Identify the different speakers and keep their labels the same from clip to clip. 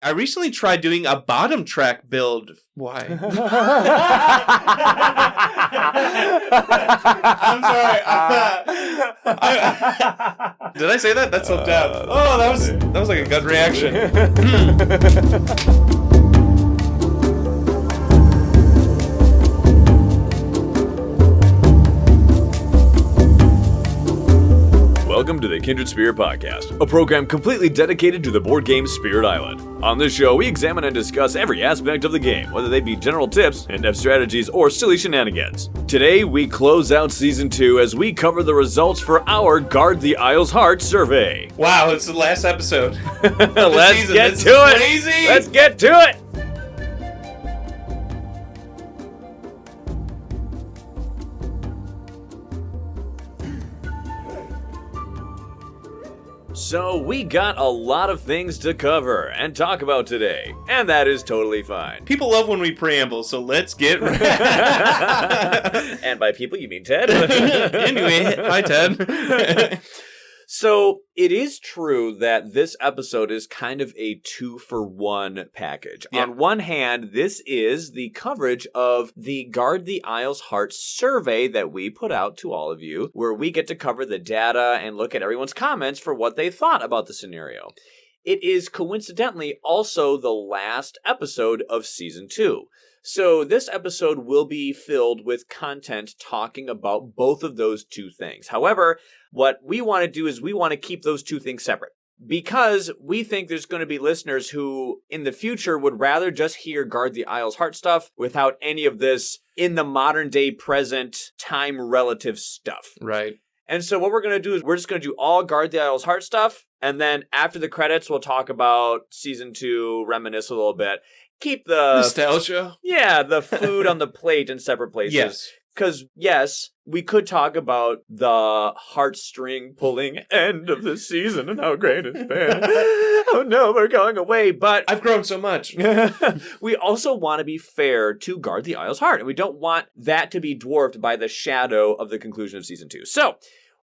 Speaker 1: I recently tried doing a bottom track build. Why? I'm sorry. Did I say that? That's so dumb. Oh, that was like a gut reaction.
Speaker 2: Welcome to the Kindred Spirit Podcast, a program completely dedicated to the board game Spirit Island. On this show, we examine and discuss every aspect of the game, whether they be general tips, in-depth strategies, or silly shenanigans. Today, we close out Season 2 as we cover the results for our Guard the Isle's Heart survey.
Speaker 1: Wow, it's the last episode.
Speaker 2: Let's get to it!
Speaker 1: Crazy.
Speaker 2: Let's get to it! So we got a lot of things to cover and talk about today, and that is totally fine.
Speaker 1: People love when we preamble, so let's get
Speaker 2: And by people, you mean Ted?
Speaker 1: Anyway, hi Ted.
Speaker 2: So it is true that this episode is kind of a 2-for-1 package.
Speaker 1: Yeah.
Speaker 2: On one hand, this is the coverage of the Guard the Isle's Heart survey that we put out to all of you, where we get to cover the data and look at everyone's comments for what they thought about the scenario. It is coincidentally also the last episode of Season 2. So this episode will be filled with content talking about both of those two things. However, what we want to do is we want to keep those two things separate, because we think there's going to be listeners who in the future would rather just hear Guard the Isle's Heart stuff without any of this in the modern day present time relative stuff.
Speaker 1: Right.
Speaker 2: And so what we're going to do is we're just going to do all Guard the Isle's Heart stuff, and then after the credits we'll talk about Season 2, reminisce a little bit. Keep the
Speaker 1: nostalgia.
Speaker 2: Yeah, the food on the plate in separate places.
Speaker 1: Yes.
Speaker 2: Because, yes, we could talk about the heartstring pulling end of the season and how great it's been. Oh no, we're going away. But
Speaker 1: I've grown so much.
Speaker 2: We also want to be fair to Guard the Isle's Heart, and we don't want that to be dwarfed by the shadow of the conclusion of Season 2. So,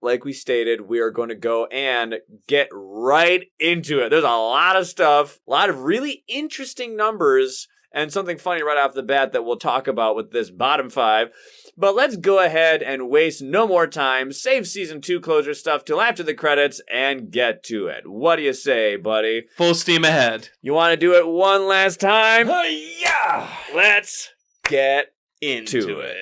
Speaker 2: like we stated, we are going to go and get right into it. There's a lot of stuff, a lot of really interesting numbers, and something funny right off the bat that we'll talk about with this bottom 5. But let's go ahead and waste no more time, save Season 2 closure stuff till after the credits, and get to it. What do you say, buddy?
Speaker 1: Full steam ahead.
Speaker 2: You want to do it one last time?
Speaker 1: Yeah!
Speaker 2: Let's get
Speaker 1: Into it.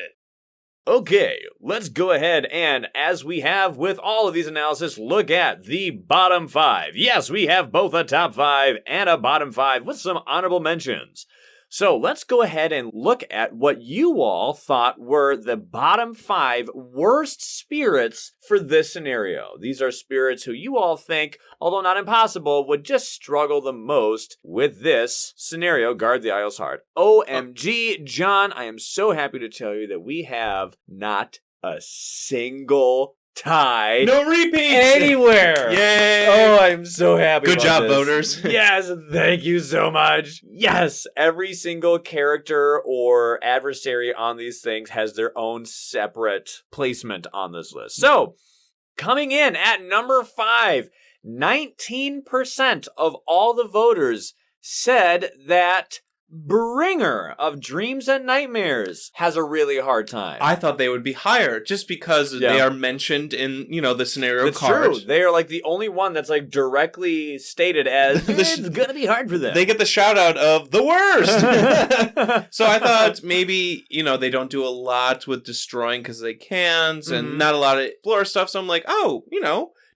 Speaker 2: Okay, let's go ahead and, as we have with all of these analysis, look at the bottom 5. Yes, we have both a top 5 and a bottom 5 with some honorable mentions. So let's go ahead and look at what you all thought were the bottom 5 worst spirits for this scenario. These are spirits who you all think, although not impossible, would just struggle the most with this scenario, Guard the Isle's Heart. OMG, John, I am so happy to tell you that we have not a single tie.
Speaker 1: No repeats
Speaker 2: anywhere.
Speaker 1: Yay!
Speaker 2: Oh, I'm so happy.
Speaker 1: Good job,
Speaker 2: this.
Speaker 1: voters.
Speaker 2: Yes, thank you so much. Yes, every single character or adversary on these things has their own separate placement on this list. So, coming in at number 5, 19% of all the voters said that Bringer of Dreams and Nightmares has a really hard time.
Speaker 1: I thought they would be higher just because they are mentioned in, the scenario
Speaker 2: It's
Speaker 1: card.
Speaker 2: true. They are like the only one that's like directly stated as it's gonna be hard for them.
Speaker 1: They get the shout out of the worst. So I thought maybe, they don't do a lot with destroying because they can't and not a lot of explore stuff. So I'm like, oh,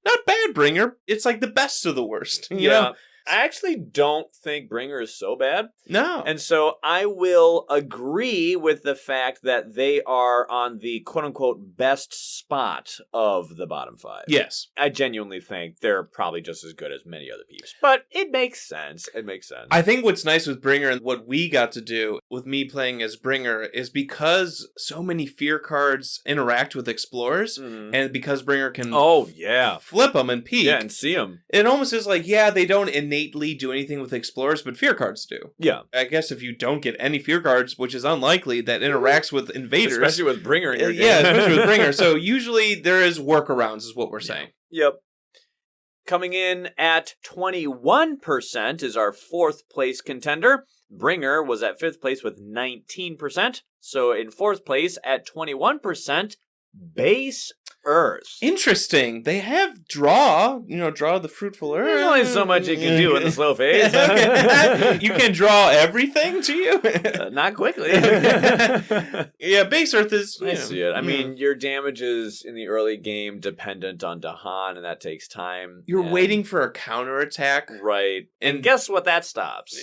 Speaker 1: not bad, Bringer. It's like the best of the worst. You know?
Speaker 2: I actually don't think Bringer is so bad.
Speaker 1: No.
Speaker 2: And so I will agree with the fact that they are on the quote-unquote best spot of the bottom 5.
Speaker 1: Yes.
Speaker 2: I genuinely think they're probably just as good as many other peeps. But it makes sense. It makes sense.
Speaker 1: I think what's nice with Bringer and what we got to do with me playing as Bringer is because so many fear cards interact with explorers and because Bringer can flip them and peek.
Speaker 2: Yeah, and see them.
Speaker 1: It almost is like, they don't innately do anything with explorers, but fear cards do.
Speaker 2: Yeah.
Speaker 1: I guess if you don't get any fear cards, which is unlikely, that interacts with invaders.
Speaker 2: Especially with Bringer in your game.
Speaker 1: Yeah, especially with Bringer. So usually there is workarounds, is what we're saying.
Speaker 2: Yep. Coming in at 21% is our 4th place contender. Bringer was at 5th place with 19%. So in 4th place at 21%, Base Earth.
Speaker 1: Interesting. They have draw the fruitful earth.
Speaker 2: There's only so much you can do in the slow phase.
Speaker 1: Okay. You can draw everything to you?
Speaker 2: Not quickly.
Speaker 1: Yeah, Base Earth is...
Speaker 2: I see it. I mean, your damage is in the early game dependent on Dahan, and that takes time.
Speaker 1: You're waiting for a counterattack.
Speaker 2: Right. And guess what that stops?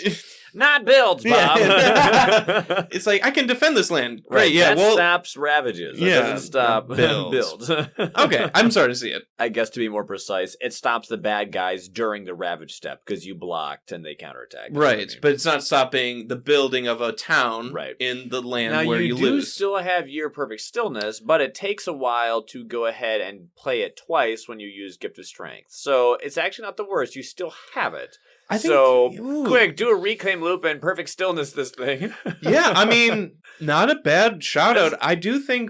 Speaker 2: Not builds, Bob.
Speaker 1: Yeah. It's like, I can defend this land. Great, yeah.
Speaker 2: That stops ravages. That doesn't stop builds.
Speaker 1: Okay, I'm sorry to see it.
Speaker 2: I guess to be more precise, it stops the bad guys during the ravage step because you blocked and they counterattack.
Speaker 1: Right, but it's not stopping the building of a town in the land where you lose.
Speaker 2: Now, you do still have Year of Perfect Stillness, but it takes a while to go ahead and play it twice when you use Gift of Strength. So it's actually not the worst. You still have it. Quick, do a reclaim loop and Perfect Stillness this thing.
Speaker 1: Yeah, I mean, not a bad shout out. I do think...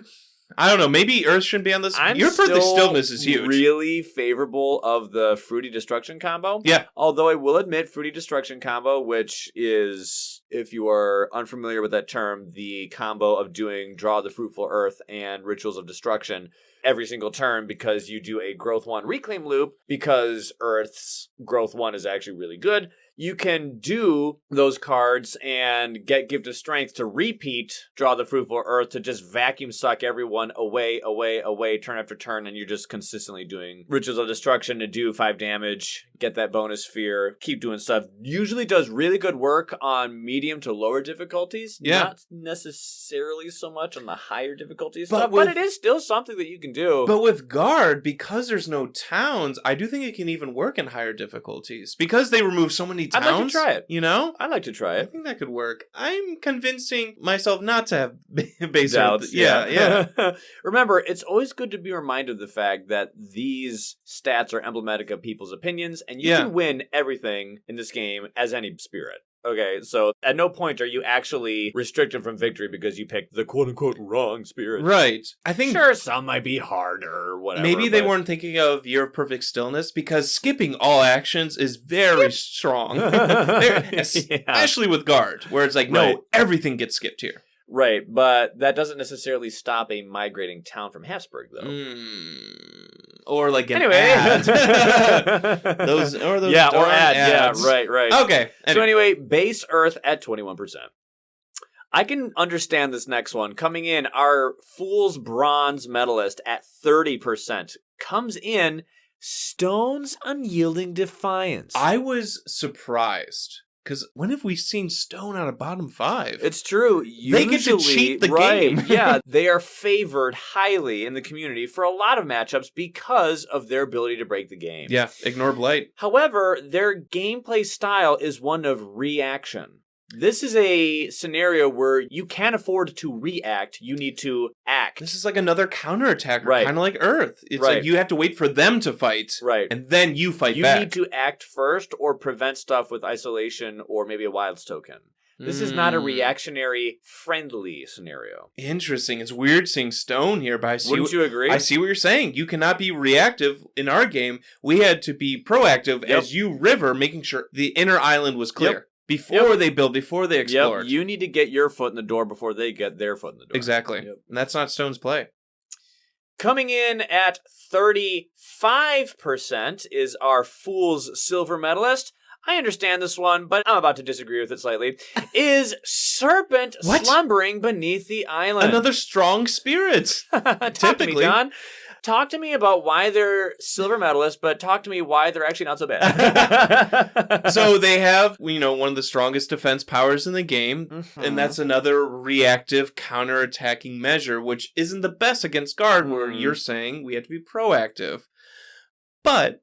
Speaker 1: I don't know. Maybe Earth shouldn't be on this. Your Perfect Stillness is huge.
Speaker 2: Really favorable of the Fruity Destruction combo.
Speaker 1: Yeah.
Speaker 2: Although I will admit, Fruity Destruction combo, which is, if you are unfamiliar with that term, the combo of doing Draw the Fruitful Earth and Rituals of Destruction every single turn because you do a Growth 1 Reclaim loop because Earth's Growth 1 is actually really good. You can do those cards and get Gift of Strength to repeat Draw the Fruitful Earth to just vacuum suck everyone away, turn after turn, and you're just consistently doing Rituals of Destruction to do 5 damage, get that bonus sphere, keep doing stuff. Usually does really good work on medium to lower difficulties.
Speaker 1: Yeah.
Speaker 2: Not necessarily so much on the higher difficulties stuff, but it is still something that you can do.
Speaker 1: But with Guard, because there's no towns, I do think it can even work in higher difficulties. Because they remove so many towns.
Speaker 2: I'd like to try it.
Speaker 1: You know?
Speaker 2: I'd like to try it.
Speaker 1: I think that could work. I'm convincing myself not to have base
Speaker 2: doubts.
Speaker 1: Yeah.
Speaker 2: Remember, it's always good to be reminded of the fact that these stats are emblematic of people's opinions, and you can win everything in this game as any spirit. Okay, so at no point are you actually restricted from victory because you picked the quote-unquote wrong spirit.
Speaker 1: Right. I think...
Speaker 2: Sure, some might be harder or whatever.
Speaker 1: Maybe they weren't thinking of Year of Perfect Stillness because skipping all actions is very strong. Especially with Guard, where it's like, no, everything gets skipped here.
Speaker 2: Right, but that doesn't necessarily stop a migrating town from Hepsbok, though.
Speaker 1: Or like an ad. those
Speaker 2: or ads. Yeah, right.
Speaker 1: Okay.
Speaker 2: So anyway, Base Earth at 21%. I can understand this next one. Coming in, our Fool's Bronze medalist at 30% comes in Stone's Unyielding Defiance.
Speaker 1: I was surprised. Because when have we seen Stone out of bottom 5?
Speaker 2: It's true. Usually,
Speaker 1: they get to cheat the game.
Speaker 2: Yeah, they are favored highly in the community for a lot of matchups because of their ability to break the game.
Speaker 1: Yeah, ignore Blight.
Speaker 2: However, their gameplay style is one of reaction. This is a scenario where you can't afford to react. You need to act.
Speaker 1: This is like another counterattacker, kind of like Earth. It's like you have to wait for them to fight, and then you fight back.
Speaker 2: You need to act first or prevent stuff with isolation or maybe a Wilds token. This is not a reactionary, friendly scenario.
Speaker 1: Interesting. It's weird seeing Stone here, but I see
Speaker 2: Wouldn't you agree?
Speaker 1: I see what you're saying. You cannot be reactive in our game. We had to be proactive as you, River, making sure the inner island was clear. Before they build, before they explore.
Speaker 2: You need to get your foot in the door before they get their foot in the door.
Speaker 1: Exactly. And that's not Stone's play.
Speaker 2: Coming in at 35% is our Fool's Silver medalist. I understand this one, but I'm about to disagree with it slightly. Is Serpent slumbering beneath the island?
Speaker 1: Another strong spirit.
Speaker 2: Talk to me, John. Talk to me about why they're silver medalists, but talk to me why they're actually not so bad.
Speaker 1: So they have, one of the strongest defense powers in the game, and that's another reactive, counter-attacking measure, which isn't the best against Guard, where you're saying we have to be proactive. But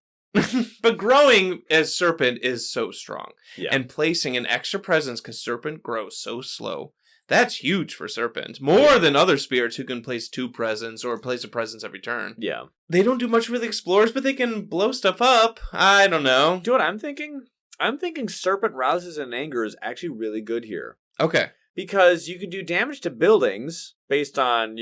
Speaker 1: growing as Serpent is so strong, and placing an extra presence because Serpent grows so slow. That's huge for Serpent. More than other spirits who can place 2 presents or place a presence every turn.
Speaker 2: Yeah.
Speaker 1: They don't do much for the explorers, but they can blow stuff up. I don't know.
Speaker 2: Do you know what I'm thinking? I'm thinking Serpent Rouses in Anger is actually really good here.
Speaker 1: Okay.
Speaker 2: because you can do damage to buildings based on,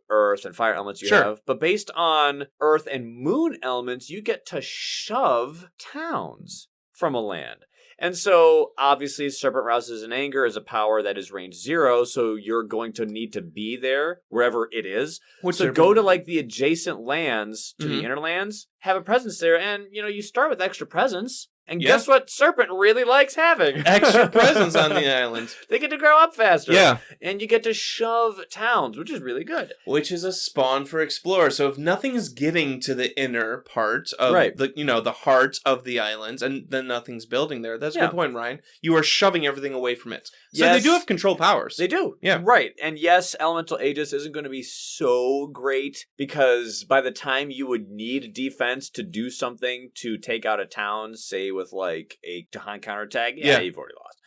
Speaker 2: earth and fire elements you have. But based on earth and moon elements, you get to shove towns from a land. And so, obviously, Serpent Rouses in Anger is a power that is range 0, so you're going to need to be there, wherever it is. So go to, the adjacent lands, to the inner lands, have a presence there, and, you start with extra presence. And guess what Serpent really likes having?
Speaker 1: Extra presence on the island.
Speaker 2: They get to grow up faster.
Speaker 1: Yeah.
Speaker 2: And you get to shove towns, which is really good.
Speaker 1: Which is a spawn for Explorer. So if nothing is getting to the inner part of the heart of the islands, and then nothing's building there, that's a good point, Ryan. You are shoving everything away from it. So they do have control powers.
Speaker 2: They do.
Speaker 1: Yeah.
Speaker 2: Right. And yes, Elemental Aegis isn't going to be so great, because by the time you would need defense to do something to take out a town, say with a Jahan counterattack, you've already lost.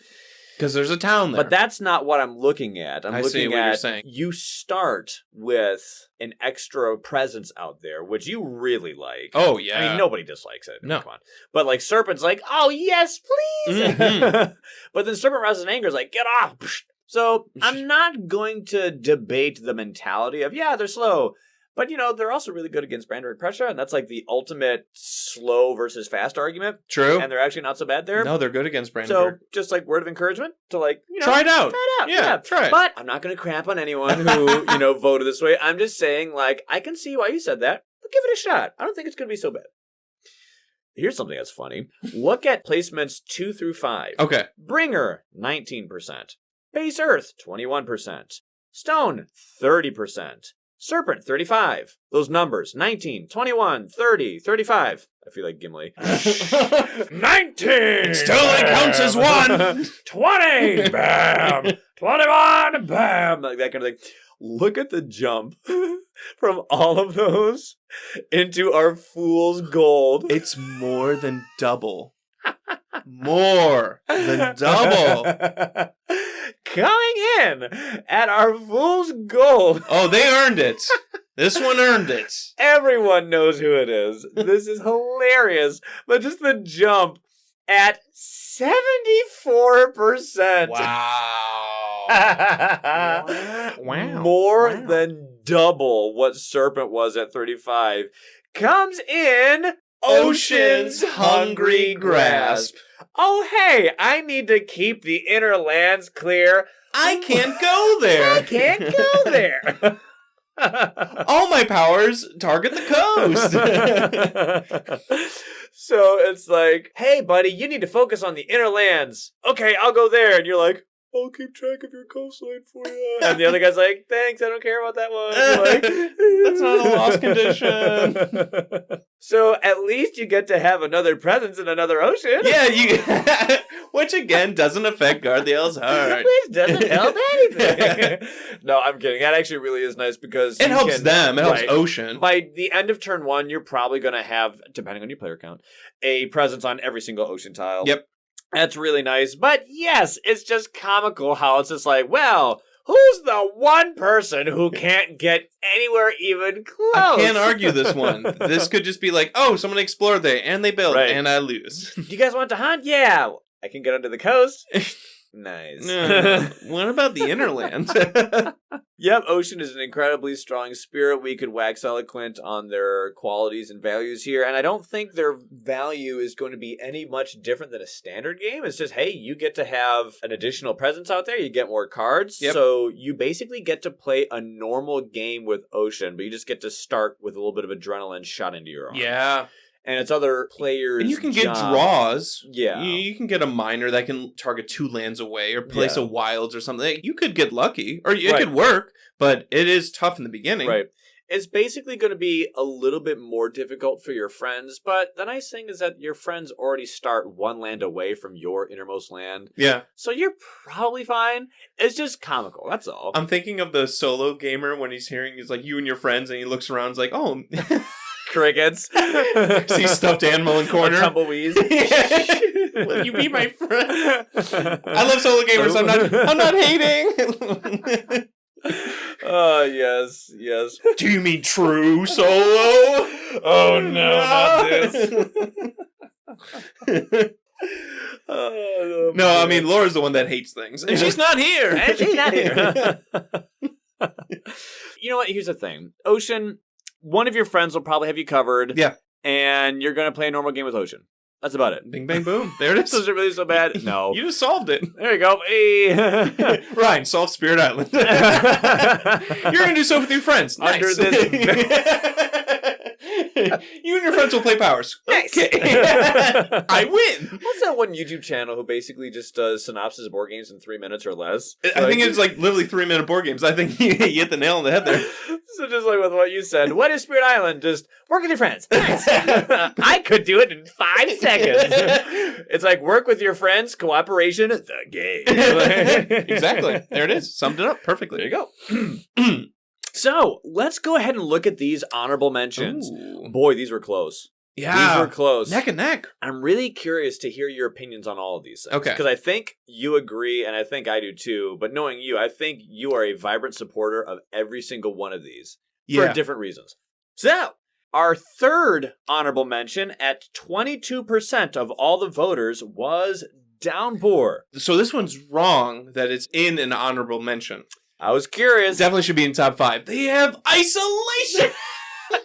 Speaker 1: Because there's a town there.
Speaker 2: But that's not what I'm looking at. I'm looking at,
Speaker 1: you're saying.
Speaker 2: You start with an extra presence out there, which you really like.
Speaker 1: Oh, yeah.
Speaker 2: I mean, nobody dislikes it.
Speaker 1: No.
Speaker 2: Come on. But, Serpent's like, oh, yes, please!
Speaker 1: Mm-hmm.
Speaker 2: But then Serpent Rouses in Anger is like, get off! So, I'm not going to debate the mentality of, they're slow. But, they're also really good against Branded Pressure, and that's the ultimate slow versus fast argument.
Speaker 1: True.
Speaker 2: And they're actually not so bad there.
Speaker 1: No, they're good against Branded.
Speaker 2: So, just word of encouragement to
Speaker 1: try it out.
Speaker 2: Try it out.
Speaker 1: Yeah, try it.
Speaker 2: But I'm not going to crap on anyone who, voted this way. I'm just saying, I can see why you said that, but give it a shot. I don't think it's going to be so bad. Here's something that's funny. Look at placements 2 through 5.
Speaker 1: Okay.
Speaker 2: Bringer, 19%. Base Earth, 21%. Stone, 30%. Serpent, 35. Those numbers, 19, 21, 30, 35. I feel like Gimli. 19!
Speaker 1: It still only counts as 1!
Speaker 2: 20! Bam! 21! Bam! Like that kind of thing. Look at the jump from all of those into our Fool's Gold.
Speaker 1: It's more than double. More than double.
Speaker 2: Coming in at our Fool's Gold.
Speaker 1: Oh, they earned it. This one earned it.
Speaker 2: Everyone knows who it is. This is hilarious. But just the jump at 74%.
Speaker 1: Wow.
Speaker 2: More than double what Serpent was at 35. Comes in Ocean's Hungry Grasp. Oh, hey, I need to keep the inner lands clear.
Speaker 1: I can't go there.
Speaker 2: I can't go there.
Speaker 1: All my powers target the coast.
Speaker 2: So it's like, hey, buddy, you need to focus on the inner lands. Okay, I'll go there. And you're like, I'll keep track of your coastline for you. And the other guy's like, thanks, I don't care about that one. You're like,
Speaker 1: that's not a lost condition.
Speaker 2: So at least you get to have another presence in another ocean.
Speaker 1: Yeah, which again doesn't affect Garthiel's heart.
Speaker 2: Which doesn't help anything. No, I'm kidding. That actually really is nice because
Speaker 1: it helps them. It helps Ocean.
Speaker 2: By the end of turn 1, you're probably going to have, depending on your player count, a presence on every single ocean tile.
Speaker 1: Yep.
Speaker 2: That's really nice. But yes, it's just comical how it's just like, well, who's the one person who can't get anywhere even close?
Speaker 1: I can't argue this one. This could just be like, oh, someone explored there, and they built, and I lose.
Speaker 2: You guys want to hunt? Yeah. I can get under the coast. Nice.
Speaker 1: What about the inner land?
Speaker 2: Yep, Ocean is an incredibly strong spirit. We could wax eloquent on their qualities and values here, and I don't think their value is going to be any much different than a standard game. It's just, hey, you get to have an additional presence out there, you get more cards, so you basically get to play a normal game with Ocean, but you just get to start with a little bit of adrenaline shot into your arm.
Speaker 1: Yeah.
Speaker 2: And it's other players'
Speaker 1: And you can get draws.
Speaker 2: Yeah.
Speaker 1: You can get a miner that can target 2 lands away or place a wilds or something. You could get lucky, or it could work, but it is tough in the beginning.
Speaker 2: Right. It's basically going to be a little bit more difficult for your friends, but the nice thing is that your friends already start 1 land away from your innermost land.
Speaker 1: Yeah.
Speaker 2: So you're probably fine. It's just comical, that's all.
Speaker 1: I'm thinking of the solo gamer when he's like, you and your friends, and he looks around and is like, oh...
Speaker 2: Crickets.
Speaker 1: See stuffed animal in corner.
Speaker 2: Tumbleweeds.
Speaker 1: Will you be my friend? I love solo gamers. I'm not hating.
Speaker 2: Oh, yes.
Speaker 1: Do you mean true solo?
Speaker 2: Oh, no, not this. Oh,
Speaker 1: No, I mean, Laura's the one that hates things. And she's not here.
Speaker 2: And she's not here. You know what? Here's the thing. Ocean, one of your friends will probably have you covered.
Speaker 1: Yeah.
Speaker 2: And you're going to play a normal game with Ocean. That's about it.
Speaker 1: Bing, bang, boom. There it is.
Speaker 2: Is it really so bad? No.
Speaker 1: You just solved it.
Speaker 2: There you go. Hey.
Speaker 1: Ryan, solve Spirit Island. You're going to do so with your friends. Nice.
Speaker 2: Under this...
Speaker 1: You and your friends will play Powers.
Speaker 2: Nice.
Speaker 1: Okay. I win.
Speaker 2: What's that one YouTube channel who basically just does synopsis of board games in 3 minutes or less?
Speaker 1: I think it's like literally 3-minute board games. I think you hit the nail on the head there.
Speaker 2: So just like with what you said, what is Spirit Island? Just work with your friends. Nice. I could do it in 5 seconds. It's like work with your friends, cooperation, the game.
Speaker 1: Exactly. There it is. Summed it up perfectly.
Speaker 2: There you go. So let's go ahead and look at these honorable mentions.
Speaker 1: Ooh.
Speaker 2: Boy, these were close.
Speaker 1: Yeah.
Speaker 2: These were close.
Speaker 1: Neck and neck.
Speaker 2: I'm really curious to hear your opinions on all of these things.
Speaker 1: Okay.
Speaker 2: Because I think you agree, and I think I do too. But knowing you, I think you are a vibrant supporter of every single one of these for different reasons. So, our third honorable mention at 22% of all the voters was Downpour.
Speaker 1: So this one's wrong that it's in an honorable mention.
Speaker 2: I was curious.
Speaker 1: Definitely should be in top 5. They have isolation.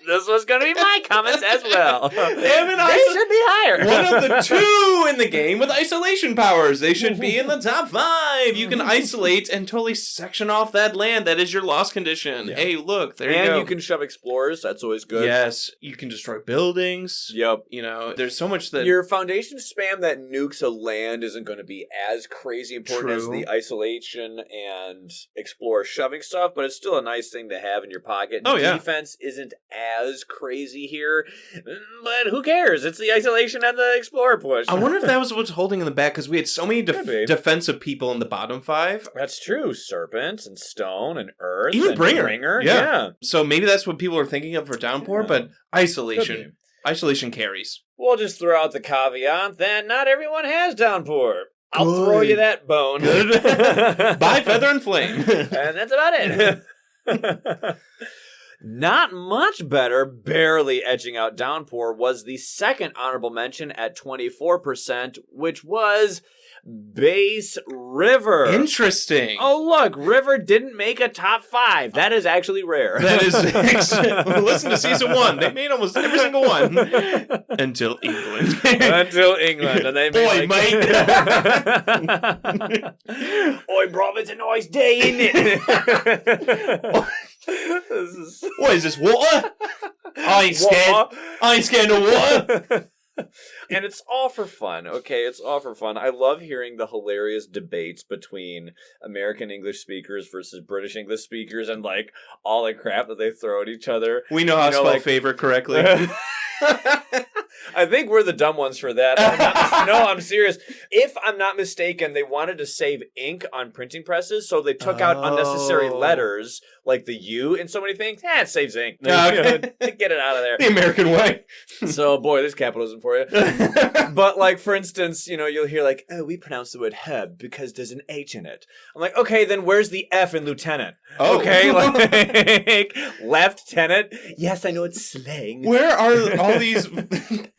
Speaker 2: This was going to be my comments as well.
Speaker 1: They have
Speaker 2: They should be higher.
Speaker 1: One of the 2 in the game with isolation powers. They should be in the top 5. You can isolate and totally section off that land. That is your loss condition. Yeah. Hey, look, there you go.
Speaker 2: And you can shove explorers. That's always good.
Speaker 1: Yes. You can destroy buildings.
Speaker 2: Yep.
Speaker 1: You know, there's so much that...
Speaker 2: Your foundation spam that nukes a land isn't going to be as crazy important as the isolation and explorer shoving stuff, but it's still a nice thing to have in your pocket.
Speaker 1: Oh, yeah.
Speaker 2: Defense isn't as crazy here, but who cares? It's the isolation and the explorer push.
Speaker 1: I wonder if that was what's holding in the back, because we had so many defensive people in the bottom 5.
Speaker 2: That's true. Serpents and stone and earth.
Speaker 1: Even
Speaker 2: and
Speaker 1: Bringer.
Speaker 2: Yeah.
Speaker 1: So maybe that's what people are thinking of for Downpour, but isolation. Isolation carries.
Speaker 2: We'll just throw out the caveat that not everyone has Downpour. I'll throw you that bone.
Speaker 1: Good. By Feather and Flame.
Speaker 2: And that's about it. Not much better, barely edging out Downpour, was the second honorable mention at 24%, which was Base River.
Speaker 1: Interesting.
Speaker 2: Oh, look, River didn't make a top 5. That is actually rare.
Speaker 1: That is listen to season 1. They made almost every single one. Until England.
Speaker 2: Until England. And they made
Speaker 1: mate.
Speaker 2: Oi, bro, it's a nice day, isn't it?
Speaker 1: What is this, water? I ain't scared. I ain't scared of water.
Speaker 2: And it's all for fun, okay? It's all for fun. I love hearing the hilarious debates between American English speakers versus British English speakers and, like, all the crap that they throw at each other.
Speaker 1: We know how to spell favorite correctly.
Speaker 2: I think we're the dumb ones for that. I'm serious. If I'm not mistaken, they wanted to save ink on printing presses, so they took out unnecessary letters, like the U in so many things. It saves ink.
Speaker 1: Okay.
Speaker 2: Get it out of there.
Speaker 1: The American way.
Speaker 2: So, boy, there's capitalism for you. But, like, for instance, you know, you'll hear, like, oh, we pronounce the word herb because there's an H in it. I'm like, okay, then where's the F in lieutenant?
Speaker 1: Oh.
Speaker 2: Okay, like, left-tenant? Yes, I know it's slang.
Speaker 1: Where are all these...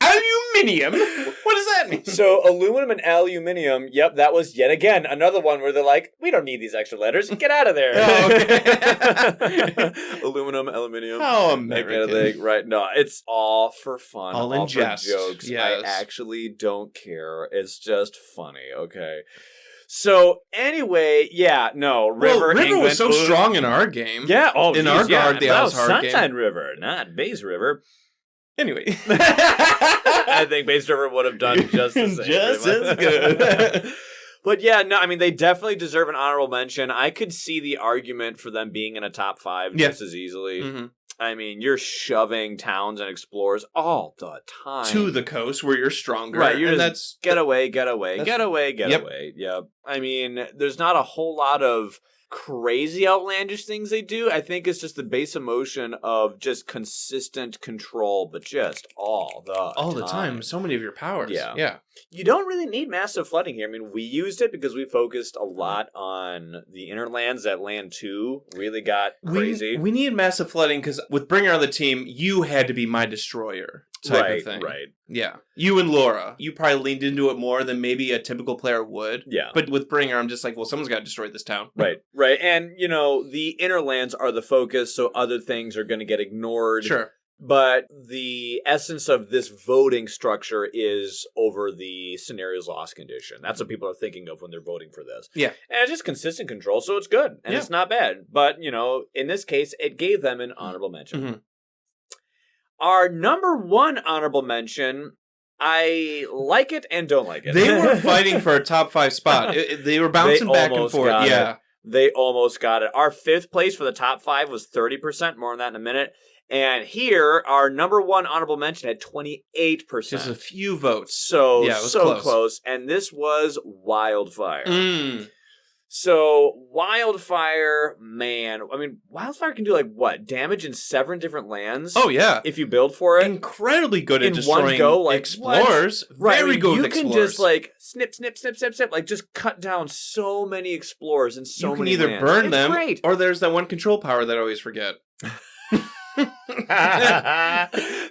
Speaker 1: Aluminium? What does that mean?
Speaker 2: So, aluminum and aluminium, yep, that was yet again another one where they're like, we don't need these extra letters. Get out of there.
Speaker 1: Oh, okay.
Speaker 2: Aluminum, aluminium.
Speaker 1: Oh, American.
Speaker 2: Right, no, it's all for fun.
Speaker 1: All in jest.
Speaker 2: For jokes.
Speaker 1: Yes.
Speaker 2: I actually don't care. It's just funny, okay? So, anyway, yeah, no, River England
Speaker 1: was so strong in our game.
Speaker 2: Yeah,
Speaker 1: in our guard, the Isles Hard game.
Speaker 2: Sunshine River, not Base River.
Speaker 1: Anyway.
Speaker 2: I think Base River would have done just the same.
Speaker 1: Just as good.
Speaker 2: But yeah, no, I mean, they definitely deserve an honorable mention. I could see the argument for them being in a top 5 just as easily. Mm-hmm. I mean, you're shoving towns and explorers all the time.
Speaker 1: To the coast where you're stronger.
Speaker 2: Right, you're
Speaker 1: and
Speaker 2: that's get away. Yep. I mean, there's not a whole lot of crazy outlandish things they do. I think it's just the base emotion of just consistent control, but just all the time.
Speaker 1: So many of your powers.
Speaker 2: Yeah. You don't really need massive flooding here. I mean, we used it because we focused a lot on the inner lands. That land 2 really got crazy.
Speaker 1: We need massive flooding because with Bringer on the team, you had to be my destroyer. type of thing.
Speaker 2: Right.
Speaker 1: Yeah. You and Laura, you probably leaned into it more than maybe a typical player would.
Speaker 2: Yeah.
Speaker 1: But with Bringer, I'm just like, well, someone's got to destroy this town.
Speaker 2: Right. And, the inner lands are the focus, so other things are going to get ignored.
Speaker 1: Sure.
Speaker 2: But the essence of this voting structure is over the scenario's loss condition. That's what people are thinking of when they're voting for this.
Speaker 1: Yeah.
Speaker 2: And it's just consistent control, so it's good. And it's not bad. But, in this case, it gave them an honorable mention.
Speaker 1: Mm-hmm.
Speaker 2: Our number one honorable mention, I like it and don't like it.
Speaker 1: They were fighting for a top 5 spot. They were bouncing back and forth. Yeah.
Speaker 2: They almost got it. Our 5th place for the top 5 was 30%. More on that in a minute. And here, our number one honorable mention had 28%.
Speaker 1: Just a few votes.
Speaker 2: So,
Speaker 1: yeah, it was
Speaker 2: close. And this was Wildfire.
Speaker 1: Mm.
Speaker 2: So, Wildfire, man. I mean, Wildfire can do, damage in 7 different lands?
Speaker 1: Oh, yeah.
Speaker 2: If you build for it.
Speaker 1: Incredibly good at
Speaker 2: in
Speaker 1: destroying
Speaker 2: one go,
Speaker 1: explorers.
Speaker 2: What?
Speaker 1: Very good with explorers.
Speaker 2: You can just, snip, snip, snip, snip, snip, just cut down so many explorers and so many
Speaker 1: You can either
Speaker 2: lands.
Speaker 1: burn
Speaker 2: It's
Speaker 1: them,
Speaker 2: great.
Speaker 1: or there's that one control power that I always forget.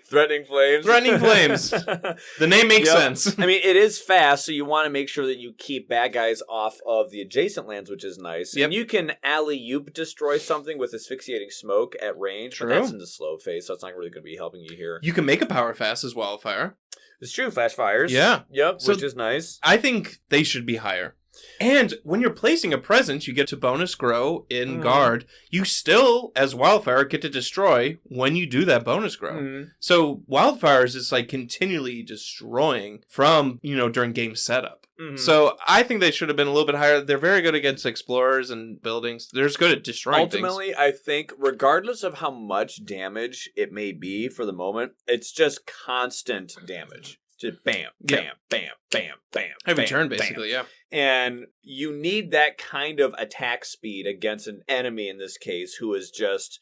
Speaker 2: Threatening Flames.
Speaker 1: Threatening Flames. The name makes sense.
Speaker 2: I mean, it is fast, so you want to make sure that you keep bad guys off of the adjacent lands, which is nice.
Speaker 1: Yep.
Speaker 2: And you can alley-oop destroy something with asphyxiating smoke at range,
Speaker 1: True.
Speaker 2: but that's in the slow phase, so it's not really going to be helping you here.
Speaker 1: You can make a power fast as Wildfire.
Speaker 2: It's true, flash fires.
Speaker 1: Yeah.
Speaker 2: Yep,
Speaker 1: So
Speaker 2: which is nice.
Speaker 1: I think they should be higher. And when you're placing a presence, you get to bonus grow in guard. You still, as Wildfire, get to destroy when you do that bonus grow. So Wildfire is just continually destroying from, during game setup. So I think they should have been a little bit higher. They're very good against explorers and buildings. They're just good at destroying
Speaker 2: Ultimately,
Speaker 1: things.
Speaker 2: I think, regardless of how much damage it may be for the moment, it's just constant damage. Just bam, bam, bam, bam, bam.
Speaker 1: Every
Speaker 2: bam,
Speaker 1: turn,
Speaker 2: bam.
Speaker 1: basically, yeah.
Speaker 2: And you need that kind of attack speed against an enemy in this case who is just...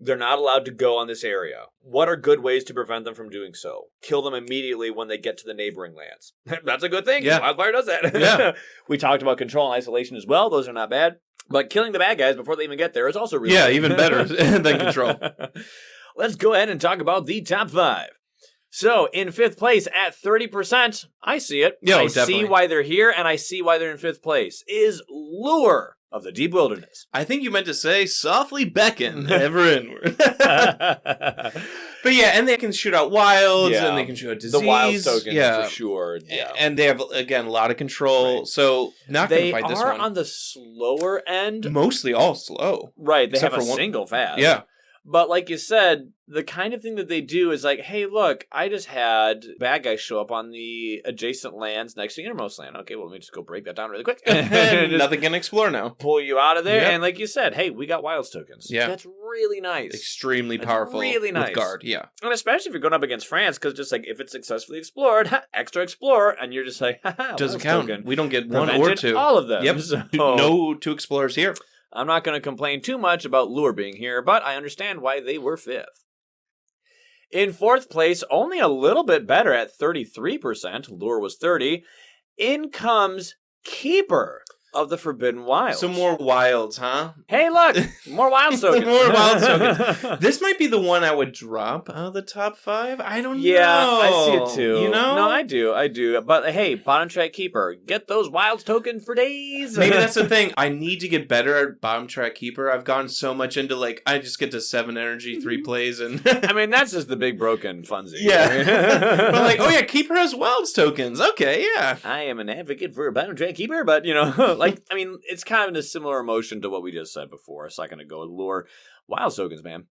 Speaker 2: They're not allowed to go on this area. What are good ways to prevent them from doing so? Kill them immediately when they get to the neighboring lands. That's a good thing.
Speaker 1: Yeah.
Speaker 2: Wildfire does that.
Speaker 1: Yeah.
Speaker 2: We talked about control and isolation as well. Those are not bad. But killing the bad guys before they even get there is also really good.
Speaker 1: even better than control.
Speaker 2: Let's go ahead and talk about the top 5. So, in 5th place at 30%, I see it. I see why they're here, and I see why they're in 5th place, is Lure of the Deep Wilderness.
Speaker 1: I think you meant to say softly beckon ever inward. But yeah, and they can shoot out wilds, and they can shoot out disease.
Speaker 2: The wild tokens, for sure. Yeah.
Speaker 1: And they have, again, a lot of control, so not going to fight this one.
Speaker 2: They are on the slower end.
Speaker 1: Mostly all slow.
Speaker 2: Right, they have a single fast.
Speaker 1: Yeah.
Speaker 2: But like you said, the kind of thing that they do is hey, look, I just had bad guys show up on the adjacent lands next to the innermost land. Okay, well, let me just go break that down really quick.
Speaker 1: And nothing can explore now.
Speaker 2: Pull you out of there. Yep. And like you said, hey, we got wilds tokens.
Speaker 1: Yeah.
Speaker 2: That's really nice.
Speaker 1: Extremely powerful.
Speaker 2: Really nice.
Speaker 1: With guard, yeah.
Speaker 2: And especially if you're going up against France, because just if it's successfully explored, extra explore, and you're just
Speaker 1: doesn't count.
Speaker 2: Token.
Speaker 1: We don't get one or two.
Speaker 2: All of them.
Speaker 1: Yep.
Speaker 2: So,
Speaker 1: no 2 explorers here.
Speaker 2: I'm not going to complain too much about Lure being here, but I understand why they were 5th. In 4th place, only a little bit better at 33%, Lure was 30, in comes Keeper of the Forbidden Wilds.
Speaker 1: Some more wilds, huh?
Speaker 2: Hey, look! More wild tokens.
Speaker 1: More wild tokens. This might be the one I would drop out of the top 5. I don't know.
Speaker 2: Yeah, I see it too.
Speaker 1: You know?
Speaker 2: No, I do. But hey, bottom track Keeper, get those wilds tokens for days.
Speaker 1: Maybe that's the thing. I need to get better at bottom track Keeper. I've gone so much into I just get to 7 energy, 3 plays, and
Speaker 2: I mean, that's just the big broken funsy.
Speaker 1: Yeah. But oh yeah, Keeper has wilds tokens. Okay, yeah.
Speaker 2: I am an advocate for a bottom track Keeper, but I mean, it's kind of a similar emotion to what we just said before. It's not going to go with Lure. Wild tokens, man.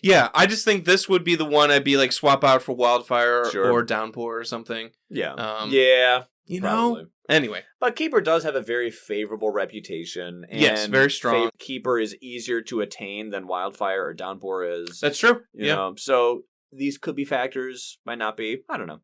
Speaker 1: Yeah, I just think this would be the one I'd be swap out for Wildfire or Downpour or something.
Speaker 2: Yeah. Yeah.
Speaker 1: You know? Anyway.
Speaker 2: But Keeper does have a very favorable reputation. And
Speaker 1: yes, very strong.
Speaker 2: Keeper is easier to attain than Wildfire or Downpour is.
Speaker 1: That's true.
Speaker 2: You know? So these could be factors, might not be. I don't know.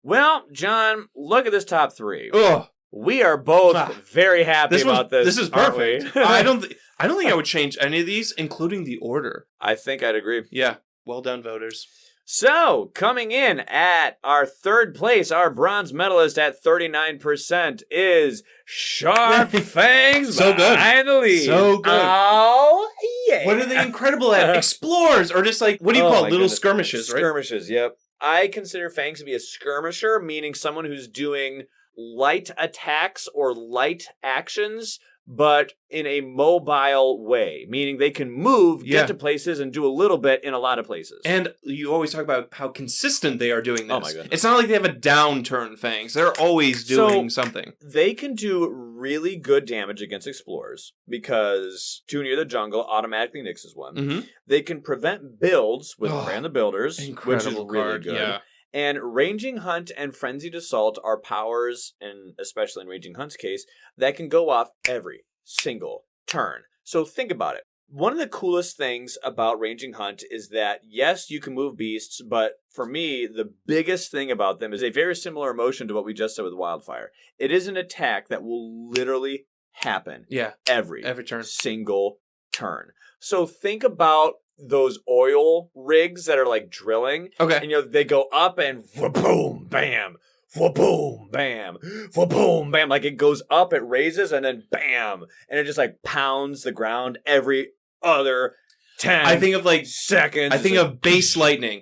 Speaker 2: Well, John, look at this top 3.
Speaker 1: Ugh.
Speaker 2: We are both very happy about this.
Speaker 1: This is perfect. I don't think I would change any of these, including the order.
Speaker 2: I think I'd agree.
Speaker 1: Yeah. Well done, voters.
Speaker 2: So, coming in at our 3rd place, our bronze medalist at 39% is Sharp Fangs.
Speaker 1: So good.
Speaker 2: Finally.
Speaker 1: So good.
Speaker 2: Oh, yeah.
Speaker 1: What are they incredible at? Explorers, or just what do you call it? Little
Speaker 2: goodness.
Speaker 1: skirmishes, right?
Speaker 2: Skirmishes, yep. I consider Fangs to be a skirmisher, meaning someone who's doing light attacks or light actions, but in a mobile way, meaning they can move, get to places, and do a little bit in a lot of places.
Speaker 1: And you always talk about how consistent they are doing this.
Speaker 2: Oh my goodness.
Speaker 1: It's not like they have a downturn, Fangs. They're always doing something.
Speaker 2: They can do really good damage against explorers because Too Near the Jungle automatically nixes one.
Speaker 1: Mm-hmm.
Speaker 2: They can prevent builds with Prey on the Builders, which is really
Speaker 1: card.
Speaker 2: good.
Speaker 1: Yeah.
Speaker 2: And Ranging Hunt and Frenzied Assault are powers, and especially in Ranging Hunt's case, that can go off every single turn. So think about it. One of the coolest things about Ranging Hunt is that, yes, you can move beasts, but for me, the biggest thing about them is a very similar emotion to what we just said with Wildfire. It is an attack that will literally happen every
Speaker 1: turn.
Speaker 2: Single turn. So think about those oil rigs that are like drilling.
Speaker 1: Okay.
Speaker 2: And they go up and boom, bam, boom, bam, boom, bam. Like it goes up, it raises, and then bam. And it just like pounds the ground every other 10
Speaker 1: I think of like
Speaker 2: seconds.
Speaker 1: I think of base lightning.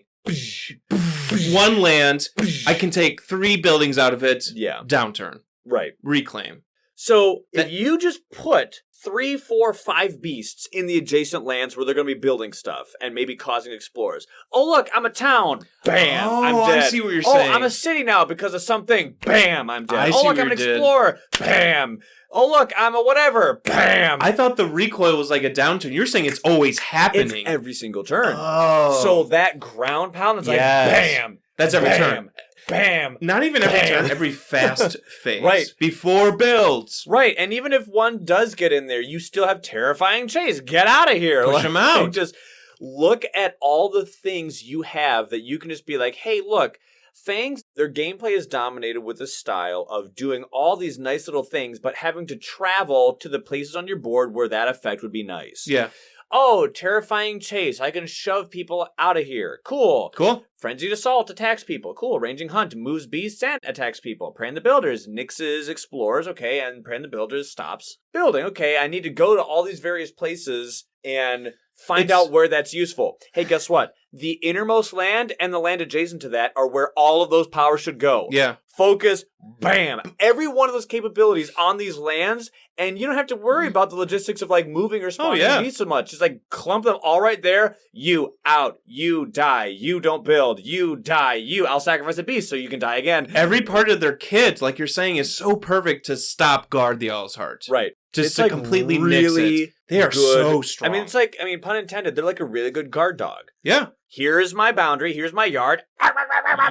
Speaker 1: One land, I can take 3 buildings out of it.
Speaker 2: Yeah.
Speaker 1: Downturn.
Speaker 2: Right.
Speaker 1: Reclaim.
Speaker 2: So if you just put 3, 4, 5 beasts in the adjacent lands where they're going to be building stuff and maybe causing explorers. Oh, look, I'm a town. Bam, I'm dead.
Speaker 1: I see what you're saying.
Speaker 2: Oh, I'm a city now because of something. Bam, I'm dead.
Speaker 1: Oh,
Speaker 2: look, I'm an explorer. Bam. Oh, look, I'm a whatever. Bam.
Speaker 1: I thought the recoil was like a downturn. You're saying it's always happening.
Speaker 2: It's every single turn.
Speaker 1: Oh.
Speaker 2: So that ground pound is like bam.
Speaker 1: That's every
Speaker 2: bam,
Speaker 1: turn.
Speaker 2: Bam.
Speaker 1: Not even every turn, every fast phase.
Speaker 2: Right.
Speaker 1: Before builds.
Speaker 2: Right. And even if one does get in there, you still have terrifying chase. Get out of here.
Speaker 1: Push them out.
Speaker 2: Just look at all the things you have that you can just be like, hey, look, Fangs, their gameplay is dominated with a style of doing all these nice little things, but having to travel to the places on your board where that effect would be nice.
Speaker 1: Yeah.
Speaker 2: Oh, terrifying chase. I can shove people out of here. Cool. Frenzied Assault attacks people. Cool. Ranging Hunt moves beasts and attacks people. Prey on the Builders nixes explorers. Okay, and Prey on the Builders stops building. Okay, I need to go to all these various places and find out where that's useful. Hey, guess what? The innermost land and the land adjacent to that are where all of those powers should go.
Speaker 1: Yeah.
Speaker 2: Focus, bam. Every one of those capabilities on these lands, and you don't have to worry about the logistics of like moving or spawning beasts so much. Just like clump them all right there. You out. You die. You don't build. You die. I'll sacrifice a beast so you can die again.
Speaker 1: Every part of their kit, like you're saying, is so perfect to stop guard the Owl's Heart.
Speaker 2: Right.
Speaker 1: Just
Speaker 2: it's
Speaker 1: to
Speaker 2: like
Speaker 1: completely
Speaker 2: really
Speaker 1: nix it. They are so strong.
Speaker 2: I mean, pun intended, they're like a really good guard dog.
Speaker 1: Yeah.
Speaker 2: Here's my boundary. Here's my yard.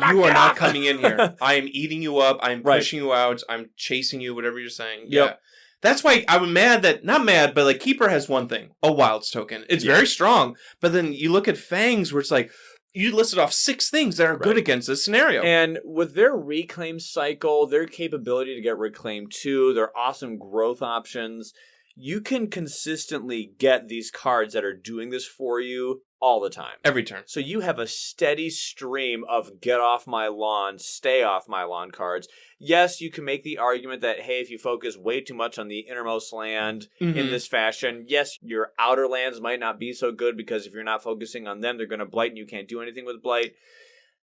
Speaker 1: You are not coming in here. I am eating you up. I'm pushing you out. I'm chasing you, whatever you're saying.
Speaker 2: Yep.
Speaker 1: Yeah. That's why I'm mad that, not mad, but like Keeper has one thing, a Wilds token. It's very strong. But then you look at Fangs where it's like, you listed off 6 things that are good against this scenario.
Speaker 2: And with their reclaim cycle, their capability to get reclaimed too, their awesome growth options, you can consistently get these cards that are doing this for you all the time.
Speaker 1: Every turn.
Speaker 2: So you have a steady stream of get off my lawn, stay off my lawn cards. Yes, you can make the argument that, hey, if you focus way too much on the innermost land in this fashion, yes, your outer lands might not be so good because if you're not focusing on them, they're going to blight and you can't do anything with blight.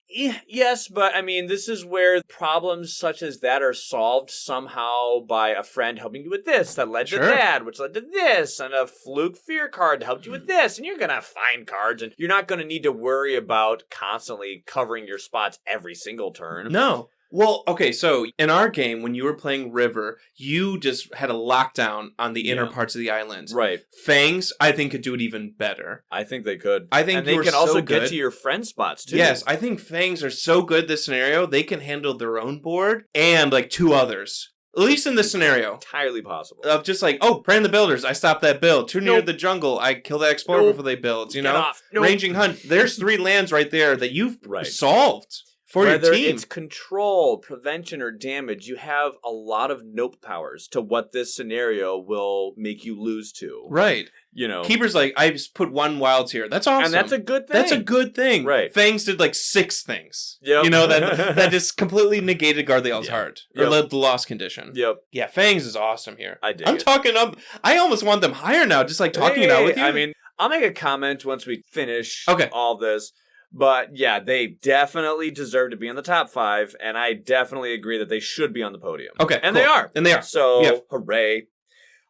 Speaker 2: Yes, but I mean, this is where problems such as that are solved somehow by a friend helping you with this that led to that, which led to this, and a fluke fear card helped you with this, and you're going to find cards, and you're not going to need to worry about constantly covering your spots every single turn.
Speaker 1: No. Well, okay, so in our game, when you were playing River, you just had a lockdown on the inner parts of the island.
Speaker 2: Right.
Speaker 1: Fangs, I think, could do it even better.
Speaker 2: I think they could.
Speaker 1: I think
Speaker 2: and they can also get to your friend spots, too.
Speaker 1: Yes, I think Fangs are so good this scenario, they can handle their own board and, like, 2 others. At least in this scenario.
Speaker 2: Entirely possible.
Speaker 1: Of just like, oh, Prey on the Builders, I stop that build. Too near the jungle, I kill that explorer before they build, you know? Ranging Hunt, there's 3 lands right there that you've solved. For
Speaker 2: Whether
Speaker 1: your team.
Speaker 2: it's control, prevention, or damage, you have a lot of nope powers to what this scenario will make you lose to.
Speaker 1: Right.
Speaker 2: You know.
Speaker 1: Keeper's like, I just put 1 wilds here. That's awesome.
Speaker 2: And that's a good thing.
Speaker 1: That's a good thing.
Speaker 2: Right.
Speaker 1: Fangs did like 6 things.
Speaker 2: Yep.
Speaker 1: You know, that just completely negated Guard the Owl's Heart. Or the lost condition.
Speaker 2: Yep.
Speaker 1: Yeah, Fangs is awesome here.
Speaker 2: I dig
Speaker 1: I'm
Speaker 2: it.
Speaker 1: talking up. I almost want them higher now, just like talking it out with you.
Speaker 2: I mean, I'll make a comment once we finish all this. But yeah, they definitely deserve to be in the top 5, and I definitely agree that they should be on the podium.
Speaker 1: Okay,
Speaker 2: and
Speaker 1: cool.
Speaker 2: they are.
Speaker 1: And they are.
Speaker 2: So, hooray.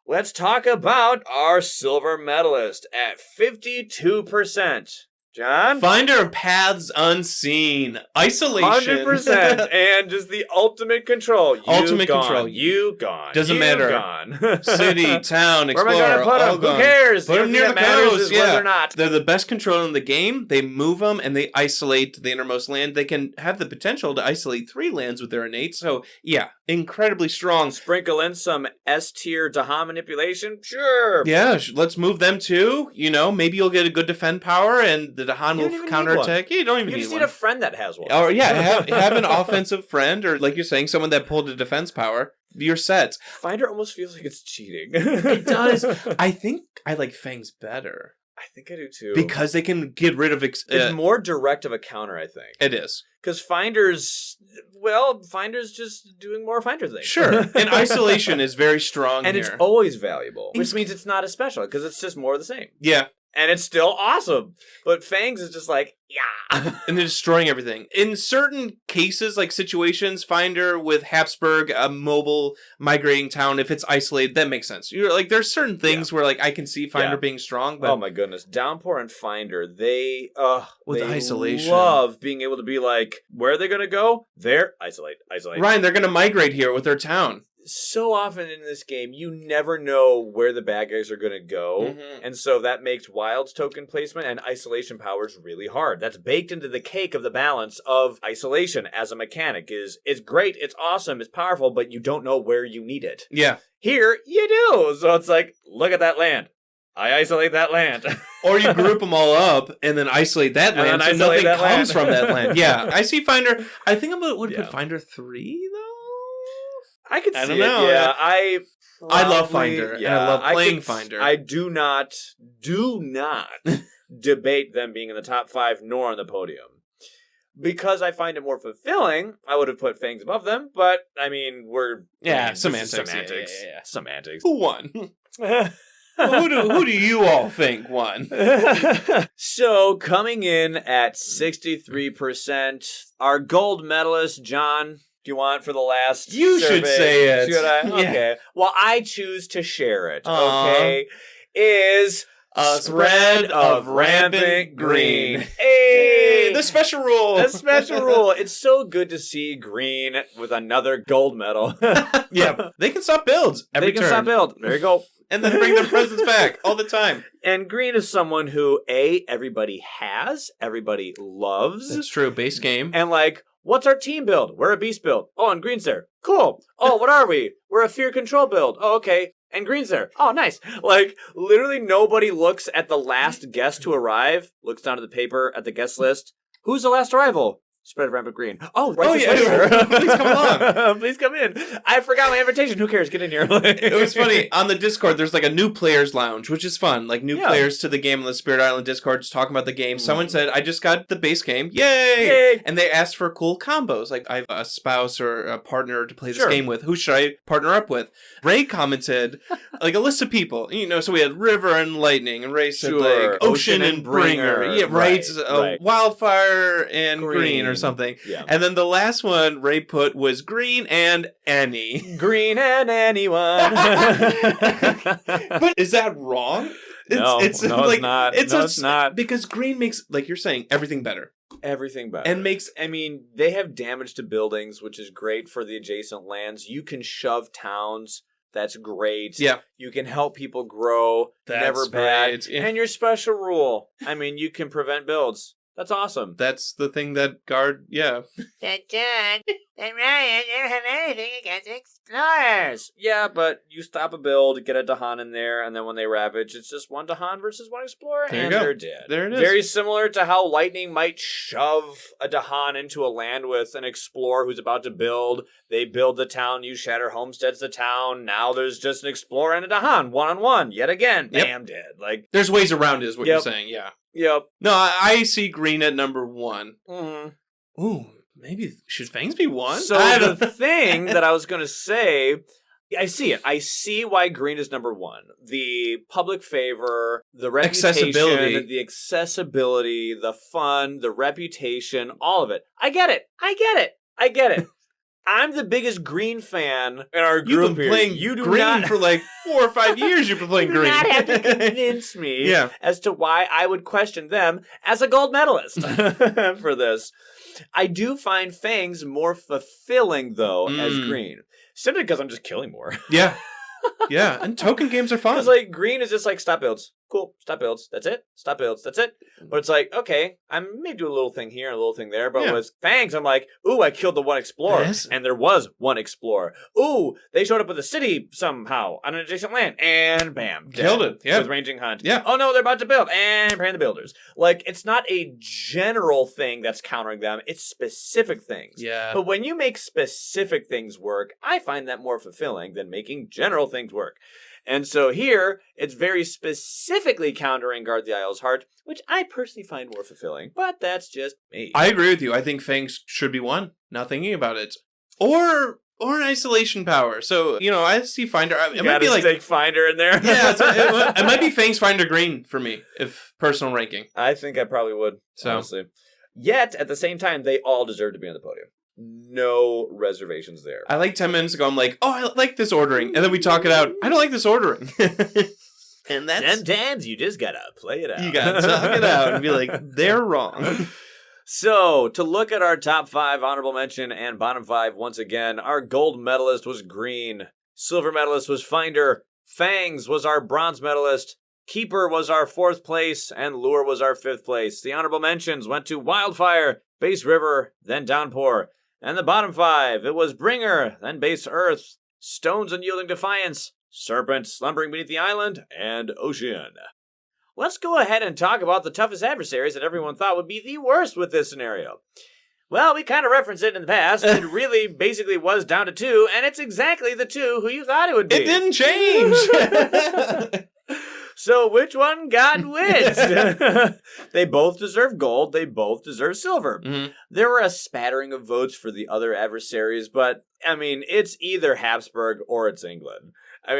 Speaker 2: Let's talk about our silver medalist at 52%. John?
Speaker 1: Finder of paths unseen. Isolation.
Speaker 2: 100%. And just the ultimate control.
Speaker 1: Ultimate control.
Speaker 2: You gone.
Speaker 1: Doesn't matter.
Speaker 2: Gone.
Speaker 1: City, town,
Speaker 2: Where am I
Speaker 1: explorer,
Speaker 2: going to put
Speaker 1: all
Speaker 2: them?
Speaker 1: gone.
Speaker 2: Who cares?
Speaker 1: Put them near the coast.
Speaker 2: Whether they're not.
Speaker 1: They're the best control in the game. They move them and they isolate the innermost land. They can have the potential to isolate 3 lands with their innate. So, yeah, incredibly strong.
Speaker 2: Sprinkle in some S-tier Dahan manipulation? Sure.
Speaker 1: Yeah, let's move them too. You know, maybe you'll get a good defend power and the Dahan will counterattack. Yeah, you don't even
Speaker 2: You
Speaker 1: need
Speaker 2: just
Speaker 1: one.
Speaker 2: need a friend that has one.
Speaker 1: Or yeah, have an offensive friend, or like you're saying, someone that pulled a defense power. You're set.
Speaker 2: Finder almost feels like it's cheating.
Speaker 1: It does. I think I like Fangs better.
Speaker 2: I think I do too.
Speaker 1: Because they can get rid of...
Speaker 2: it's more direct of a counter, I think.
Speaker 1: It is.
Speaker 2: Because Finder's just doing more Finder things.
Speaker 1: Sure. And isolation is very strong
Speaker 2: and
Speaker 1: here.
Speaker 2: it's always valuable. Which means it's not as special, because it's just more of the same.
Speaker 1: Yeah.
Speaker 2: And it's still awesome. But Fangs is just like, yeah.
Speaker 1: And they're destroying everything. In certain cases, like situations, Finder with Hepsbok, a mobile migrating town, if it's isolated, that makes sense. You're like, there's certain things where like I can see Finder being strong, but
Speaker 2: oh my goodness. Downpour and Finder, they
Speaker 1: with
Speaker 2: they
Speaker 1: isolation
Speaker 2: love being able to be like, where are they gonna go? There, isolate.
Speaker 1: Ryan, they're gonna migrate here with their town.
Speaker 2: So often in this game, you never know where the bad guys are going to go.
Speaker 1: Mm-hmm.
Speaker 2: And so that makes Wild's token placement and isolation powers really hard. That's baked into the cake of the balance of isolation as a mechanic. It's great, it's awesome, it's powerful, but you don't know where you need it.
Speaker 1: Yeah.
Speaker 2: Here, you do. So it's like, look at that land. I isolate that land.
Speaker 1: Or you group them all up and then isolate that land so nothing comes from that land. Yeah, I see Finder. I think I would put Finder 3, though.
Speaker 2: I could see
Speaker 1: I don't know.
Speaker 2: It. Yeah,
Speaker 1: I love Finder. Yeah, and I love playing Finder.
Speaker 2: I do not debate them being in the top 5 nor on the podium. Because I find it more fulfilling, I would have put Fangs above them, but, I mean,
Speaker 1: semantics.
Speaker 2: Yeah. Semantics.
Speaker 1: Who won? Who do you all think won?
Speaker 2: So, coming in at 63%, our gold medalist, John... Do you want for the last
Speaker 1: You
Speaker 2: survey?
Speaker 1: should say it.
Speaker 2: Should I?
Speaker 1: Yeah.
Speaker 2: Okay. Well, I choose to share it. Okay. Is
Speaker 1: a spread of rampant green.
Speaker 2: Hey!
Speaker 1: The special rule.
Speaker 2: The special rule. It's so good to see green with another gold medal.
Speaker 1: Yeah. They can stop builds every turn.
Speaker 2: They can stop build. There you go.
Speaker 1: And then bring their presents back all the time.
Speaker 2: And green is someone who, everybody has, everybody loves.
Speaker 1: That's true. Base game.
Speaker 2: And like, what's our team build? We're a beast build. Oh, and green's there. Cool. Oh, what are we? We're a fear control build. Oh, okay. And green's there. Oh, nice. Like, literally nobody looks at the last guest to arrive, looks down at the paper at the guest list. Who's the last arrival? Spread of rampant green. Oh, right.
Speaker 1: Yeah. Please come along.
Speaker 2: Please come in. I forgot my invitation. Who cares? Get in here.
Speaker 1: It was funny. On the Discord, there's like a new players lounge, which is fun. Like new players to the game on the Spirit Island Discord just talking about the game. Someone said, I just got the base game. Yay! And they asked for cool combos. Like, I have a spouse or a partner to play this game with. Who should I partner up with? Ray commented, like a list of people. You know, so we had River and Lightning. And Ray said, like, Ocean and Bringer. Yeah, right. Wildfire and Green or something.
Speaker 2: Yeah.
Speaker 1: And then the last one Ray put was Green and Any.
Speaker 2: Green and anyone.
Speaker 1: But is that wrong?
Speaker 2: It's not. It's not.
Speaker 1: Because green makes, like you're saying, everything better.
Speaker 2: Everything better.
Speaker 1: And makes...
Speaker 2: I mean, they have damage to buildings, which is great for the adjacent lands. You can shove towns. That's great.
Speaker 1: Yeah.
Speaker 2: You can help people grow.
Speaker 1: That's
Speaker 2: never bad.
Speaker 1: Great. Yeah.
Speaker 2: And your special rule. I mean, you can prevent builds. That's awesome.
Speaker 1: That's the thing that guard,
Speaker 3: That John and Ryan don't have anything against explorers.
Speaker 2: Yeah, but you stop a build, get a Dahan in there, and then when they ravage, it's just one Dahan versus one explorer, and they're dead.
Speaker 1: There it is.
Speaker 2: Very similar to how Lightning might shove a Dahan into a land with an explorer who's about to build. They build the town, you shatter homesteads the town. Now there's just an explorer and a Dahan, one-on-one, yet again. Bam, dead. Like,
Speaker 1: there's ways around it, is what you're saying, yeah.
Speaker 2: Yep.
Speaker 1: No, I see green at number 1.
Speaker 2: Mm-hmm.
Speaker 1: Ooh, maybe should Fangs be 1?
Speaker 2: So the thing that I was going to say, I see it. I see why green is number one. The public favor, the reputation, the accessibility, the fun, the reputation, all of it. I get it. I'm the biggest green fan in our group.
Speaker 1: You've been playing green for like 4 or 5 years. You've been playing green.
Speaker 2: You do not have to convince me as to why I would question them as a gold medalist for this. I do find fangs more fulfilling, though, as green. Simply because I'm just killing more.
Speaker 1: Yeah. Yeah, and token games are fun.
Speaker 2: Because, like, green is just like, stop builds. Cool, stop builds. That's it. Stop builds. That's it. But it's like, okay, I may do a little thing here and a little thing there. But with fangs, I'm like, ooh, I killed the one explorer. And there was one explorer. Ooh, they showed up with a city somehow on an adjacent land. And bam.
Speaker 1: Killed it. Yeah.
Speaker 2: With ranging hunt.
Speaker 1: Yeah.
Speaker 2: Oh, no, they're about to build. And preparing the builders. Like, it's not a general thing that's countering them. It's specific things.
Speaker 1: Yeah.
Speaker 2: But when you make specific things work, I find that more fulfilling than making general things work. And so here, it's very specifically countering Guard the Isle's Heart, which I personally find more fulfilling. But that's just me.
Speaker 1: I agree with you. I think fangs should be one. Not thinking about it. Or an isolation power. So, I see Finder. It might be like
Speaker 2: stick Finder in there.
Speaker 1: Yeah, it might be Fangs Finder Green for me, if personal ranking.
Speaker 2: I think I probably would, honestly. Yet, at the same time, they all deserve to be on the podium. No reservations there.
Speaker 1: I like 10 minutes ago, I'm like, oh, I like this ordering. And then we talk it out. I don't like this ordering. And that's...
Speaker 2: Sometimes you just gotta play it out.
Speaker 1: You gotta talk it out and be like, they're wrong.
Speaker 2: So, to look at our top 5 honorable mention and bottom 5, once again, our gold medalist was green. Silver medalist was Finder. Fangs was our bronze medalist. Keeper was our 4th place. And Lure was our 5th place. The honorable mentions went to Wildfire, Base River, then Downpour. And the bottom 5, it was Bringer, then Base Earth, Stone's Unyielding Defiance, Serpent Slumbering Beneath the Island, and Ocean. Let's go ahead and talk about the toughest adversaries that everyone thought would be the worst with this scenario. Well, we kind of referenced it in the past. It really basically was down to 2, and it's exactly the 2 who you thought it would be.
Speaker 1: It didn't change!
Speaker 2: So which one got which? They both deserve gold. They both deserve silver.
Speaker 1: Mm-hmm.
Speaker 2: There were a spattering of votes for the other adversaries, but, it's either Hepsbok or it's England.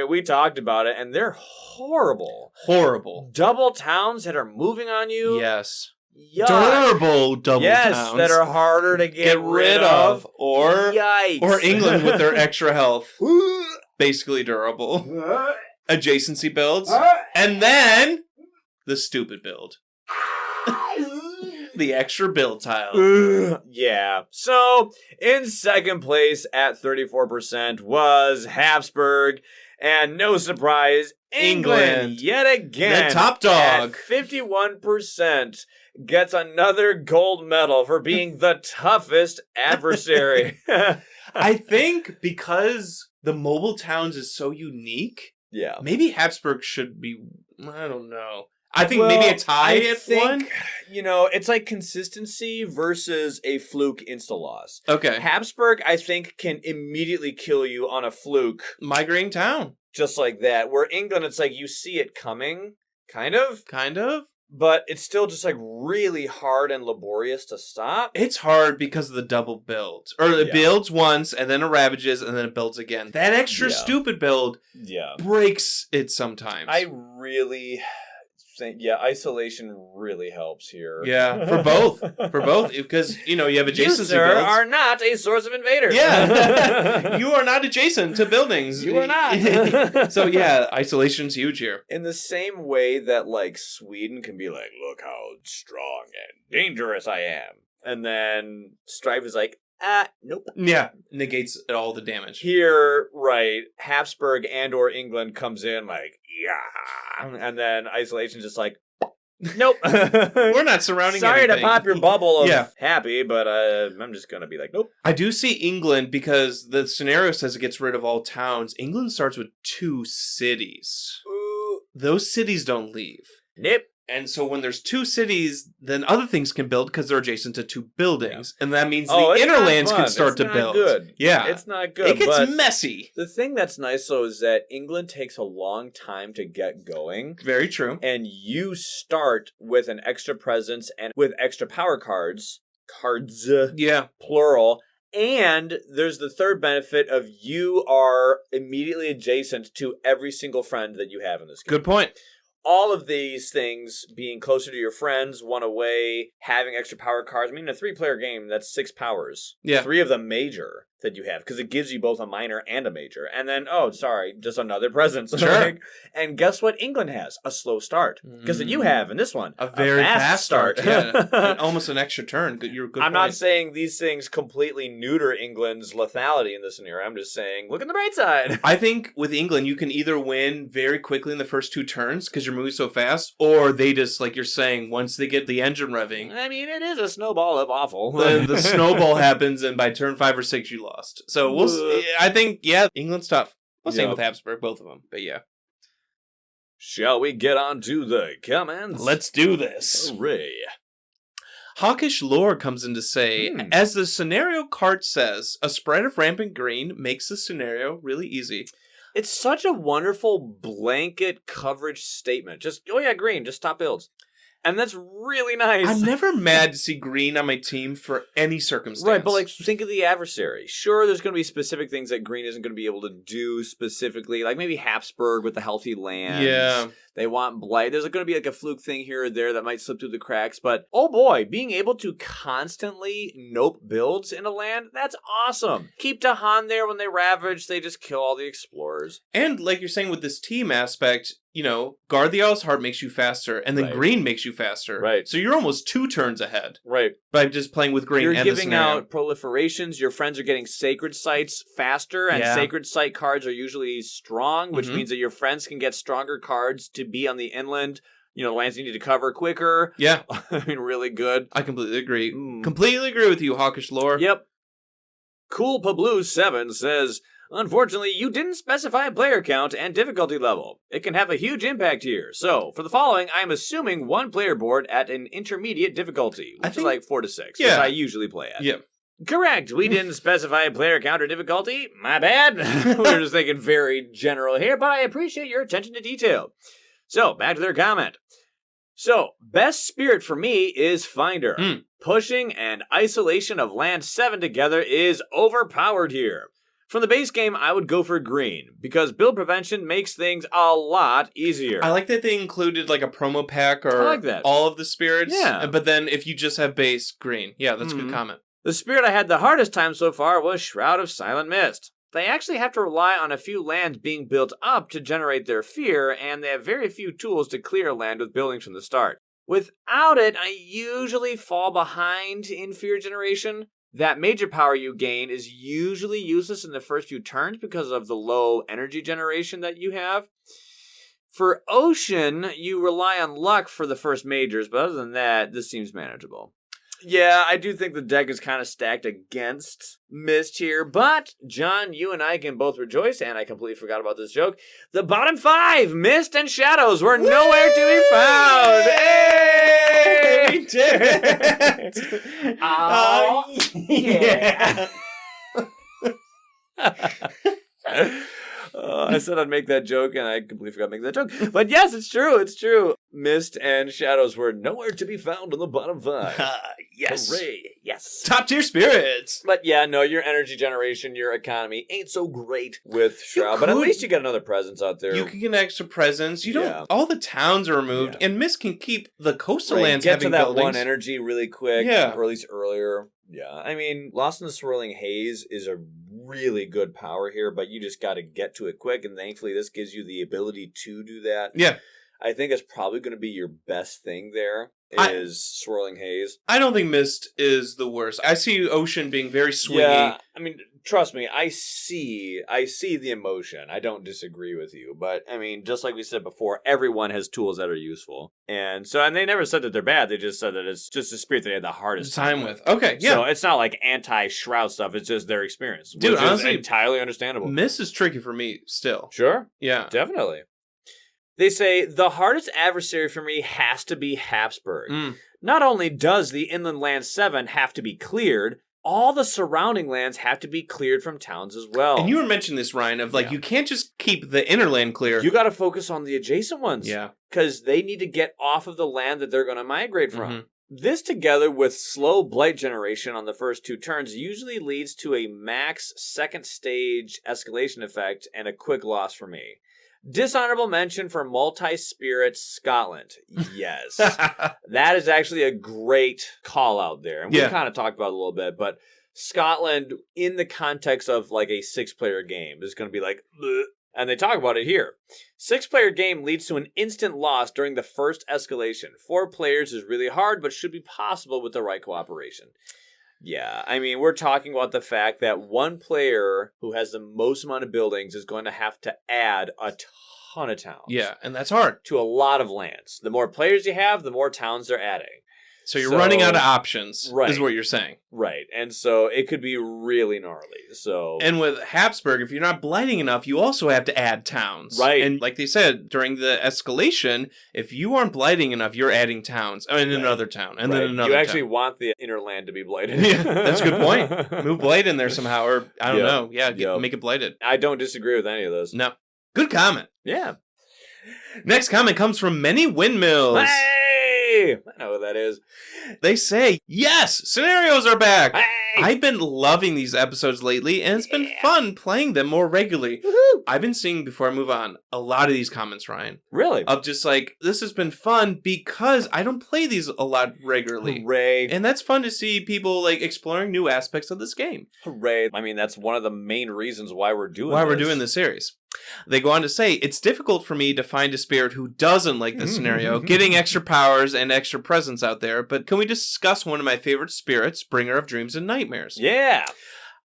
Speaker 2: We talked about it, and they're horrible.
Speaker 1: Horrible.
Speaker 2: Double towns that are moving on you.
Speaker 1: Yes.
Speaker 2: Yuck.
Speaker 1: Durable double towns.
Speaker 2: Yes, that are harder to get rid of.
Speaker 1: Or,
Speaker 2: yikes.
Speaker 1: Or England with their extra health. Basically durable. Adjacency builds. And then the stupid build. The extra build tile.
Speaker 2: Yeah. So, in second place at 34% was Hepsbok. And no surprise, England yet again.
Speaker 1: The top dog.
Speaker 2: At 51% gets another gold medal for being the toughest adversary.
Speaker 1: I think because the mobile towns is so unique.
Speaker 2: Yeah.
Speaker 1: Maybe Hepsbok should be, I don't know. I think maybe a tie at one.
Speaker 2: It's like consistency versus a fluke insta-loss.
Speaker 1: Okay.
Speaker 2: Hepsbok, I think, can immediately kill you on a fluke.
Speaker 1: Migrating town.
Speaker 2: Just like that. Where England, it's like you see it coming. Kind of. But it's still just like really hard and laborious to stop.
Speaker 1: It's hard because of the double build. Or it builds once, and then it ravages, and then it builds again. That extra stupid build breaks it sometimes.
Speaker 2: I really think, isolation really helps here.
Speaker 1: Yeah, for both. Because, you have adjacency builds. You,
Speaker 2: sir, are not a source of invaders.
Speaker 1: Yeah. You are not adjacent to buildings.
Speaker 2: You are not.
Speaker 1: So, isolation's huge here.
Speaker 2: In the same way that, like, Sweden can be like, look how strong and dangerous I am. And then Strife is like, nope.
Speaker 1: Yeah, negates all the damage.
Speaker 2: Here, right, Hepsbok and or England comes in like, yeah. And then Isolation's just like, nope.
Speaker 1: We're not surrounding anything.
Speaker 2: To pop your bubble of happy, but I'm just going to be like, nope.
Speaker 1: I do see England, because the scenario says it gets rid of all towns. England starts with 2 cities.
Speaker 2: Ooh.
Speaker 1: Those cities don't leave.
Speaker 2: Nope.
Speaker 1: And so when there's 2 cities, then other things can build because they're adjacent to 2 buildings. And that means the inner lands can start to build.
Speaker 2: Good.
Speaker 1: Yeah.
Speaker 2: It's not good.
Speaker 1: It gets messy.
Speaker 2: The thing that's nice, though, is that England takes a long time to get going.
Speaker 1: Very true.
Speaker 2: And you start with an extra presence and with extra power cards, plural, And there's the third benefit of you are immediately adjacent to every single friend that you have in this game.
Speaker 1: Good point.
Speaker 2: All of these things, being closer to your friends, one away, having extra power cards. I mean, in a 3-player game, that's 6 powers.
Speaker 1: Yeah.
Speaker 2: 3 of them major that you have, because it gives you both a minor and a major. And then, just another present.
Speaker 1: Sure.
Speaker 2: And guess what England has? A slow start. Because you have in this one.
Speaker 1: A very fast start. Yeah. And almost an extra turn. You're good.
Speaker 2: I'm not saying these things completely neuter England's lethality in this scenario. I'm just saying, look at the bright side.
Speaker 1: I think with England, you can either win very quickly in the first 2 turns because you're moving so fast, or they just, like you're saying, once they get the engine revving.
Speaker 2: I mean, it is a snowball of awful.
Speaker 1: The snowball happens, and by turn 5 or 6, you lost. So we'll see. I think, England's tough. Well, same with Hepsbok, both of them. But yeah.
Speaker 2: Shall we get on to the comments?
Speaker 1: Let's do this.
Speaker 2: Hooray.
Speaker 1: Hawkish Lore comes in to say, as the scenario card says, a spread of rampant green makes the scenario really easy.
Speaker 2: It's such a wonderful blanket coverage statement. Just, green, just stop builds. And that's really nice.
Speaker 1: I'm never mad to see green on my team for any circumstance.
Speaker 2: Right, but like think of the adversary. Sure, there's going to be specific things that green isn't going to be able to do specifically, like maybe Hepsbok with the healthy lands.
Speaker 1: Yeah.
Speaker 2: They want blight. There's going to be like a fluke thing here or there that might slip through the cracks. But, oh boy, being able to constantly nope builds in a land, that's awesome. Keep Dahan there when they ravage. They just kill all the explorers.
Speaker 1: And like you're saying with this team aspect, Guard the Owl's Heart makes you faster, and then green makes you faster.
Speaker 2: Right.
Speaker 1: So you're almost 2 turns ahead.
Speaker 2: Right.
Speaker 1: By just playing with green.
Speaker 2: You're giving out proliferations. Your friends are getting sacred sites faster, and sacred site cards are usually strong, which means that your friends can get stronger cards to be on the inland. Lands you need to cover quicker.
Speaker 1: Yeah.
Speaker 2: I mean, really good.
Speaker 1: I completely agree. Completely agree with you, Hawkish Lore.
Speaker 2: Yep. Cool Pablu 7 says, unfortunately, you didn't specify player count and difficulty level. It can have a huge impact here. So, for the following, I'm assuming 1 player board at an intermediate difficulty, which is like 4 to 6, which I usually play at.
Speaker 1: Yeah.
Speaker 2: Correct. We didn't specify player count or difficulty. My bad. We're just thinking very general here, but I appreciate your attention to detail. So, back to their comment. So, best spirit for me is Finder. Pushing and isolation of land 7 together is overpowered here. From the base game, I would go for green, because build prevention makes things a lot easier.
Speaker 1: I like that they included like a promo pack or all of the spirits.
Speaker 2: Yeah.
Speaker 1: But then if you just have base, green. Yeah, that's a good comment.
Speaker 2: The spirit I had the hardest time so far was Shroud of Silent Mist. They actually have to rely on a few lands being built up to generate their fear, and they have very few tools to clear land with buildings from the start. Without it, I usually fall behind in fear generation. That major power you gain is usually useless in the first few turns because of the low energy generation that you have. For Ocean, you rely on luck for the first majors, but other than that, this seems manageable. Yeah, I do think the deck is kind of stacked against Mist here, but John, you and I can both rejoice, and I completely forgot about this joke. The bottom 5, Mist and Shadows, were nowhere to be found. Hey!
Speaker 1: We did!
Speaker 2: Oh, yeah! I said I'd make that joke, and I completely forgot to make that joke. But yes, it's true. It's true. Mist and Shadows were nowhere to be found in the bottom 5.
Speaker 1: Yes.
Speaker 2: Hooray. Yes.
Speaker 1: Top tier spirits.
Speaker 2: But yeah, no, your energy generation, your economy ain't so great with Shroud. But at least you get another presence out there.
Speaker 1: You can get extra presence. You don't. All the towns are removed, and Mist can keep the coastal lands
Speaker 2: get
Speaker 1: having
Speaker 2: to that
Speaker 1: buildings.
Speaker 2: 1 energy really quick, or at least earlier. Yeah, I mean, Lost in the Swirling Haze is a really good power here, but you just got to get to it quick, and thankfully this gives you the ability to do that.
Speaker 1: Yeah.
Speaker 2: I think it's probably going to be your best thing there, is Swirling Haze.
Speaker 1: I don't think Mist is the worst. I see Ocean being very swingy.
Speaker 2: Yeah, I mean, trust me, I see the emotion. I don't disagree with you, but I mean, just like we said before, everyone has tools that are useful. And they never said that they're bad, they just said that it's just a spirit they had the hardest
Speaker 1: time with. Okay, yeah.
Speaker 2: So it's not like anti-Shroud stuff, it's just their experience.
Speaker 1: Dude,
Speaker 2: which
Speaker 1: honestly,
Speaker 2: is entirely understandable.
Speaker 1: Mist is tricky for me still.
Speaker 2: Sure.
Speaker 1: Yeah.
Speaker 2: Definitely. They say, the hardest adversary for me has to be Hepsbok. Not only does the Inland Land 7 have to be cleared, all the surrounding lands have to be cleared from towns as well.
Speaker 1: And you were mentioning this, Ryan, of you can't just keep the inner land clear.
Speaker 2: You got to focus on the adjacent ones.
Speaker 1: Yeah.
Speaker 2: Because they need to get off of the land that they're going to migrate from. This together with slow blight generation on the first 2 turns usually leads to a max second stage escalation effect and a quick loss for me. Dishonorable mention for multi-spirit Scotland. Yes. That is actually a great call out there. And we kind of talked about it a little bit, but Scotland in the context of like a 6-player game is going to be like, bleh. And they talk about it here. 6-player game leads to an instant loss during the first escalation. 4 players is really hard, but should be possible with the right cooperation. Yeah, I mean, we're talking about the fact that 1 player who has the most amount of buildings is going to have to add a ton of towns.
Speaker 1: Yeah, and that's hard.
Speaker 2: To a lot of lands. The more players you have, the more towns they're adding.
Speaker 1: So you're running out of options, is what you're saying.
Speaker 2: Right, and so it could be really gnarly. So,
Speaker 1: and with Hepsbok, if you're not blighting enough, you also have to add towns.
Speaker 2: Right.
Speaker 1: And like they said, during the escalation, if you aren't blighting enough, you're adding towns. And another town, and then another town.
Speaker 2: You actually want the inner land to be blighted.
Speaker 1: Yeah, that's a good point. Move blight in there somehow, or I don't know. Yeah, make it blighted.
Speaker 2: I don't disagree with any of those.
Speaker 1: No. Good comment.
Speaker 2: Yeah.
Speaker 1: Next comment comes from Many Windmills.
Speaker 2: Hey! I know what that is.
Speaker 1: They say, yes, scenarios are back.
Speaker 2: Hey!
Speaker 1: I've been loving these episodes lately, and it's been fun playing them more regularly.
Speaker 2: Woohoo!
Speaker 1: I've been seeing, before I move on, a lot of these comments, Ryan.
Speaker 2: Really?
Speaker 1: Of just like, this has been fun because I don't play these a lot regularly.
Speaker 2: Hooray.
Speaker 1: And that's fun to see people like exploring new aspects of this game.
Speaker 2: Hooray. I mean, that's one of the main reasons why we're doing
Speaker 1: this series. They go on to say, it's difficult for me to find a spirit who doesn't like this scenario, getting extra powers and extra presence out there, but can we discuss one of my favorite spirits, Bringer of Dreams and Nightmares?
Speaker 2: Yeah.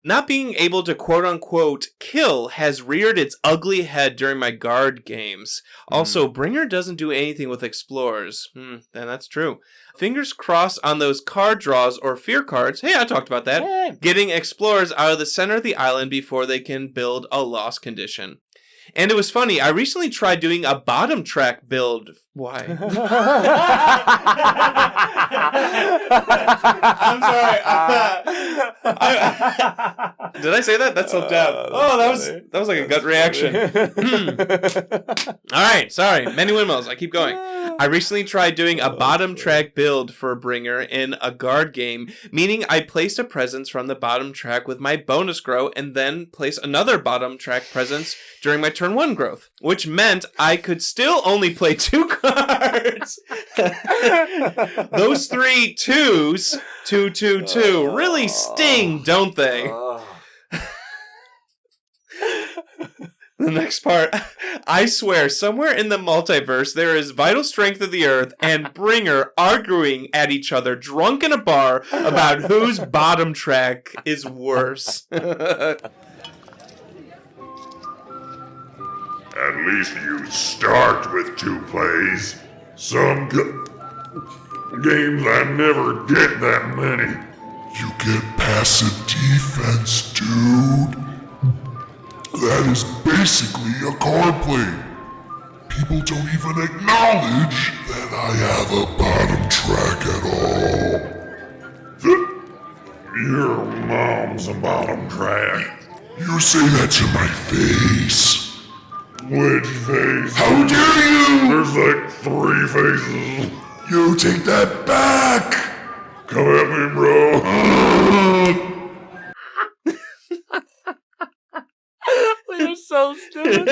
Speaker 1: Not being able to quote-unquote kill has reared its ugly head during my guard games. Also, Bringer doesn't do anything with explorers. Then that's true. Fingers crossed on those card draws or fear cards. Hey, I talked about that.
Speaker 2: Yeah.
Speaker 1: Getting explorers out of the center of the island before they can build a lost condition. And it was funny, I recently tried doing a bottom track build. Why? I'm sorry. Did I say that? That slipped out. Oh, that was like a gut reaction. All right, sorry. Many Windmills. I keep going. I recently tried doing a bottom track build for a Bringer in a guard game, meaning I placed a presence from the bottom track with my bonus grow and then place another bottom track presence during my turn 1 growth, which meant I could still only play 2 cards. Those 3 2s, 2, 2, 2, really sting, don't they? The next part, I swear, somewhere in the multiverse, there is Vital Strength of the Earth and Bringer arguing at each other, drunk in a bar, about whose bottom track is worse.
Speaker 4: At least you start with 2 plays. Some games I never get that many. You get passive defense, dude. That is basically a card play. People don't even acknowledge that I have a bottom track at all. Your mom's a bottom track. You say that to my face. Which face? How dare you! There's like 3 faces. You take that back! Come at me, bro.
Speaker 2: You're so stupid.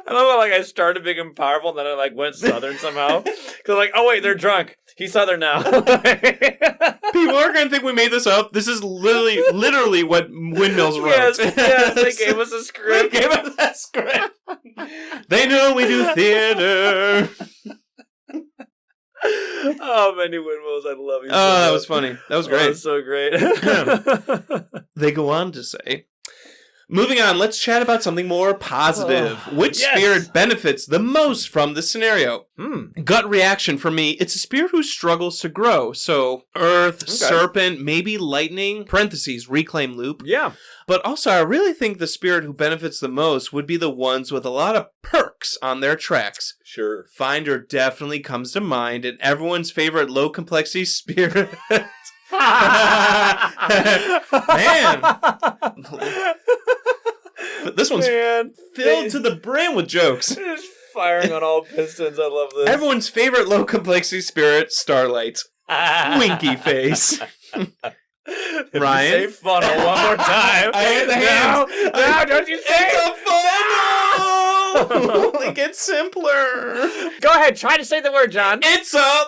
Speaker 2: I love how I started big and powerful and then I went southern somehow. Because oh wait, they're drunk. He's southern now.
Speaker 1: People are going to think we made this up. This is literally what Windmills wrote.
Speaker 2: Yes, they gave us a script.
Speaker 1: They know we do theater.
Speaker 2: Oh, Many Windmills, I love you.
Speaker 1: Oh, that was funny. That was great.
Speaker 2: That was so great.
Speaker 1: They go on to say, moving on, let's chat about something more positive. Which spirit benefits the most from this scenario? Gut reaction for me, it's a spirit who struggles to grow. So, earth, serpent, maybe lightning, parentheses, reclaim loop.
Speaker 2: Yeah.
Speaker 1: But also, I really think the spirit who benefits the most would be the ones with a lot of perks on their tracks.
Speaker 2: Sure. Finder
Speaker 1: definitely comes to mind, and everyone's favorite low complexity spirit. Man. But this one's filled to the brim with jokes.
Speaker 2: It's Firing on all pistons. I love this.
Speaker 1: Everyone's favorite low complexity spirit, Starlight. Winky face. Ryan?
Speaker 2: Say funnel one more time.
Speaker 1: I hate the hands.
Speaker 2: No, don't you say
Speaker 1: It's a funnel! It gets simpler.
Speaker 2: Go ahead, try to say the word, John.
Speaker 1: It's a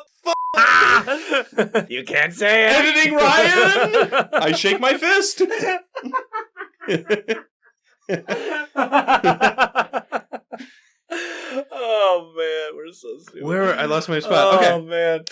Speaker 2: You can't say it.
Speaker 1: editing, Ryan. I shake my fist.
Speaker 2: Oh man, we're so stupid.
Speaker 1: Where I lost my spot. Okay.
Speaker 2: Oh man.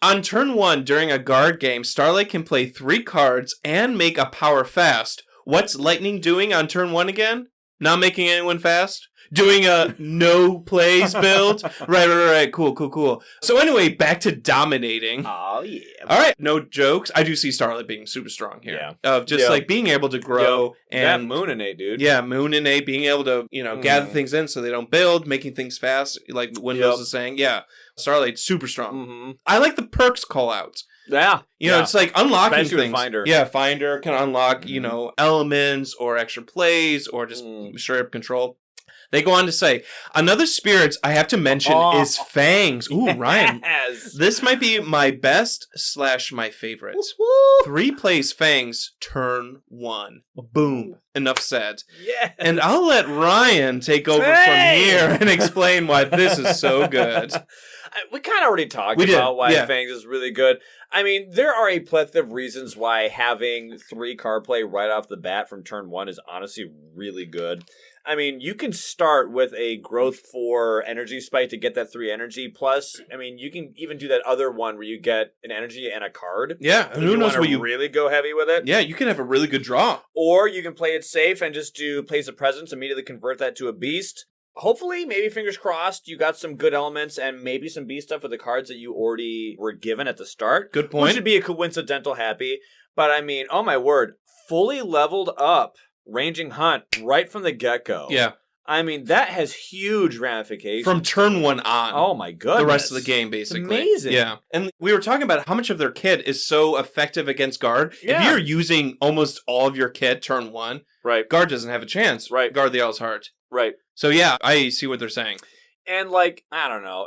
Speaker 1: On turn 1, during a guard game, Starlight can play 3 cards and make a power fast. What's Lightning doing on turn 1 again? Not making anyone fast? Doing a no plays build? Right. Cool. So anyway, back to dominating.
Speaker 2: Oh yeah.
Speaker 1: All right, no jokes. I do see Starlight being super strong here.
Speaker 2: Yeah.
Speaker 1: Of just like being able to grow
Speaker 2: That
Speaker 1: and
Speaker 2: moon innate, dude.
Speaker 1: yeah, Moon and A being able to, gather things in so they don't build, making things fast, like Windows is saying. Yeah, Starlight's super strong.
Speaker 2: Mm-hmm.
Speaker 1: I like the perks call outs.
Speaker 2: Yeah.
Speaker 1: It's like unlocking
Speaker 2: Especially with
Speaker 1: things.
Speaker 2: Finder.
Speaker 1: Yeah, Finder can unlock, elements or extra plays or just straight up control. They go on to say, another spirit I have to mention is Fangs. Ooh, Ryan.
Speaker 2: Yes.
Speaker 1: This might be my best / my favorite. 3 plays Fangs, turn 1. Boom. Enough said.
Speaker 2: Yeah.
Speaker 1: And I'll let Ryan take over from here and explain why this is so good.
Speaker 2: We kind of already talked about why Fangs is really good. I mean, there are a plethora of reasons why having 3 card play right off the bat from turn 1 is honestly really good. I mean, you can start with a growth 4 energy spike to get that 3 energy. Plus, I mean, you can even do that other one where you get an energy and a card.
Speaker 1: Yeah, and who knows what you
Speaker 2: really go heavy with it.
Speaker 1: Yeah, you can have a really good draw.
Speaker 2: Or you can play it safe and just do Place of Presence, immediately convert that to a beast. Hopefully, maybe fingers crossed, you got some good elements and maybe some beast stuff with the cards that you already were given at the start.
Speaker 1: Good point.
Speaker 2: Which would be a coincidental happy. But I mean, oh my word, fully leveled up Ranging Hunt right from the get-go.
Speaker 1: Yeah.
Speaker 2: I mean, that has huge ramifications.
Speaker 1: From turn 1 on.
Speaker 2: Oh my goodness.
Speaker 1: The rest of the game, basically.
Speaker 2: It's amazing.
Speaker 1: Yeah. And we were talking about how much of their kit is so effective against guard.
Speaker 2: Yeah.
Speaker 1: If you're using almost all of your kit turn 1,
Speaker 2: right,
Speaker 1: guard doesn't have a chance.
Speaker 2: Right.
Speaker 1: Guard the Owl's Heart.
Speaker 2: Right.
Speaker 1: So yeah, I see what they're saying.
Speaker 2: And, I don't know,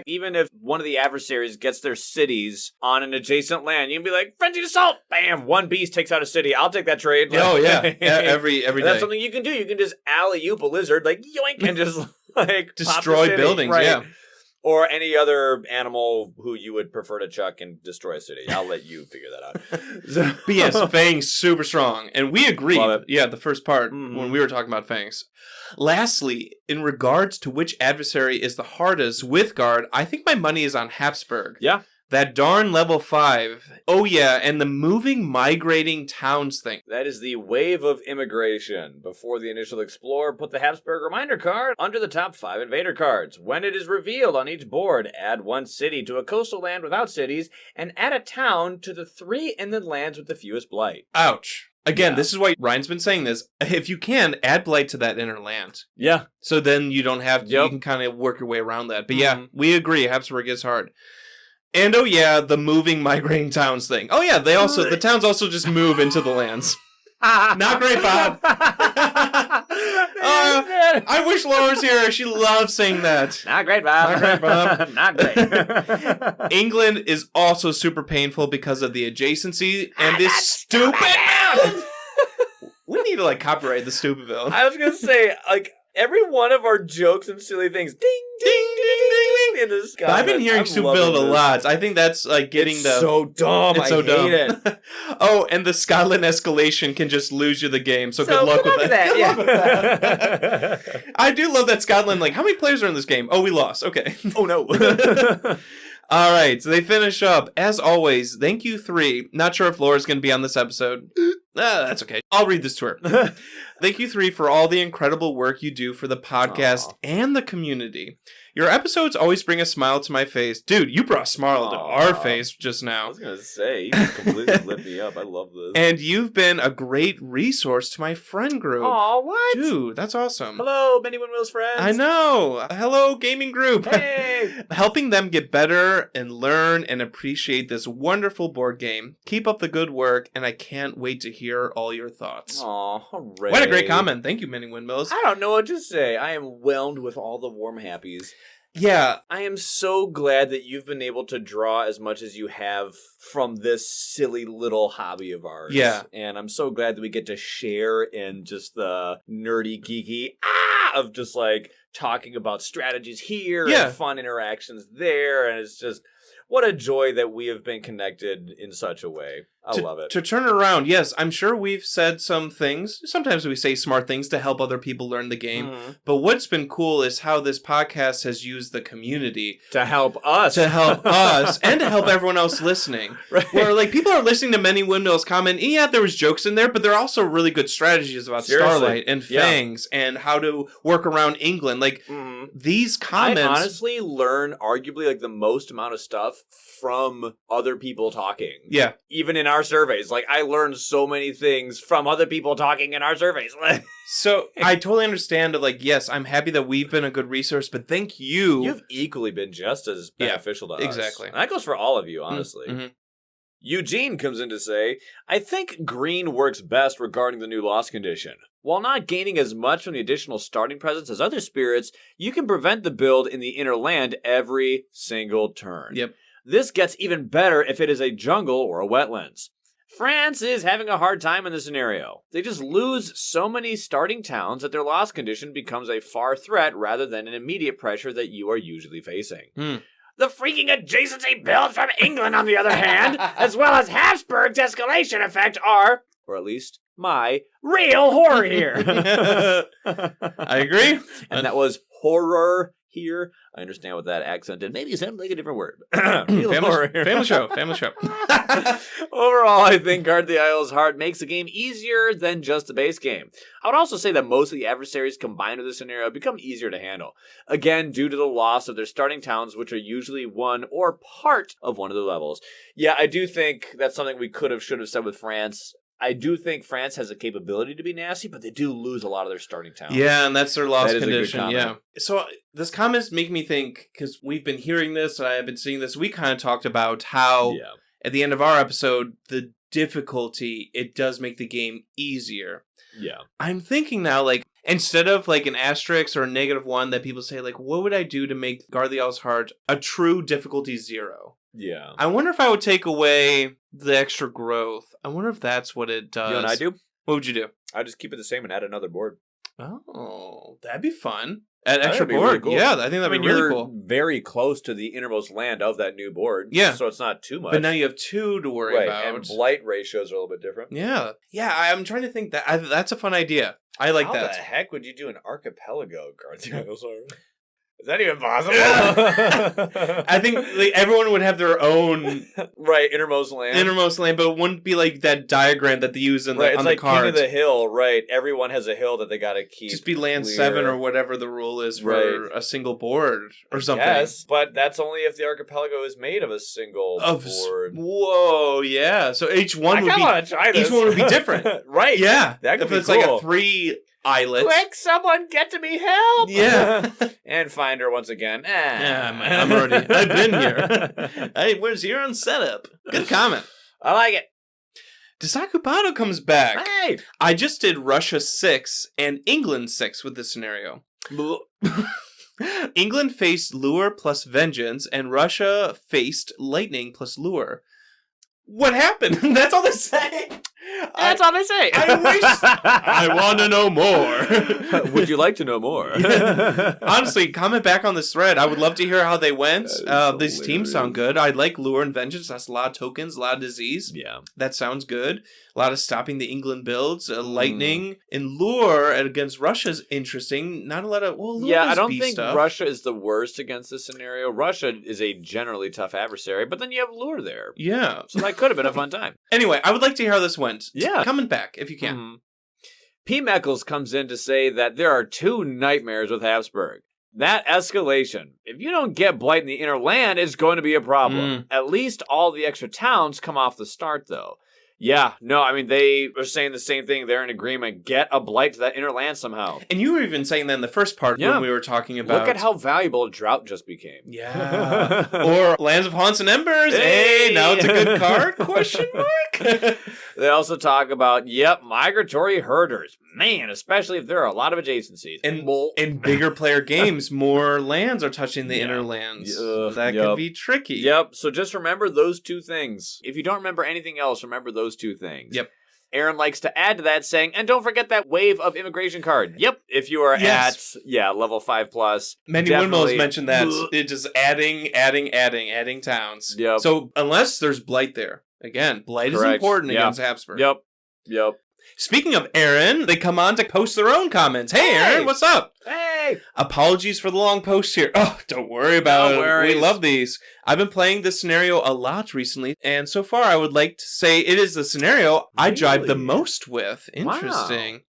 Speaker 2: even if one of the adversaries gets their cities on an adjacent land, you can be like, Frenzied Assault! Bam! 1 beast takes out a city. I'll take that trade.
Speaker 1: Oh, yeah. Every day.
Speaker 2: That's something you can do. You can just alley-oop a lizard, yoink, and just,
Speaker 1: destroy buildings,
Speaker 2: right.
Speaker 1: yeah.
Speaker 2: Or any other animal who you would prefer to chuck and destroy a city. I'll let you figure that out.
Speaker 1: But yes, Fangs, super strong. And we agreed,
Speaker 2: Love it.
Speaker 1: yeah, the first part, when we were talking about Fangs. Lastly, in regards to which adversary is the hardest with guard, I think my money is on Hepsbok.
Speaker 2: Yeah.
Speaker 1: That darn level 5. Oh yeah, and the moving, migrating towns thing.
Speaker 2: That is the wave of immigration. Before the initial explorer, put the Hepsbok reminder card under the top 5 invader cards. When it is revealed on each board, add 1 city to a coastal land without cities, and add a town to the 3 inland lands with the fewest blight.
Speaker 1: Ouch. Again, this is why Ryan's been saying this. If you can, add blight to that inner land.
Speaker 2: Yeah.
Speaker 1: So then you don't have to, you can kind of work your way around that. But yeah, we agree, Hepsbok is hard. And oh yeah, the moving, migrating towns thing. Oh yeah, the towns also just move into the lands. Not great, Bob. I wish Laura's here. She loves saying that.
Speaker 2: Not great, Bob.
Speaker 1: Not great, Bob.
Speaker 2: Not great.
Speaker 1: England is also super painful because of the adjacency and this stupid build. We need to copyright the stupid build.
Speaker 2: I was gonna say, every one of our jokes and silly things, ding, ding, ding, ding, ding, in the sky.
Speaker 1: But I've been hearing stupid build a lot. I think that's getting
Speaker 2: it's so dumb.
Speaker 1: It's so dumb.
Speaker 2: Hate it.
Speaker 1: Oh, and the Scotland escalation can just lose you the game. So good luck with that.
Speaker 2: Yeah.
Speaker 1: I do love that Scotland. How many players are in this game? Oh, we lost. Okay.
Speaker 2: Oh no.
Speaker 1: All right, so they finish up. As always, thank you 3. Not sure if Laura's going to be on this episode. That's okay. I'll read this to her. Thank you 3 for all the incredible work you do for the podcast and the community. Your episodes always bring a smile to my face. Dude, you brought a smile to our face just now.
Speaker 2: I was going to say, you completely lit me up. I love this.
Speaker 1: And you've been a great resource to my friend group.
Speaker 2: Aw, what?
Speaker 1: Dude, that's awesome.
Speaker 2: Hello, Many Windmills friends.
Speaker 1: I know. Hello, gaming group.
Speaker 2: Hey.
Speaker 1: Helping them get better and learn and appreciate this wonderful board game. Keep up the good work, and I can't wait to hear all your thoughts.
Speaker 2: Aw, hooray.
Speaker 1: Way to great comment. Thank you, Mini Windmills.
Speaker 2: I don't know what to say. I am whelmed with all the warm happies.
Speaker 1: Yeah.
Speaker 2: I am so glad that you've been able to draw as much as you have from this silly little hobby of ours.
Speaker 1: Yeah.
Speaker 2: And I'm so glad that we get to share in just the nerdy, geeky, of just like talking about strategies here and fun interactions there. And it's just, what a joy that we have been connected in such a way. I love it.
Speaker 1: To turn it around, yes, I'm sure we've said some things. Sometimes we say smart things to help other people learn the game. Mm-hmm. But what's been cool is how this podcast has used the community
Speaker 2: to help us.
Speaker 1: And to help everyone else listening. Right. Where like people are listening to Many Windmills comment, yeah, there was jokes in there, but there are also really good strategies about Starlight and Fangs and how to work around England. Like these comments.
Speaker 2: I honestly learn arguably like the most amount of stuff from other people talking.
Speaker 1: Yeah.
Speaker 2: Even in our surveys. Like, I learned so many things from other people talking in our surveys.
Speaker 1: So, I totally understand, like, yes, I'm happy that we've been a good resource, but thank you.
Speaker 2: You've equally been just as beneficial to us.
Speaker 1: Exactly.
Speaker 2: And that goes for all of you, honestly. Mm-hmm. Eugene comes in to say, I think green works best regarding the new loss condition. While not gaining as much from the additional starting presence as other spirits, you can prevent the build in the inner land every single turn.
Speaker 1: Yep.
Speaker 2: This gets even better if it is a jungle or a wetlands. France is having a hard time in this scenario. They just lose so many starting towns that their loss condition becomes a far threat rather than an immediate pressure that you are usually facing.
Speaker 3: The freaking adjacency build from England, on the other hand, as well as Hepsbok's escalation effect are,
Speaker 2: or at least my,
Speaker 3: real horror here.
Speaker 1: I agree.
Speaker 2: And that was horror here. I understand what that accent did. Maybe it sounded like a different word.
Speaker 1: Family show.
Speaker 2: Overall, I think Guard the Isle's Heart makes the game easier than just the base game. I would also say that most of the adversaries combined with this scenario become easier to handle. Again, due to the loss of their starting towns, which are usually one or part of one of the levels. Yeah, I do think that's something we should have said with France. I do think France has a capability to be nasty, but they do lose a lot of their starting towns.
Speaker 1: Yeah, and that's their loss condition. Yeah. So this comments make me think, because we've been hearing this, and I have been seeing this, we kind of talked about how at the end of our episode, the difficulty, it does make the game easier.
Speaker 2: Yeah.
Speaker 1: I'm thinking now, like, instead of like an asterisk or a -1 that people say, like, what would I do to make Guard the Isle's Heart a true difficulty 0?
Speaker 2: Yeah.
Speaker 1: I wonder if I would take away the extra growth. I wonder if that's what it does.
Speaker 2: You know what I do?
Speaker 1: What would you do?
Speaker 2: I'd just keep it the same and add another board.
Speaker 1: Oh, that'd be fun. Add extra board. Really cool. Yeah, I think that'd be really cool.
Speaker 2: Very close to the innermost land of that new board.
Speaker 1: Yeah.
Speaker 2: So it's not too much.
Speaker 1: But now you have 2 to worry about.
Speaker 2: And blight ratios are a little bit different.
Speaker 1: Yeah. Yeah, I'm trying to think that. That's a fun idea. I like that.
Speaker 2: How the heck would you do an archipelago, Guard the Isle's Heart? Is that even possible?
Speaker 1: I think like, everyone would have their own
Speaker 2: innermost land,
Speaker 1: but it wouldn't be like that diagram that they use on the cards.
Speaker 2: It's like King of the Hill, right? Everyone has a hill that they got to keep.
Speaker 1: Just be land clear. 7 or whatever the rule is for a single board or something.
Speaker 2: Yes, but that's only if the archipelago is made of a single board.
Speaker 1: Whoa, yeah. So each one would be different,
Speaker 2: right?
Speaker 1: Yeah,
Speaker 2: that could
Speaker 1: if
Speaker 2: be
Speaker 1: it's
Speaker 2: cool.
Speaker 1: like a 3 islets.
Speaker 3: Quick, someone get to me help!
Speaker 1: Yeah.
Speaker 2: And find her once again.
Speaker 1: I've been here. Hey, where's your own setup? Good comment.
Speaker 2: I like it.
Speaker 1: Desakupado comes back.
Speaker 2: Hey!
Speaker 1: I just did Russia 6 and England 6 with this scenario. England faced Lure plus Vengeance, and Russia faced Lightning plus Lure. What happened? That's all they say.
Speaker 3: That's all they say.
Speaker 1: I wish. I want to know more.
Speaker 2: Would you like to know more?
Speaker 1: Honestly, comment back on this thread. I would love to hear how they went. These teams sound good. I like Lure and Vengeance. That's a lot of tokens, a lot of disease.
Speaker 2: Yeah.
Speaker 1: That sounds good. A lot of stopping the England builds. Lightning and Lure against Russia is interesting. Not a lot of... Well, Lure
Speaker 2: I don't think Russia is the worst against this scenario. Russia is a generally tough adversary, but then you have Lure there.
Speaker 1: Yeah.
Speaker 2: So that could have been a fun time.
Speaker 1: Anyway, I would like to hear how this went.
Speaker 2: Yeah.
Speaker 1: Comment back if you can.
Speaker 2: Mm-hmm. P. Meckles comes in to say that there are 2 nightmares with Hepsbok. That escalation. If you don't get Blight in the inner land, it's going to be a problem. At least all the extra towns come off the start, though. Yeah, no, I mean, they are saying the same thing. They're in agreement. Get a Blight to that inner land somehow.
Speaker 1: And you were even saying that in the first part when we were talking about...
Speaker 2: Look at how valuable Drought just became.
Speaker 1: Yeah. Or Lands of Haunts and Embers. Hey, now it's a good card? Question mark?
Speaker 2: They also talk about, migratory herders. Man, especially if there are a lot of adjacencies.
Speaker 1: And in bigger player games, more lands are touching the inner lands. That can be tricky.
Speaker 2: Yep, so just remember those two things. If you don't remember anything else, remember those two things.
Speaker 1: Yep.
Speaker 2: Aaron likes to add to that saying, and don't forget that wave of immigration card. Yep, if you are at level 5+.
Speaker 1: Many windmills mentioned that. It's just adding towns.
Speaker 2: Yep.
Speaker 1: So unless there's Blight there. Again, Blight is important against Hepsbok.
Speaker 2: Yep.
Speaker 1: Speaking of Aaron, they come on to post their own comments. Hey, Aaron, what's up?
Speaker 2: Hey!
Speaker 1: Apologies for the long post here. Oh, don't worry about it. We love these. I've been playing this scenario a lot recently, and so far I would like to say it is the scenario I drive the most with. Interesting. Wow.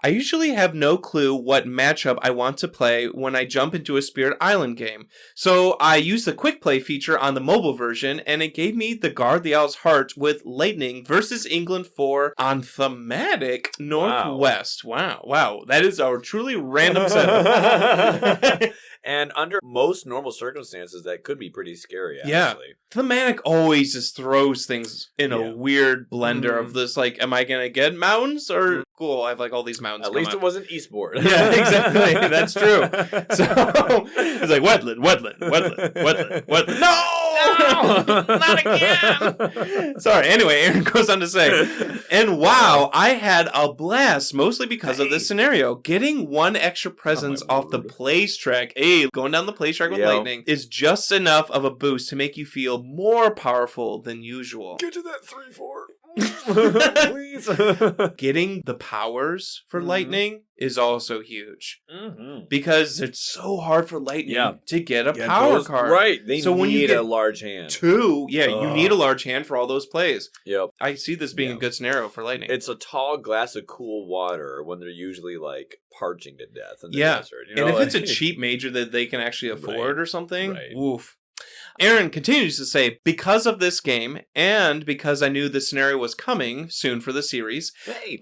Speaker 1: I usually have no clue what matchup I want to play when I jump into a Spirit Island game. So I used the quick play feature on the mobile version, and it gave me the Guard the Owl's Heart with Lightning versus England 4 on thematic Northwest. Wow. That is our truly random setup.
Speaker 2: And under most normal circumstances, that could be pretty scary, actually.
Speaker 1: Yeah. Thematic always just throws things in a weird blender of this, like, am I going to get mountains? Or, cool, I have, like, all these mountains.
Speaker 2: At least it wasn't Eastboard.
Speaker 1: Yeah, exactly. That's true. So, it's like, wetland. No! Not again! Sorry, anyway, Aaron goes on to say, and wow, I had a blast, mostly because of this scenario. Getting one extra presence off the plays track, going down the plays track with Lightning, is just enough of a boost to make you feel more powerful than usual.
Speaker 2: Get to that 3-4. Please.
Speaker 1: Getting the powers for Lightning is also huge. Because it's so hard for Lightning to get a power card.
Speaker 2: Right. They need a large hand.
Speaker 1: You need a large hand for all those plays.
Speaker 2: Yep.
Speaker 1: I see this being a good scenario for Lightning.
Speaker 2: It's a tall glass of cool water when they're usually like parching to death in the desert.
Speaker 1: You know, and if it's a cheap major that they can actually afford or something, woof. Aaron continues to say, because of this game, and because I knew the scenario was coming soon for the series,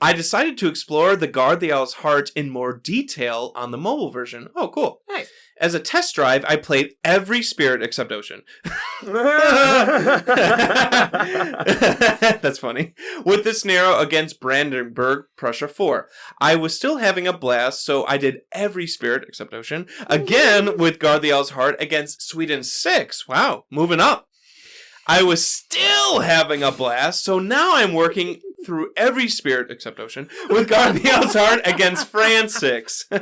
Speaker 1: I decided to explore the Guard the Owl's Heart in more detail on the mobile version. Oh, cool. Nice. As a test drive, I played every spirit except Ocean. That's funny. With this scenario against Brandenburg, Prussia 4. I was still having a blast, so I did every spirit except Ocean. Again, with Guard the Owl's Heart against Sweden 6. Wow, moving up. I was still having a blast, so now I'm working through every spirit except Ocean with Guard the Owl's Heart against France 6.
Speaker 2: I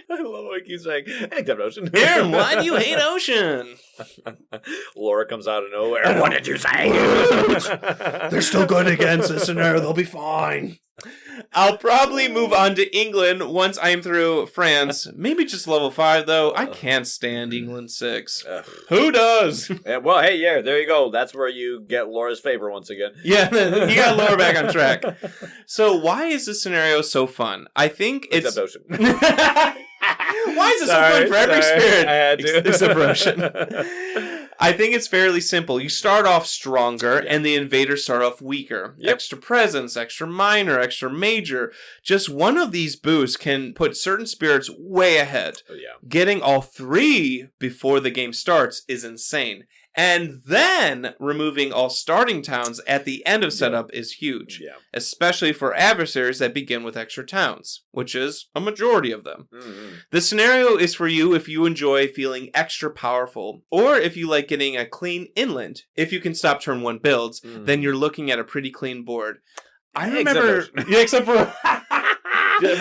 Speaker 2: love what he keeps saying, except Ocean.
Speaker 1: Aaron, why do you hate Ocean?
Speaker 2: Laura comes out of nowhere.
Speaker 3: What did you say?
Speaker 1: They're still good against this scenario. They'll be fine. I'll probably move on to England once I'm through France. Maybe just level 5, though. I can't stand England 6. Who does?
Speaker 2: Well, hey, there you go. That's where you get Laura's favor once again.
Speaker 1: Yeah, you got Laura back on track. So why is this scenario so fun? I think it's...
Speaker 2: Except Ocean.
Speaker 1: Why is it so fun for every spirit?
Speaker 2: I had to.
Speaker 1: Except for Ocean. I think it's fairly simple. You start off stronger, and the invaders start off weaker. Yep. Extra presence, extra minor, extra major. Just one of these boosts can put certain spirits way ahead. Oh, yeah. Getting all 3 before the game starts is insane. And then removing all starting towns at the end of setup is huge, especially for adversaries that begin with extra towns, which is a majority of them. The scenario is for you if you enjoy feeling extra powerful, or if you like getting a clean inland. If you can stop turn 1 builds, then you're looking at a pretty clean board. I remember... Except for...
Speaker 2: Okay,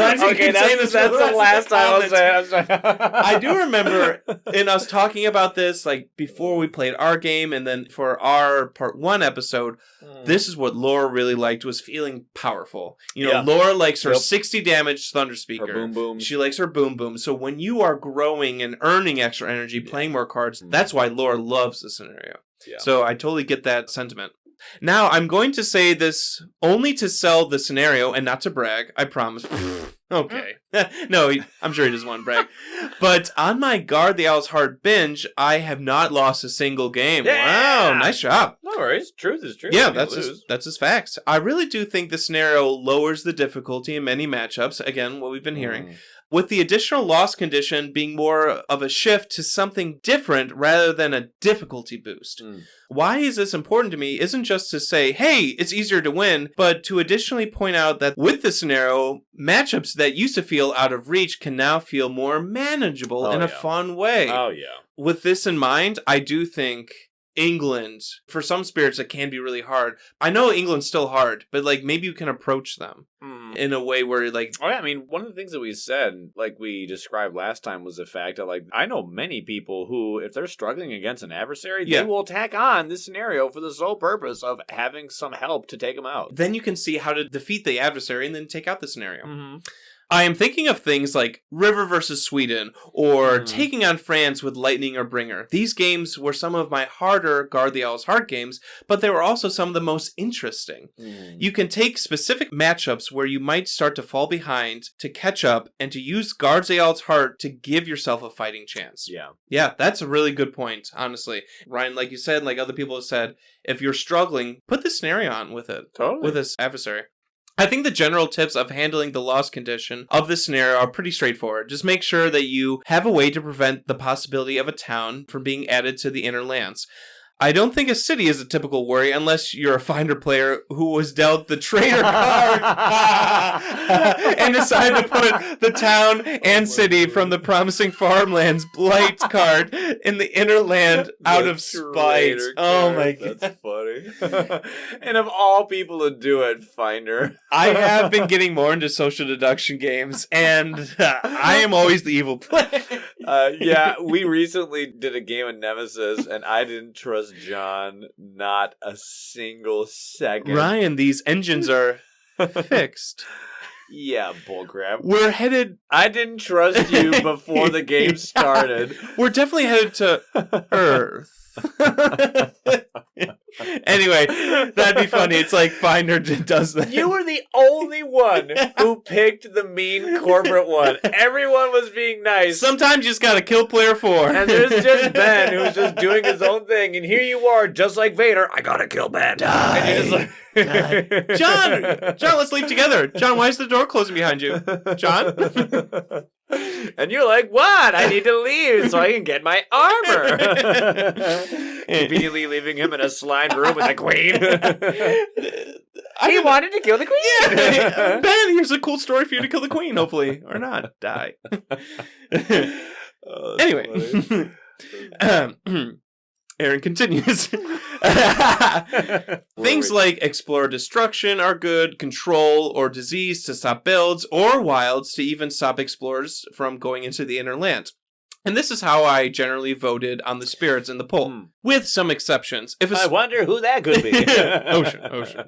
Speaker 2: that's the last time I'll say it.
Speaker 1: I do remember in us talking about this, like, before we played our game, and then for our part 1 episode, this is what Laura really liked, was feeling powerful. You know, Laura likes her 60 damage Thunder Speaker.
Speaker 2: Her boom boom.
Speaker 1: She likes her boom boom. So when you are growing and earning extra energy, playing more cards, that's why Laura loves this scenario. So I totally get that sentiment. Now, I'm going to say this only to sell the scenario and not to brag, I promise. Okay. No, I'm sure he doesn't want to brag. But on my Guard the Owl's Heart binge, I have not lost a single game. Wow, nice job.
Speaker 2: No worries. Truth is truth.
Speaker 1: Yeah, that's his facts. I really do think the scenario lowers the difficulty in many matchups. Again, what we've been hearing. with the additional loss condition being more of a shift to something different rather than a difficulty boost. Why is this important to me isn't just to say, hey, it's easier to win, but to additionally point out that with this scenario, matchups that used to feel out of reach can now feel more manageable in a fun way.
Speaker 2: Oh, yeah.
Speaker 1: With this in mind, I do think England, for some spirits, it can be really hard. I know England's still hard, but like maybe you can approach them in a way where like...
Speaker 2: Oh, yeah, I mean, one of the things that we said, like we described last time, was the fact that like I know many people who, if they're struggling against an adversary, they will tack on this scenario for the sole purpose of having some help to take them out.
Speaker 1: Then you can see how to defeat the adversary and then take out the scenario. I am thinking of things like River versus Sweden, or taking on France with Lightning or Bringer. These games were some of my harder Guard the Owl's Heart games, but they were also some of the most interesting. You can take specific matchups where you might start to fall behind to catch up and to use Guard the Owl's Heart to give yourself a fighting chance. Yeah, that's a really good point, honestly. Ryan, like you said, like other people have said, if you're struggling, put the scenario on with it.
Speaker 2: Totally.
Speaker 1: With this adversary. I think the general tips of handling the loss condition of this scenario are pretty straightforward. Just make sure that you have a way to prevent the possibility of a town from being added to the inner lands. I don't think a city is a typical worry unless you're a Finder player who was dealt the traitor card and decided to put the town and city from the promising farmlands blight card in the inner land out of spite. Oh my god.
Speaker 2: That's funny. And of all people to do it, Finder.
Speaker 1: I have been getting more into social deduction games, and I am always the evil player.
Speaker 2: Yeah, we recently did a game of Nemesis, and I didn't trust John not a single second.
Speaker 1: Ryan, these engines are fixed.
Speaker 2: Yeah, bullcrap.
Speaker 1: We're headed...
Speaker 2: I didn't trust you before the game started.
Speaker 1: We're definitely headed to Earth. Anyway, that'd be funny. It's like Finder does that.
Speaker 2: You were the only one who picked the mean corporate one. Everyone was being nice.
Speaker 1: Sometimes you just gotta kill player 4.
Speaker 2: And there's just Ben who's just doing his own thing. And here you are, just like Vader. I gotta kill Ben.
Speaker 1: Die.
Speaker 2: And you're just like...
Speaker 1: John, let's leave together. John, why is the door closing behind you? John?
Speaker 2: And you're like, what? I need to leave so I can get my armor. Conveniently leaving him in a slimed room with the queen. He wanted to kill the queen.
Speaker 1: Yeah. Ben, here's a cool story for you to kill the queen, hopefully. Or not. Die. Anyway. Aaron continues. Things like explore destruction are good, control or disease to stop builds, or wilds to even stop explorers from going into the inner land. And this is how I generally voted on the spirits in the poll, with some exceptions.
Speaker 2: I wonder who that could be.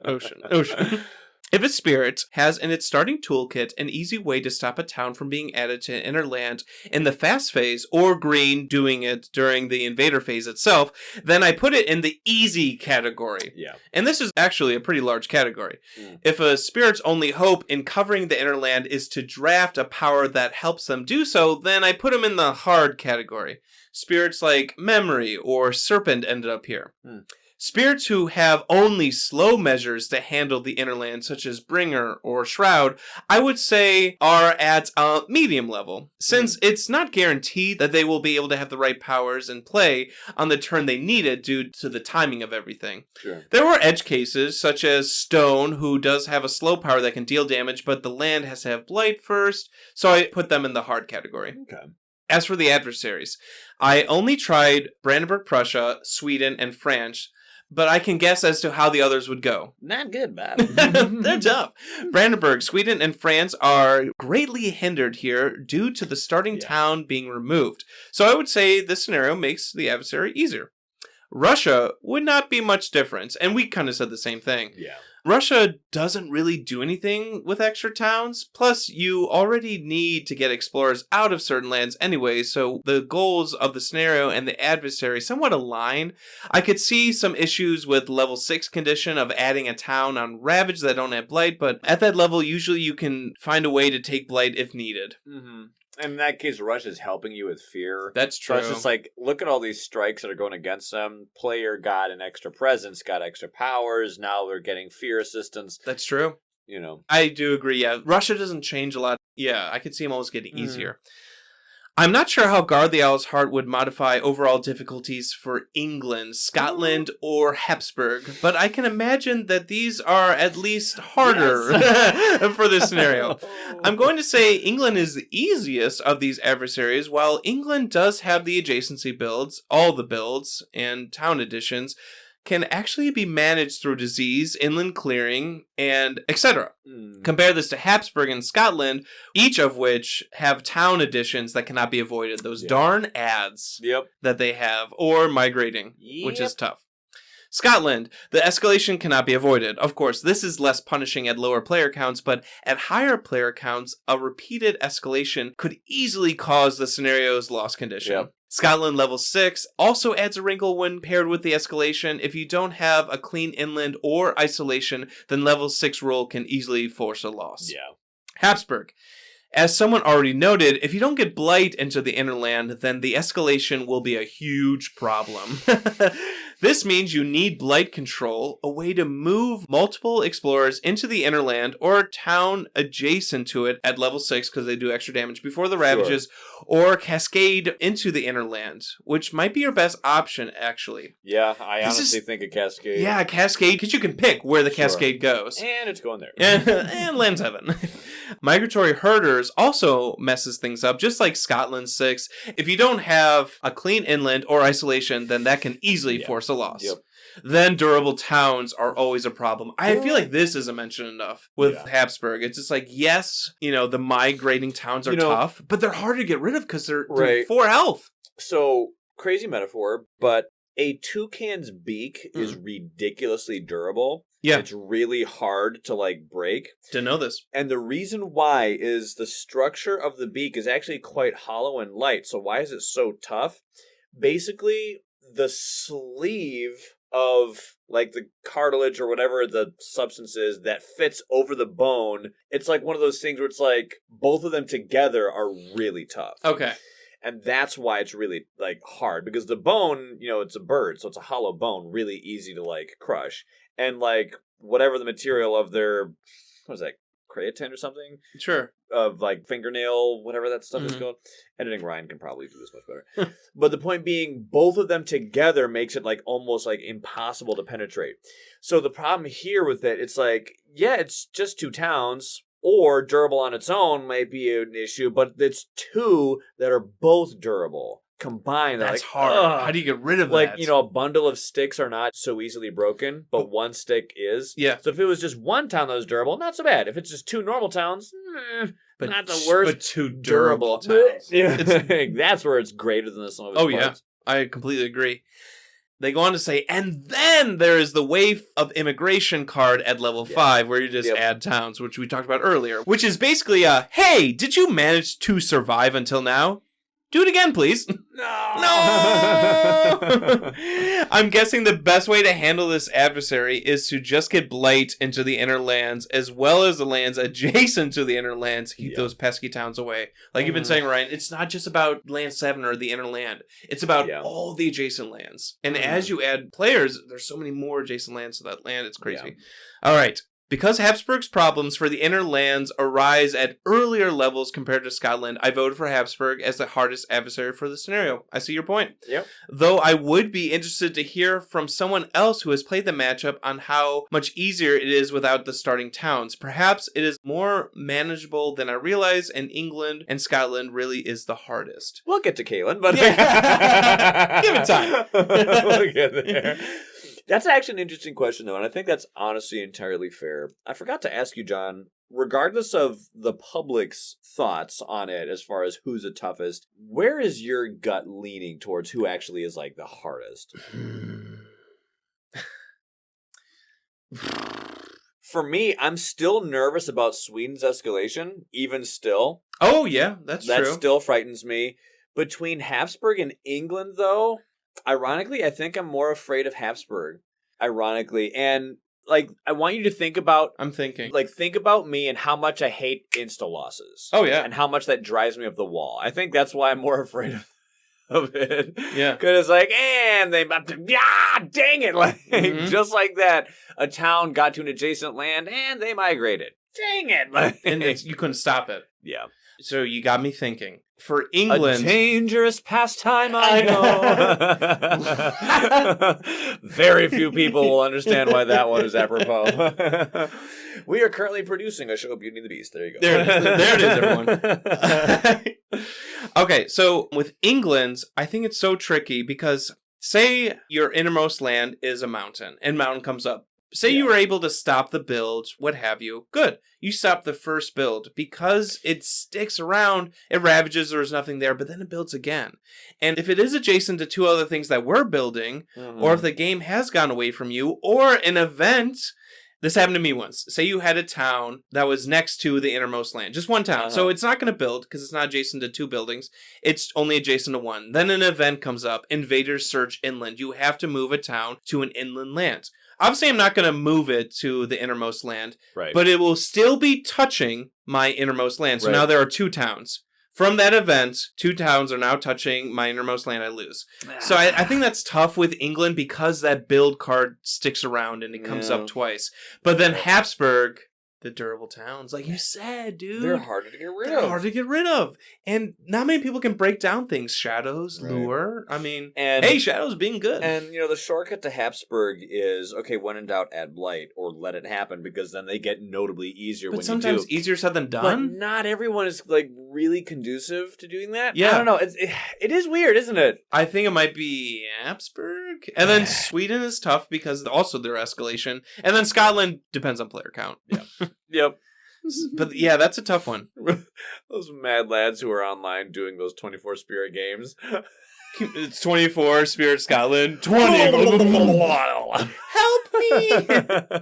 Speaker 1: Ocean. If a spirit has in its starting toolkit an easy way to stop a town from being added to inner land in the fast phase, or green doing it during the invader phase itself, then I put it in the easy category.
Speaker 2: Yeah.
Speaker 1: And this is actually a pretty large category. If a spirit's only hope in covering the inner land is to draft a power that helps them do so, then I put them in the hard category. Spirits like Memory or Serpent ended up here. Spirits who have only slow measures to handle the inner land, such as Bringer or Shroud, I would say are at a medium level, since it's not guaranteed that they will be able to have the right powers in play on the turn they need it due to the timing of everything.
Speaker 2: Sure.
Speaker 1: There were edge cases, such as Stone, who does have a slow power that can deal damage, but the land has to have Blight first, so I put them in the hard category.
Speaker 2: Okay.
Speaker 1: As for the adversaries, I only tried Brandenburg, Prussia, Sweden, and France, but I can guess as to how the others would go.
Speaker 2: Not good, Bob.
Speaker 1: They're tough. Brandenburg, Sweden, and France are greatly hindered here due to the starting town being removed. So I would say this scenario makes the adversary easier. Russia would not be much different, and we kind of said the same thing.
Speaker 2: Yeah.
Speaker 1: Russia doesn't really do anything with extra towns, plus you already need to get explorers out of certain lands anyway, so the goals of the scenario and the adversary somewhat align. I could see some issues with level 6 condition of adding a town on Ravage that don't have Blight, but at that level usually you can find a way to take Blight if needed.
Speaker 2: Mm-hmm. And in that case, Russia's helping you with fear.
Speaker 1: That's true.
Speaker 2: So it's just like, look at all these strikes that are going against them. Player got an extra presence, got extra powers. Now they're getting fear assistance.
Speaker 1: That's true.
Speaker 2: you know.
Speaker 1: I do agree, yeah. Russia doesn't change a lot. Yeah, I could see them almost getting easier. I'm not sure how Guard the Owl's Heart would modify overall difficulties for England, Scotland, or Hepsbok, but I can imagine that these are at least harder for this scenario. I'm going to say England is the easiest of these adversaries, while England does have the adjacency builds, all the builds, and town additions, can actually be managed through disease, inland clearing, and etc. Compare this to Hepsbok and Scotland, each of which have town additions that cannot be avoided. Those darn ads that they have, or migrating, which is tough. Scotland, the escalation cannot be avoided. Of course, this is less punishing at lower player counts, but at higher player counts, a repeated escalation could easily cause the scenario's loss condition. Scotland level 6 also adds a wrinkle when paired with the escalation. If you don't have a clean inland or isolation, then level 6 rule can easily force a loss. Hepsbok. As someone already noted, if you don't get Blight into the inner land, then the escalation will be a huge problem. This means you need Blight control, a way to move multiple explorers into the inner land or a town adjacent to it at level 6 because they do extra damage before the Ravages, or Cascade into the inner land, which might be your best option, actually.
Speaker 2: Yeah, I honestly think a Cascade.
Speaker 1: Yeah, Cascade, because you can pick where the Cascade goes.
Speaker 2: And it's going there.
Speaker 1: And lands heaven. Migratory Herders also messes things up, just like Scotland 6. If you don't have a clean inland or isolation, then that can easily force a loss. Then durable towns are always a problem. I feel like this isn't mentioned enough with Hepsbok. It's just like, yes, the migrating towns are tough, but they're hard to get rid of because they're 4 health.
Speaker 2: So, crazy metaphor, but a toucan's beak is ridiculously durable.
Speaker 1: Yeah.
Speaker 2: It's really hard to, break.
Speaker 1: Didn't know this.
Speaker 2: And the reason why is the structure of the beak is actually quite hollow and light. So why is it so tough? Basically, the sleeve of the cartilage or whatever the substance is that fits over the bone, it's like one of those things where it's like both of them together are really tough.
Speaker 1: Okay.
Speaker 2: And that's why it's really hard, because the bone, it's a bird, so it's a hollow bone, really easy to crush. And whatever the material of their, what is that, creatine or something?
Speaker 1: Sure.
Speaker 2: Of fingernail, whatever that stuff is called. Editing Ryan can probably do this much better. But the point being, both of them together makes it almost impossible to penetrate. So the problem here with it, it's it's just 2 towns, or durable on its own might be an issue, but it's 2 that are both durable. Combined,
Speaker 1: that's hard. How do you get rid of that?
Speaker 2: A bundle of sticks are not so easily broken, but one stick is.
Speaker 1: Yeah.
Speaker 2: So if it was just 1 town that was durable, not so bad. If it's just 2 normal towns, but not the worst.
Speaker 1: But 2 durable towns.
Speaker 2: That's where it's greater than the sum of its parts.
Speaker 1: Yeah. I completely agree. They go on to say, and then there is the Wave of Immigration card at level 5, where you just add towns, which we talked about earlier, which is basically hey, did you manage to survive until now? Do it again, please. No! I'm guessing the best way to handle this adversary is to just get Blight into the inner lands, as well as the lands adjacent to the inner lands, to keep those pesky towns away. Like you've been saying, Ryan, it's not just about land 7 or the inner land. It's about all the adjacent lands. And as you add players, there's so many more adjacent lands to that land. It's crazy. All right. Because Hepsbok's problems for the inner lands arise at earlier levels compared to Scotland, I voted for Hepsbok as the hardest adversary for the scenario. I see your point.
Speaker 2: Yep.
Speaker 1: Though I would be interested to hear from someone else who has played the matchup on how much easier it is without the starting towns. Perhaps it is more manageable than I realize, and England and Scotland really is the hardest.
Speaker 2: We'll get to Kaylin, but...
Speaker 1: Give it time.
Speaker 2: We'll get there. That's actually an interesting question, though, and I think that's honestly entirely fair. I forgot to ask you, John, regardless of the public's thoughts on it as far as who's the toughest, where is your gut leaning towards who actually is, the hardest? For me, I'm still nervous about Sweden's escalation, even still.
Speaker 1: Oh, yeah, that's true.
Speaker 2: That still frightens me. Between Hepsbok and England, though... Ironically, I think I'm more afraid of Hepsbok. Ironically. And, I want you to think about...
Speaker 1: I'm thinking.
Speaker 2: Think about me and how much I hate insta-losses.
Speaker 1: Oh, yeah.
Speaker 2: And how much that drives me up the wall. I think that's why I'm more afraid of it.
Speaker 1: Yeah.
Speaker 2: Because it's like, and they, dang it. Like, just like that, a town got to an adjacent land and they migrated. Dang it. Like,
Speaker 1: And you couldn't stop it.
Speaker 2: yeah.
Speaker 1: So you got me thinking. For England...
Speaker 2: A dangerous pastime, I know. Very few people will understand why that one is apropos. We are currently producing a show, Beauty and the Beast. There you go.
Speaker 1: There it is, everyone. Okay, so with England, I think it's so tricky because say your innermost land is a mountain and mountain comes up. Say you were able to stop the build, what have you. Good. You stop the first build. Because it sticks around, it ravages, there's nothing there, but then it builds again. And if it is adjacent to two other things that we're building, or if the game has gone away from you, or an event... This happened to me once. Say you had a town that was next to the innermost land. Just one town. So it's not going to build because it's not adjacent to two buildings. It's only adjacent to one. Then an event comes up. Invaders surge inland. You have to move a town to an inland land. Obviously, I'm not going to move it to the innermost land.
Speaker 2: Right.
Speaker 1: But it will still be touching my innermost land. So now there are two towns. From that event, two towns are now touching my innermost land. I lose. So I think that's tough with England because that build card sticks around and it comes up twice. But then Hepsbok, the durable towns, like you said, dude.
Speaker 2: They're harder to get rid
Speaker 1: They're
Speaker 2: of.
Speaker 1: hard to get rid of. And not many people can break down things. Shadows, lure. I mean,
Speaker 2: And
Speaker 1: hey, Shadows being good.
Speaker 2: And, the shortcut to Hepsbok is, okay, when in doubt, add blight, or let it happen, because then they get notably easier
Speaker 1: but
Speaker 2: when you do.
Speaker 1: sometimes easier said than done.
Speaker 2: But not everyone is, really conducive to doing that.
Speaker 1: Yeah.
Speaker 2: I don't know. It is weird, isn't it?
Speaker 1: I think it might be Hepsbok. And then Sweden is tough because also their escalation. And then Scotland depends on player count.
Speaker 2: Yeah. Yep.
Speaker 1: But yeah, that's a tough one.
Speaker 2: Those mad lads who are online doing those 24 Spirit games.
Speaker 1: It's 24, Spirit Scotland. 20. Help me!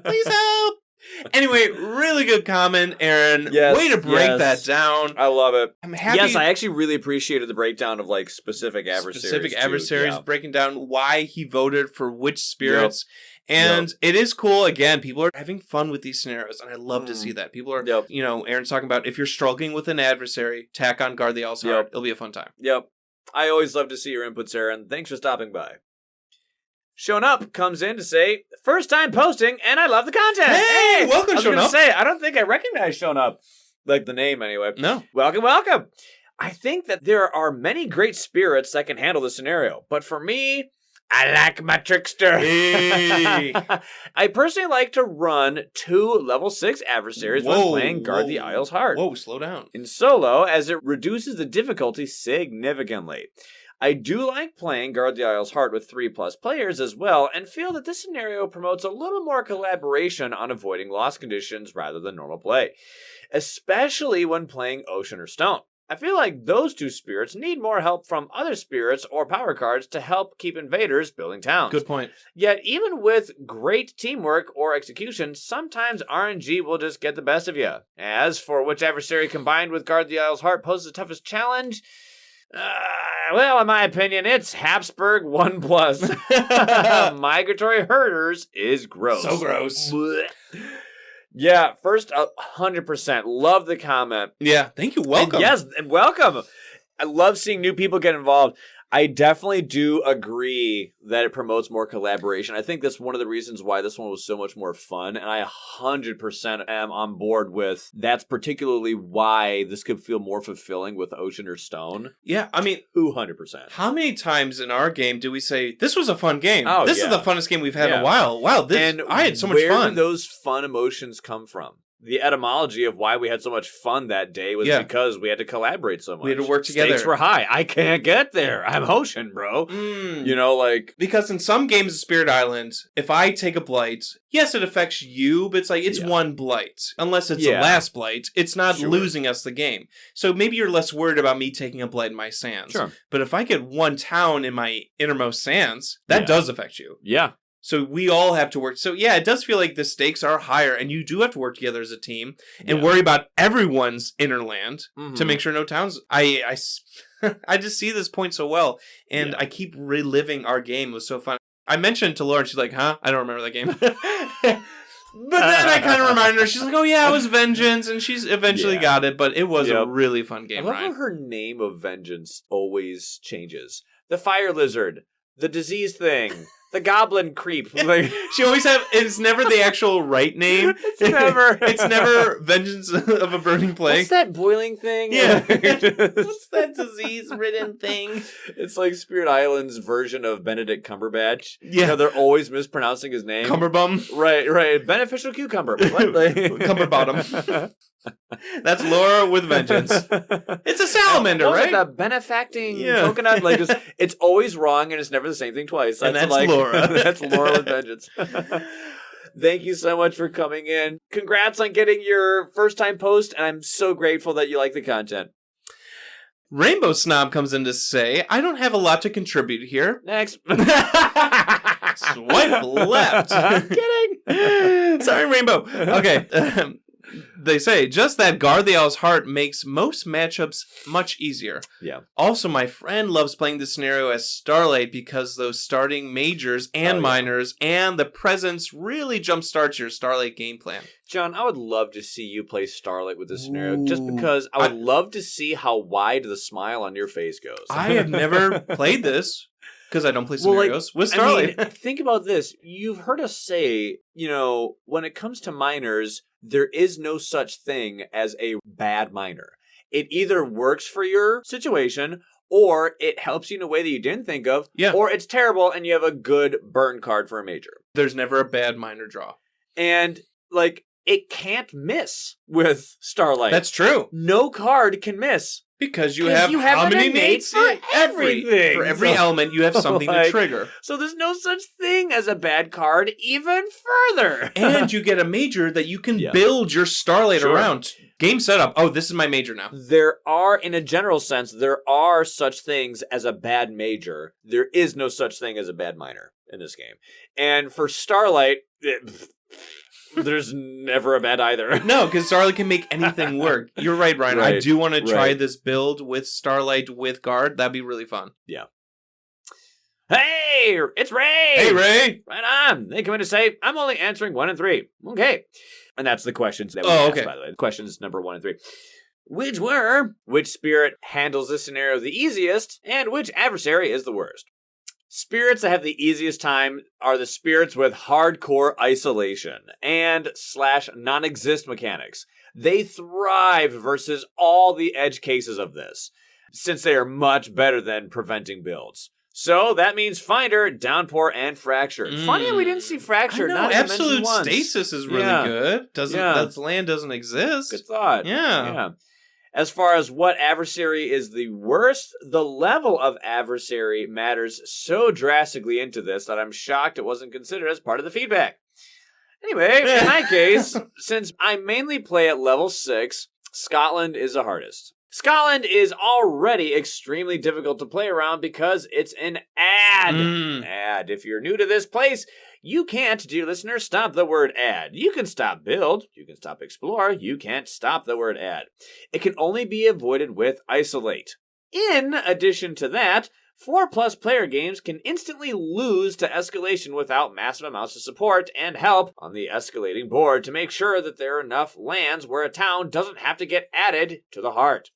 Speaker 1: Please help! Anyway, really good comment, Aaron.
Speaker 2: Yes,
Speaker 1: way to break that down.
Speaker 2: I love it.
Speaker 1: I'm happy.
Speaker 2: Yes, I actually really appreciated the breakdown of specific adversaries.
Speaker 1: Specific adversaries,
Speaker 2: Yeah.
Speaker 1: breaking down why he voted for which spirits. Yep. And it is cool. Again, people are having fun with these scenarios, and I love to see that. People are, Aaron's talking about if you're struggling with an adversary, tack on Guard the Owl's Heart. It'll be a fun time.
Speaker 2: Yep. I always love to see your inputs, Aaron. Thanks for stopping by. Shown Up comes in to say, first time posting, and I love the content.
Speaker 1: Hey, welcome, Shown Up.
Speaker 2: I don't think I recognize Shown Up. Like the name, anyway.
Speaker 1: No.
Speaker 2: Welcome, welcome. I think that there are many great spirits that can handle the scenario, but for me, I like my trickster.
Speaker 1: Hey.
Speaker 2: I personally like to run 2 level 6 adversaries when playing Guard the Isle's Heart.
Speaker 1: Whoa, slow down.
Speaker 2: In solo, as it reduces the difficulty significantly. I do like playing Guard the Isle's Heart with 3+ players as well, and feel that this scenario promotes a little more collaboration on avoiding loss conditions rather than normal play, especially when playing Ocean or Stone. I feel like those 2 spirits need more help from other spirits or power cards to help keep invaders building towns.
Speaker 1: Good point.
Speaker 2: Yet, even with great teamwork or execution, sometimes RNG will just get the best of you. As for which adversary combined with Guard the Isle's Heart poses the toughest challenge, well, in my opinion, it's Hepsbok 1+. Migratory Herders is gross.
Speaker 1: So gross.
Speaker 2: Blech. Yeah, first, 100%. Love the comment.
Speaker 1: Yeah, thank you. Welcome.
Speaker 2: And yes, welcome. I love seeing new people get involved. I definitely do agree that it promotes more collaboration. I think that's one of the reasons why this one was so much more fun, and I 100% am on board with that's particularly why this could feel more fulfilling with Ocean or Stone.
Speaker 1: Yeah, I mean,
Speaker 2: 200%.
Speaker 1: How many times in our game do we say, this was a fun game?
Speaker 2: Oh,
Speaker 1: this is the funnest game we've had in a while. Wow, I had so much fun.
Speaker 2: Where do those fun emotions come from? The etymology of why we had so much fun that day was because we had to collaborate so much.
Speaker 1: We had to work together.
Speaker 2: Stakes were high. I can't get there. I'm Ocean, bro.
Speaker 1: Because in some games of Spirit Island, if I take a blight, yes, it affects you, but it's one blight. Unless it's the last blight, it's not losing us the game. So maybe you're less worried about me taking a blight in my sands.
Speaker 2: Sure.
Speaker 1: But if I get one town in my innermost sands, that does affect you.
Speaker 2: Yeah.
Speaker 1: So we all have to work. So yeah, it does feel like the stakes are higher, and you do have to work together as a team and worry about everyone's inner land to make sure no towns. I just see this point so well, and I keep reliving our game. It was so fun. I mentioned to Lauren, she's like, "Huh? I don't remember that game." But then I kind of reminded her, she's like, oh yeah, it was Vengeance, and she's eventually got it, but it was a really fun game,
Speaker 2: I love
Speaker 1: Ryan.
Speaker 2: how her name of Vengeance always changes. The Fire Lizard, the Disease Thing, the Goblin Creep. Like,
Speaker 1: She always it's never the actual right name.
Speaker 2: It's never.
Speaker 1: It's never Vengeance of a Burning Plague.
Speaker 2: What's that boiling thing?
Speaker 1: Yeah. What's that disease-ridden thing?
Speaker 2: It's like Spirit Island's version of Benedict Cumberbatch.
Speaker 1: Yeah.
Speaker 2: You know, they're always mispronouncing his name.
Speaker 1: Cumberbum.
Speaker 2: Right. Beneficial cucumber. What? Like...
Speaker 1: Cumberbottom. That's Laura with Vengeance. It's a salamander,
Speaker 2: What was
Speaker 1: right?
Speaker 2: it, the benefacting coconut? Like it's always wrong and it's never the same thing twice.
Speaker 1: And that's
Speaker 2: like,
Speaker 1: Laura.
Speaker 2: That's Laura with Vengeance. Thank you so much for coming in. Congrats on getting your first time post, and I'm so grateful that you like the content.
Speaker 1: Rainbow Snob comes in to say, I don't have a lot to contribute here.
Speaker 2: Next.
Speaker 1: Swipe left.
Speaker 2: I'm kidding.
Speaker 1: Sorry, Rainbow. Okay. They say, just that Guard the Owl's Heart makes most matchups much easier.
Speaker 2: Yeah.
Speaker 1: Also, my friend loves playing this scenario as Starlight because those starting majors and minors and the presence really jumpstarts your Starlight game plan.
Speaker 2: John, I would love to see you play Starlight with this scenario, just because I would love to see how wide the smile on your face goes.
Speaker 1: I have never played this. Because I don't play scenarios with Starlight.
Speaker 2: I mean, think about this. You've heard us say, when it comes to minors, there is no such thing as a bad minor. It either works for your situation, or it helps you in a way that you didn't think of, or it's terrible and you have a good burn card for a major.
Speaker 1: There's never a bad minor draw.
Speaker 2: And, it can't miss with Starlight.
Speaker 1: That's true.
Speaker 2: No card can miss.
Speaker 1: Because you have how many mates?
Speaker 2: For everything.
Speaker 1: For every element, you have something to trigger.
Speaker 2: So there's no such thing as a bad card even further.
Speaker 1: And you get a major that you can build your Starlight around. Game setup. Oh, this is my major now.
Speaker 2: There are, in a general sense, there are such things as a bad major. There is no such thing as a bad minor in this game. And for Starlight... there's never a bad either.
Speaker 1: No, because Starlight can make anything work. You're right, Ryan.
Speaker 2: Right,
Speaker 1: I do want to try this build with Starlight with Guard. That'd be really fun.
Speaker 2: Yeah. Hey, it's Ray!
Speaker 1: Hey, Ray!
Speaker 2: Right on. They come in to say, I'm only answering 1 and 3. Okay. And that's the questions that we asked, by the way. Questions number 1 and 3. Which were, which spirit handles this scenario the easiest, and which adversary is the worst? Spirits that have the easiest time are the spirits with hardcore isolation and / non-exist mechanics. They thrive versus all the edge cases of this, since they are much better than preventing builds. So that means Finder, Downpour, and Fracture. Funny how we didn't see Fracture.
Speaker 1: I know,
Speaker 2: not
Speaker 1: Absolute Stasis is really good. That land doesn't exist.
Speaker 2: Good thought.
Speaker 1: Yeah.
Speaker 2: As far as what adversary is the worst, the level of adversary matters so drastically into this that I'm shocked it wasn't considered as part of the feedback. Anyway, in my case, since I mainly play at level 6, Scotland is the hardest. Scotland is already extremely difficult to play around because it's an ad. Ad. If you're new to this place, you can't, dear listener, stop the word add. You can stop build, you can stop explore, you can't stop the word add. It can only be avoided with isolate. In addition to that, 4+ player games can instantly lose to escalation without massive amounts of support and help on the escalating board to make sure that there are enough lands where a town doesn't have to get added to the heart.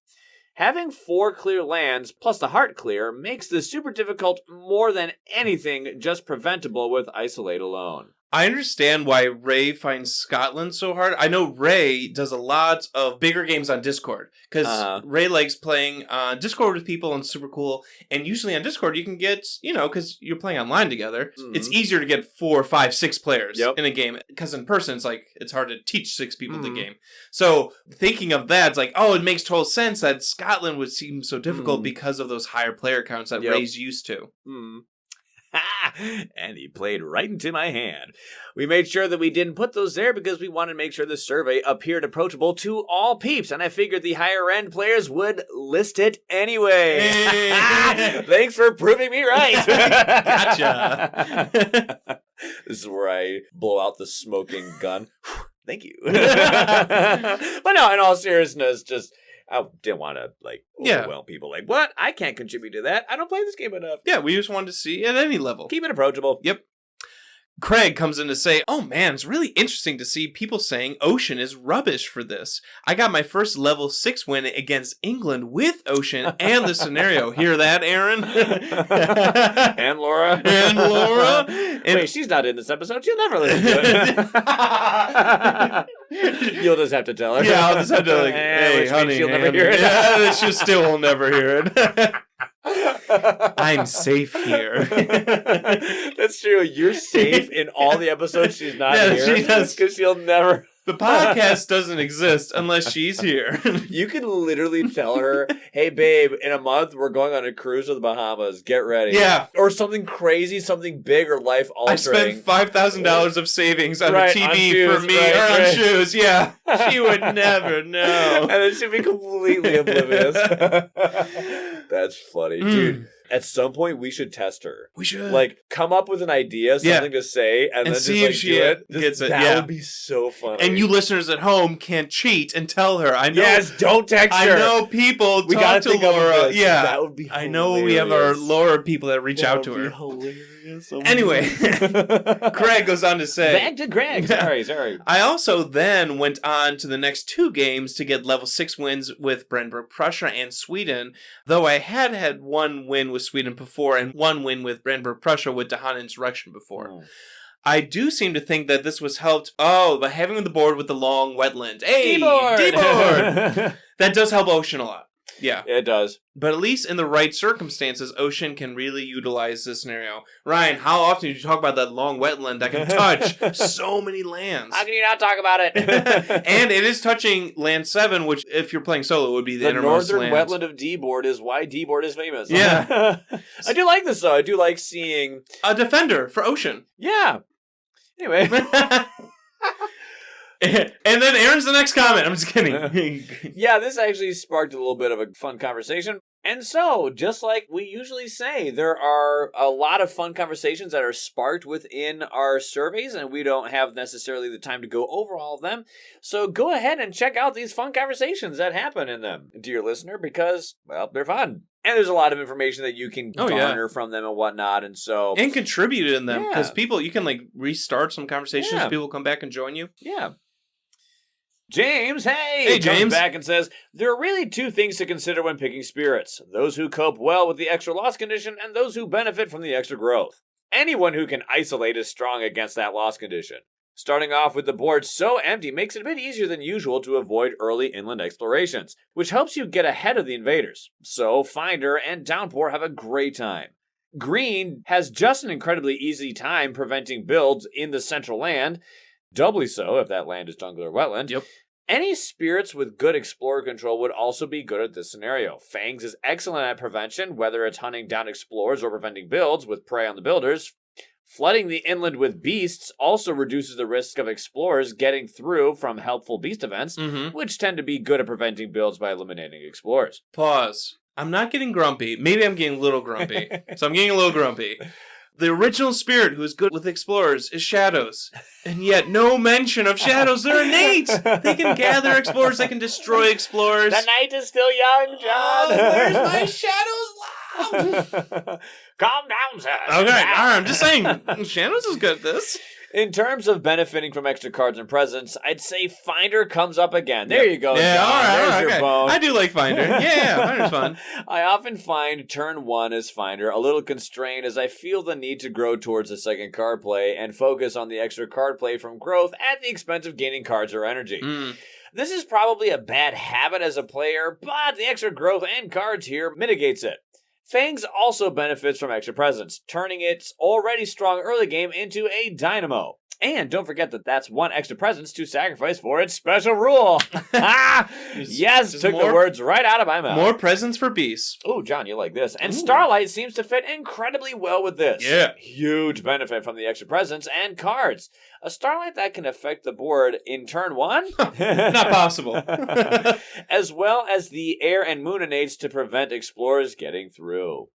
Speaker 2: Having 4 clear lands plus the heart clear makes this super difficult more than anything just preventable with isolate alone.
Speaker 1: I understand why Ray finds Scotland so hard. I know Ray does a lot of bigger games on Discord because Ray likes playing on Discord with people and it's super cool. And usually on Discord you can get, because you're playing online together, it's easier to get 4, 5, 6 players in a game because in person it's hard to teach 6 people the game. So thinking of that, it's like, it makes total sense that Scotland would seem so difficult because of those higher player counts that Ray's used to.
Speaker 2: And he played right into my hand. We made sure that we didn't put those there because we wanted to make sure the survey appeared approachable to all peeps, and I figured the higher end players would list it anyway. Hey. Thanks for proving me right.
Speaker 1: Gotcha.
Speaker 2: This is where I blow out the smoking gun. Thank you. But no, in all seriousness, I didn't want to, overwhelm people. What? I can't contribute to that. I don't play this game enough.
Speaker 1: Yeah, we just wanted to see at any level.
Speaker 2: Keep it approachable.
Speaker 1: Yep. Craig comes in to say, oh man, it's really interesting to see people saying Ocean is rubbish for this. I got my first level 6 win against England with Ocean and the scenario. Hear that, Aaron?
Speaker 2: And Laura.
Speaker 1: And Laura.
Speaker 2: Wait, she's not in this episode. She'll never listen to it. You'll just have to tell her.
Speaker 1: Yeah, I'll just have to like, hey,
Speaker 2: which
Speaker 1: honey.
Speaker 2: means she'll never hear it.
Speaker 1: Yeah, she still will never hear it. I'm safe here.
Speaker 2: That's true. You're safe in all the episodes she's not here.
Speaker 1: She does.
Speaker 2: Because she'll never...
Speaker 1: The podcast doesn't exist unless she's here.
Speaker 2: You can literally tell her, hey, babe, in a month, we're going on a cruise to the Bahamas. Get ready.
Speaker 1: Yeah.
Speaker 2: Or something crazy, something big or life-altering.
Speaker 1: I spent $5,000 of savings on a TV
Speaker 2: on shoes,
Speaker 1: for me,
Speaker 2: right.
Speaker 1: on shoes. Yeah. She would never know.
Speaker 2: And then she'd be completely oblivious. That's funny. Dude, at some point, we should test her.
Speaker 1: We should.
Speaker 2: Like, come up with an idea, something to say, and then
Speaker 1: see
Speaker 2: just,
Speaker 1: if she
Speaker 2: do it.
Speaker 1: gets it.
Speaker 2: That would be so funny.
Speaker 1: And you listeners at home can cheat and tell her. I know.
Speaker 2: Yes, don't text her.
Speaker 1: I know people
Speaker 2: We
Speaker 1: talk
Speaker 2: gotta
Speaker 1: to
Speaker 2: think of
Speaker 1: Laura.
Speaker 2: this.
Speaker 1: Yeah.
Speaker 2: That would be hilarious.
Speaker 1: I know we have our Laura people that reach out to her.
Speaker 2: Hilarious.
Speaker 1: Anyway, Craig goes on to say...
Speaker 2: Back to Craig. Sorry.
Speaker 1: I also then went on to the next 2 games to get level 6 wins with Brandenburg Prussia and Sweden, though I had 1 win with Sweden before and 1 win with Brandenburg Prussia with Dahan Insurrection before.
Speaker 2: Oh.
Speaker 1: I do seem to think that this was helped, by having the board with the long wetland. Hey, D-board! That does help Ocean a lot. Yeah.
Speaker 2: It does.
Speaker 1: But at least in the right circumstances, Ocean can really utilize this scenario. Ryan, how often do you talk about that long wetland that can touch so many lands?
Speaker 3: How can you not talk about it?
Speaker 1: And it is touching land 7, which, if you're playing solo, would be the innermost
Speaker 2: northern
Speaker 1: land.
Speaker 2: wetland of D-board is why D-board is famous.
Speaker 1: Yeah.
Speaker 2: I do like this, though. I do like seeing...
Speaker 1: A defender for Ocean.
Speaker 2: Yeah. Anyway...
Speaker 1: And then Aaron's the next comment. I'm just kidding.
Speaker 2: Yeah, this actually sparked a little bit of a fun conversation. And so, just like we usually say, there are a lot of fun conversations that are sparked within our surveys, and we don't have necessarily the time to go over all of them. So go ahead and check out these fun conversations that happen in them, dear listener, because, well, they're fun. And there's a lot of information that you can garner from them and whatnot, and so...
Speaker 1: And contribute in them, because
Speaker 2: Yeah.
Speaker 1: people, you can, like, restart some conversations.
Speaker 2: Yeah.
Speaker 1: People come back and join you.
Speaker 2: Yeah. James,
Speaker 1: Hey,
Speaker 2: comes
Speaker 1: James.
Speaker 2: back and says, there are really 2 things to consider when picking spirits. Those who cope well with the extra loss condition and those who benefit from the extra growth. Anyone who can isolate is strong against that loss condition. Starting off with the board so empty makes it a bit easier than usual to avoid early inland explorations, which helps you get ahead of the invaders. So Finder and Downpour have a great time. Green has just an incredibly easy time preventing builds in the central land, doubly so if that land is jungle or wetland.
Speaker 1: Yep.
Speaker 2: Any spirits with good explorer control would also be good at this scenario. Fangs is excellent at prevention, whether it's hunting down explorers or preventing builds with prey on the builders. Flooding the inland with beasts also reduces the risk of explorers getting through from helpful beast events, which tend to be good at preventing builds by eliminating explorers.
Speaker 1: Pause. I'm not getting grumpy. Maybe I'm getting a little grumpy. So I'm getting a little grumpy. The original spirit who is good with explorers is shadows. And yet no mention of shadows. They're innate. They can gather explorers. They can destroy explorers.
Speaker 3: The night is still young, John.
Speaker 1: Where's my shadows love?
Speaker 3: Calm down, sir.
Speaker 1: Okay, all right, I'm just saying. Shadows is good at this.
Speaker 2: In terms of benefiting from extra cards and presents, I'd say Finder comes up again. There you go,
Speaker 1: Yeah,
Speaker 2: John.
Speaker 1: all right,
Speaker 2: There's your
Speaker 1: okay.
Speaker 2: bone.
Speaker 1: I do like Finder. Yeah, Finder's fun.
Speaker 2: I often find turn 1 as Finder a little constrained as I feel the need to grow towards the second card play and focus on the extra card play from growth at the expense of gaining cards or energy. This is probably a bad habit as a player, but the extra growth and cards here mitigates it. Fangs also benefits from extra presence, turning its already strong early game into a dynamo. And don't forget that that's 1 extra presence to sacrifice for its special rule. Yes,
Speaker 1: just
Speaker 2: took
Speaker 1: more-
Speaker 2: the words right out of my mouth.
Speaker 1: More presents for beasts.
Speaker 2: Oh, John, you like this. And Starlight seems to fit incredibly well with this.
Speaker 1: Yeah.
Speaker 2: Huge benefit from the extra presence and cards. A Starlight that can affect the board in turn 1?
Speaker 1: Not possible.
Speaker 2: As well as the air and moon innates to prevent explorers getting through.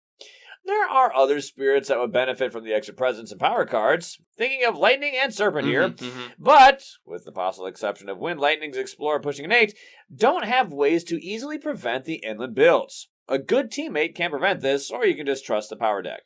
Speaker 2: There are other spirits that would benefit from the extra presence and power cards. Thinking of Lightning and Serpent here. But, with the possible exception of Wind, Lightning's Explorer pushing an 8, don't have ways to easily prevent the inland builds. A good teammate can prevent this, or you can just trust the power deck.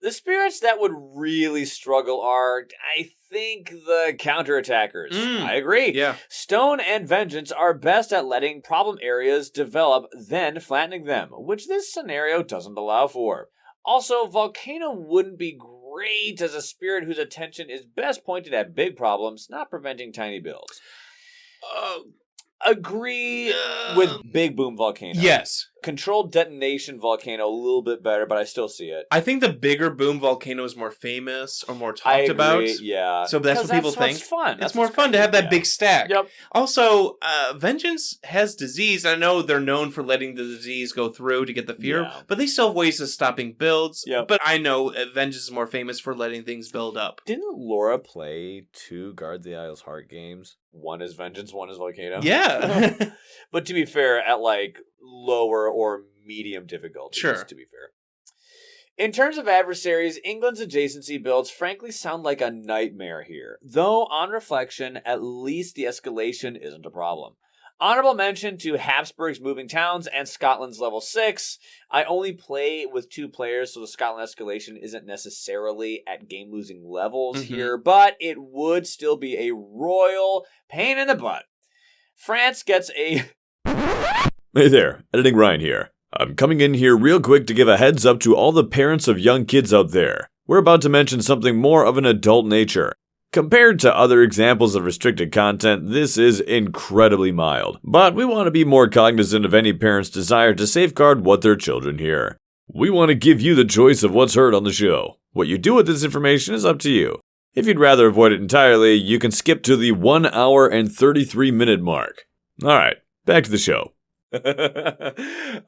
Speaker 2: The spirits that would really struggle are, I think, the counterattackers. I agree.
Speaker 1: Yeah.
Speaker 2: Stone and Vengeance are best at letting problem areas develop, then flattening them, which this scenario doesn't allow for. Also, Volcano wouldn't be great as a spirit whose attention is best pointed at big problems, not preventing tiny builds. Agree with Big Boom Volcano.
Speaker 1: Yes.
Speaker 2: Controlled Detonation Volcano a little bit better, but I still see it.
Speaker 1: I think the bigger boom volcano is more famous or more
Speaker 2: I
Speaker 1: talked
Speaker 2: agree,
Speaker 1: about.
Speaker 2: yeah.
Speaker 1: So that's what people think.
Speaker 2: It's fun.
Speaker 1: It's more fun to have that big stack.
Speaker 2: Yep.
Speaker 1: Also, Vengeance has disease. I know they're known for letting the disease go through to get the fear, but they still have ways of stopping builds.
Speaker 2: Yep.
Speaker 1: But I know Vengeance is more famous for letting things build up.
Speaker 2: Didn't Laura play 2 Guard the Isle's Heart games? One is Vengeance, one is Volcano.
Speaker 1: Yeah.
Speaker 2: But to be fair, at like lower or medium difficulties,
Speaker 1: Sure.
Speaker 2: to be fair. In terms of adversaries, England's adjacency builds frankly sound like a nightmare here. Though, on reflection, at least the escalation isn't a problem. Honorable mention to Hepsbok's Moving Towns and Scotland's Level 6. I only play with 2 players, so the Scotland escalation isn't necessarily at game-losing levels here, but it would still be a royal pain in the butt. France gets a...
Speaker 5: Hey there, Editing Ryan here. I'm coming in here real quick to give a heads up to all the parents of young kids out there. We're about to mention something more of an adult nature. Compared to other examples of restricted content, this is incredibly mild, but we want to be more cognizant of any parent's desire to safeguard what their children hear. We want to give you the choice of what's heard on the show. What you do with this information is up to you. If you'd rather avoid it entirely, you can skip to the 1 hour and 33-minute mark. Alright, back to the show.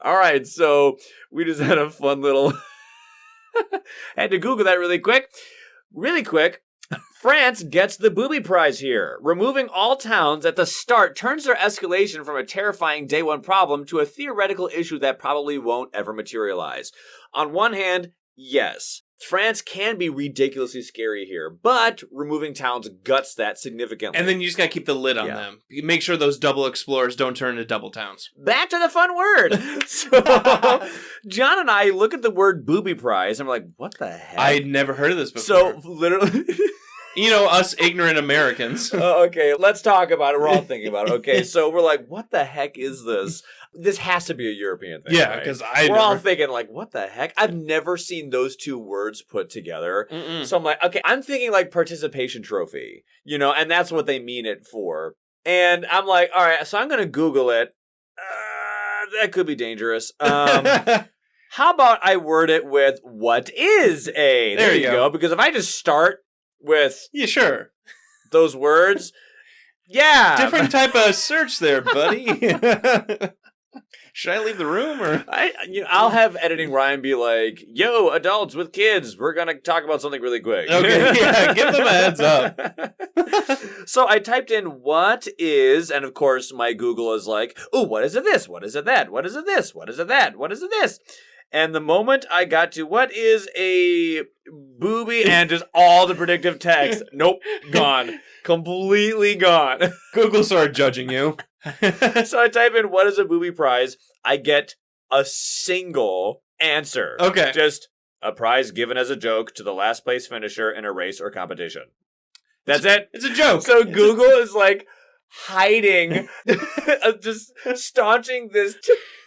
Speaker 2: Alright, so we just had a fun little... had to Google that really quick. France gets the booby prize here. Removing all towns at the start turns their escalation from a terrifying day one problem to a theoretical issue that probably won't ever materialize. On one hand, yes, France can be ridiculously scary here, but removing towns guts that significantly.
Speaker 1: And then you just gotta keep the lid on them. You make sure those double explorers don't turn into double towns.
Speaker 2: Back to the fun word. So, John and I look at the word booby prize and we're like, what the heck?
Speaker 1: I'd never heard of this before.
Speaker 2: So, literally...
Speaker 1: You know, us ignorant Americans.
Speaker 2: Okay, let's talk about it. We're all thinking about it. Okay, so we're like, what the heck is this? This has to be a European thing.
Speaker 1: Yeah,
Speaker 2: right?
Speaker 1: because
Speaker 2: we're all thinking like, what the heck? I've never seen those 2 words put together. So I'm like, okay, I'm thinking like participation trophy, you know, and that's what they mean it for. And I'm like, all right, so I'm going to Google it. That could be dangerous. How about I word it with, what is a? There you go. Because if I just start with
Speaker 1: sure,
Speaker 2: those words,
Speaker 1: different type of search there, buddy. Should I leave the room or
Speaker 2: I'll have Editing Ryan be like, yo, adults with kids, we're gonna talk about something really quick.
Speaker 1: Okay, yeah, give them a heads up.
Speaker 2: So I typed in what is, and of course my Google is like, oh, what is it this? What is it that? What is it this? What is it that? What is it this? And the moment I got to what is a booby and just all the predictive text, nope, gone. Completely gone.
Speaker 1: Google started judging you.
Speaker 2: So I type in what is a booby prize. I get a single answer.
Speaker 1: Okay.
Speaker 2: Just a prize given as a joke to the last place finisher in a race or competition. That's it.
Speaker 1: It's a joke.
Speaker 2: So Google is like hiding, just staunching this...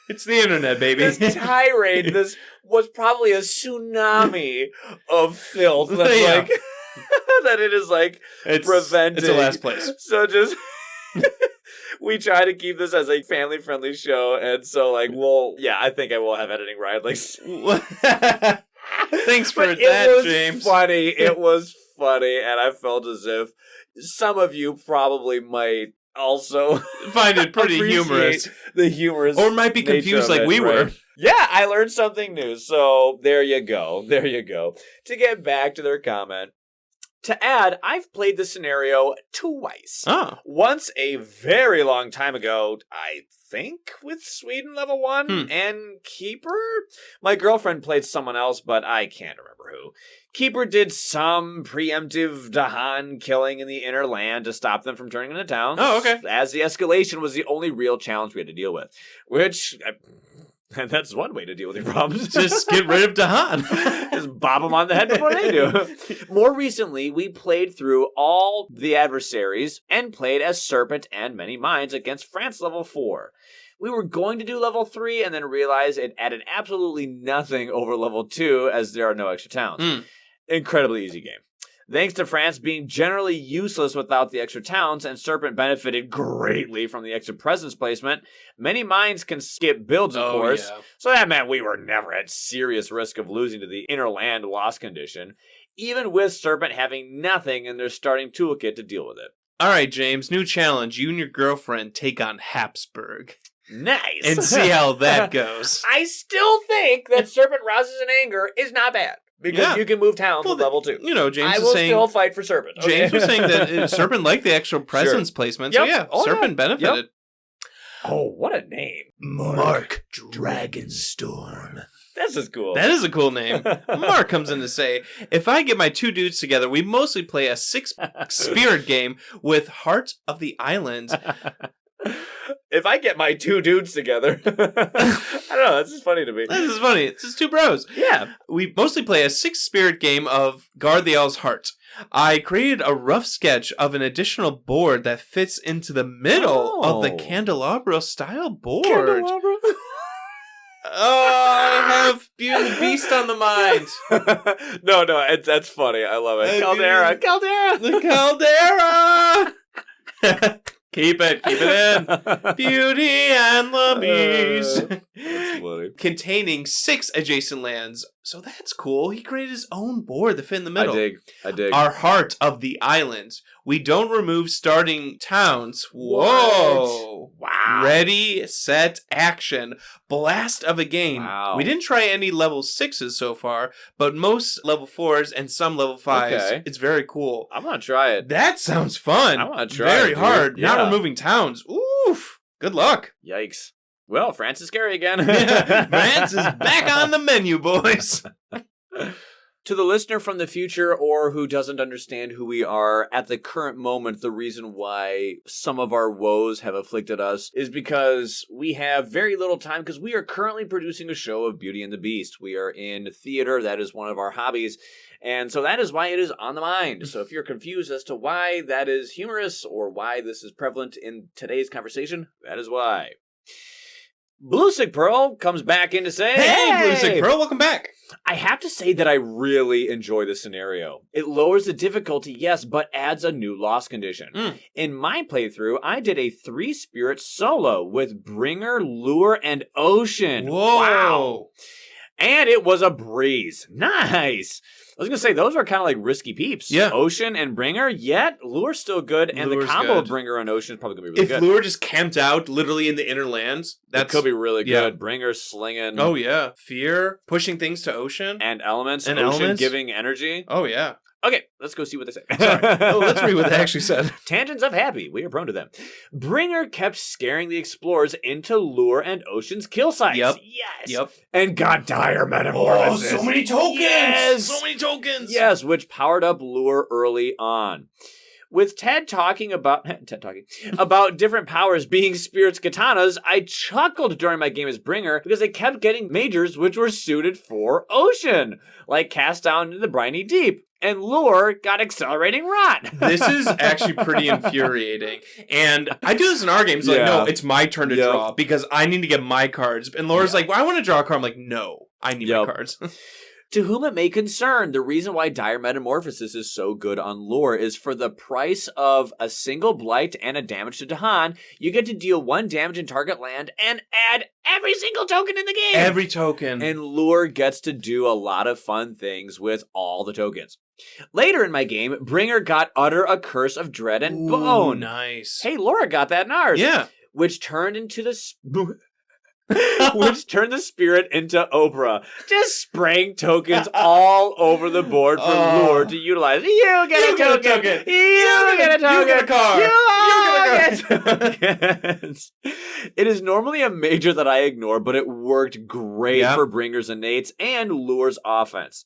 Speaker 1: It's the internet, baby.
Speaker 2: This tirade, this was probably a tsunami of filth. That's like that it is like preventing.
Speaker 1: It's the last place.
Speaker 2: So just we try to keep this as a family-friendly show, and so like I think I will have Editing Ryan like.
Speaker 1: Thanks for that, James.
Speaker 2: Funny. It was funny, and I felt as if some of you probably might also
Speaker 1: find it pretty humorous.
Speaker 2: The humorous,
Speaker 1: or might be confused like we were.
Speaker 2: Yeah, I learned something new. So there you go. There you go. To get back to their comment. To add, I've played this scenario twice. Once a very long time ago, I think with Sweden level 1 and Keeper. My girlfriend played someone else, but I can't remember who. Keeper did some preemptive Dahan killing in the inner land to stop them from turning into towns.
Speaker 1: Oh, okay.
Speaker 2: As the escalation was the only real challenge we had to deal with. Which, And that's one way to deal with your problems.
Speaker 1: Just get rid of Dahan.
Speaker 2: Just bop them on the head before they do. More recently, we played through all the adversaries and played as Serpent and Many Minds against France level 4. We were going to do level 3 and then realized it added absolutely nothing over level 2 as there are no extra towns. Incredibly easy game. Thanks to France being generally useless without the extra towns, and Serpent benefited greatly from the extra presence placement, Many Minds can skip builds, of course, so that meant we were never at serious risk of losing to the inner land loss condition, even with Serpent having nothing in their starting toolkit to deal with it.
Speaker 1: All right, James, new challenge. You and your girlfriend take on Hepsbok.
Speaker 2: Nice!
Speaker 1: And see how that goes.
Speaker 2: I still think that Serpent rouses in anger is not bad. Because you can move towns with level 2.
Speaker 1: You know, James
Speaker 2: I
Speaker 1: is
Speaker 2: will
Speaker 1: saying...
Speaker 2: still fight for Serpent. Okay?
Speaker 1: James was saying that Serpent liked the extra presence placement. So Serpent benefited.
Speaker 2: Yep. Oh, what a name.
Speaker 1: Mark Dragonstorm.
Speaker 2: This is cool.
Speaker 1: That is a cool name. Mark comes in to say, if I get my 2 dudes together, we mostly play a 6-spirit game with Heart of the Island.
Speaker 2: If I get my 2 dudes together. I don't know, this is funny to me.
Speaker 1: This is funny. It's just 2 bros.
Speaker 2: Yeah.
Speaker 1: We mostly play a 6-spirit game of Guard the Owl's Heart. I created a rough sketch of an additional board that fits into the middle of the candelabra-style board.
Speaker 2: Candelabra?
Speaker 1: I have Beauty and the Beast on the mind.
Speaker 2: No, that's funny. I love it. Caldera.
Speaker 1: The Caldera! Keep it in. Beauty and the Beast.
Speaker 2: That's funny.
Speaker 1: Containing 6 adjacent lands. So that's cool. He created his own board that fit in the middle.
Speaker 2: I dig.
Speaker 1: Our Heart of the Island. We don't remove starting towns. Whoa.
Speaker 2: Wow.
Speaker 1: Ready, set, action. Blast of a game.
Speaker 2: Wow.
Speaker 1: We didn't try any level 6s so far, but most level 4s and some level 5s.
Speaker 2: Okay.
Speaker 1: It's very cool.
Speaker 2: I'm going to try it.
Speaker 1: That sounds fun.
Speaker 2: I want to try
Speaker 1: Very
Speaker 2: it. Very
Speaker 1: hard. Not removing towns. Oof. Good luck.
Speaker 2: Yikes. Well, France is scary again.
Speaker 1: France is back on the menu, boys.
Speaker 2: To the listener from the future or who doesn't understand who we are, at the current moment, the reason why some of our woes have afflicted us is because we have very little time because we are currently producing a show of Beauty and the Beast. We are in theater. That is one of our hobbies. And so that is why it is on the mind. So if you're confused as to why that is humorous or why this is prevalent in today's conversation, that is why. Blue Sick Pearl comes back in to say,
Speaker 1: Hey, Blue Sick Pearl, welcome back.
Speaker 2: I have to say that I really enjoy this scenario. It lowers the difficulty, yes, but adds a new loss condition. In my playthrough, I did a 3-spirit solo with Bringer, Lure, and Ocean.
Speaker 1: Whoa.
Speaker 2: Wow. And it was a breeze. Nice. I was going to say, those are kind of like risky peeps.
Speaker 1: Yeah.
Speaker 2: Ocean and Bringer, yet Lure's still good, and
Speaker 1: Lure's
Speaker 2: the combo
Speaker 1: good.
Speaker 2: of Bringer and Ocean is probably going to be really
Speaker 1: If
Speaker 2: good.
Speaker 1: Lure just camped out literally in the inner lands,
Speaker 2: That could be really good.
Speaker 1: Yeah.
Speaker 2: Bringer slinging.
Speaker 1: Oh, yeah. Fear, pushing things to Ocean.
Speaker 2: And elements.
Speaker 1: And
Speaker 2: Ocean
Speaker 1: elements.
Speaker 2: giving energy.
Speaker 1: Oh, yeah.
Speaker 2: Okay, let's go see what they say.
Speaker 1: Sorry. Oh, let's read what they actually said.
Speaker 2: Tangents of happy. We are prone to them. Bringer kept scaring the explorers into Lure and Ocean's kill sites.
Speaker 1: Yep.
Speaker 2: Yes.
Speaker 1: Yep.
Speaker 2: And got dire metamorphosis.
Speaker 1: Oh, so many tokens.
Speaker 2: Yes.
Speaker 1: So many tokens.
Speaker 2: Yes, which powered up Lure early on. With Ted talking about different powers being spirits katanas, I chuckled during my game as Bringer because they kept getting majors which were suited for Ocean, like Cast Down into the Briny Deep. And Lure got Accelerating Rot.
Speaker 1: This is actually pretty infuriating. And I do this in our games. Like, no, it's my turn to draw because I need to get my cards. And Laura's like, well, I want to draw a card. I'm like, no, I need my cards.
Speaker 2: To whom it may concern, the reason why Dire Metamorphosis is so good on Lure is for the price of a single Blight and a damage to Dahan, you get to deal 1 damage in target land and add every single token in the game.
Speaker 1: Every token.
Speaker 2: And Lure gets to do a lot of fun things with all the tokens. Later in my game, Bringer got Utter a Curse of Dread and Bone.
Speaker 1: Nice.
Speaker 2: Hey, Laura got that in ours.
Speaker 1: Yeah.
Speaker 2: Which turned into the which turned the spirit into Oprah, just spraying tokens all over the board for Lure to utilize. You get a token. You get a token.
Speaker 1: You get a card.
Speaker 2: You tokens. It is normally a major that I ignore, but it worked great for Bringers and Nates and Lures offense.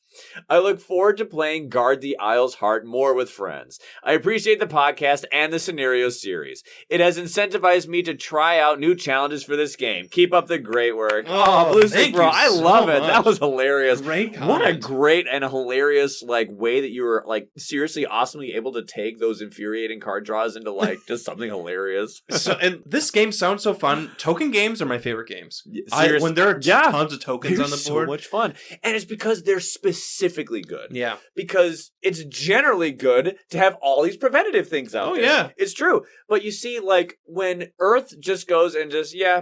Speaker 2: I look forward to playing Guard the Isle's Heart more with friends. I appreciate the podcast and the scenario series. It has incentivized me to try out new challenges for this game. Keep up the great work.
Speaker 1: Oh,
Speaker 2: Blue
Speaker 1: thank
Speaker 2: Bro,
Speaker 1: you
Speaker 2: I
Speaker 1: so
Speaker 2: love it.
Speaker 1: much.
Speaker 2: That was hilarious.
Speaker 1: Great
Speaker 2: What a
Speaker 1: comment.
Speaker 2: great and hilarious way that you were seriously awesomely able to take those infuriating card draws into just something hilarious.
Speaker 1: So, and this game sounds so fun. Token games are my favorite games.
Speaker 2: Serious-
Speaker 1: When there are
Speaker 2: Yeah.
Speaker 1: tons of tokens
Speaker 2: They're
Speaker 1: on the board.
Speaker 2: so much fun. And it's because they're specifically good.
Speaker 1: Yeah.
Speaker 2: Because it's generally good to have all these preventative things out
Speaker 1: Oh,
Speaker 2: there.
Speaker 1: yeah.
Speaker 2: It's true. But you see, when Earth just goes and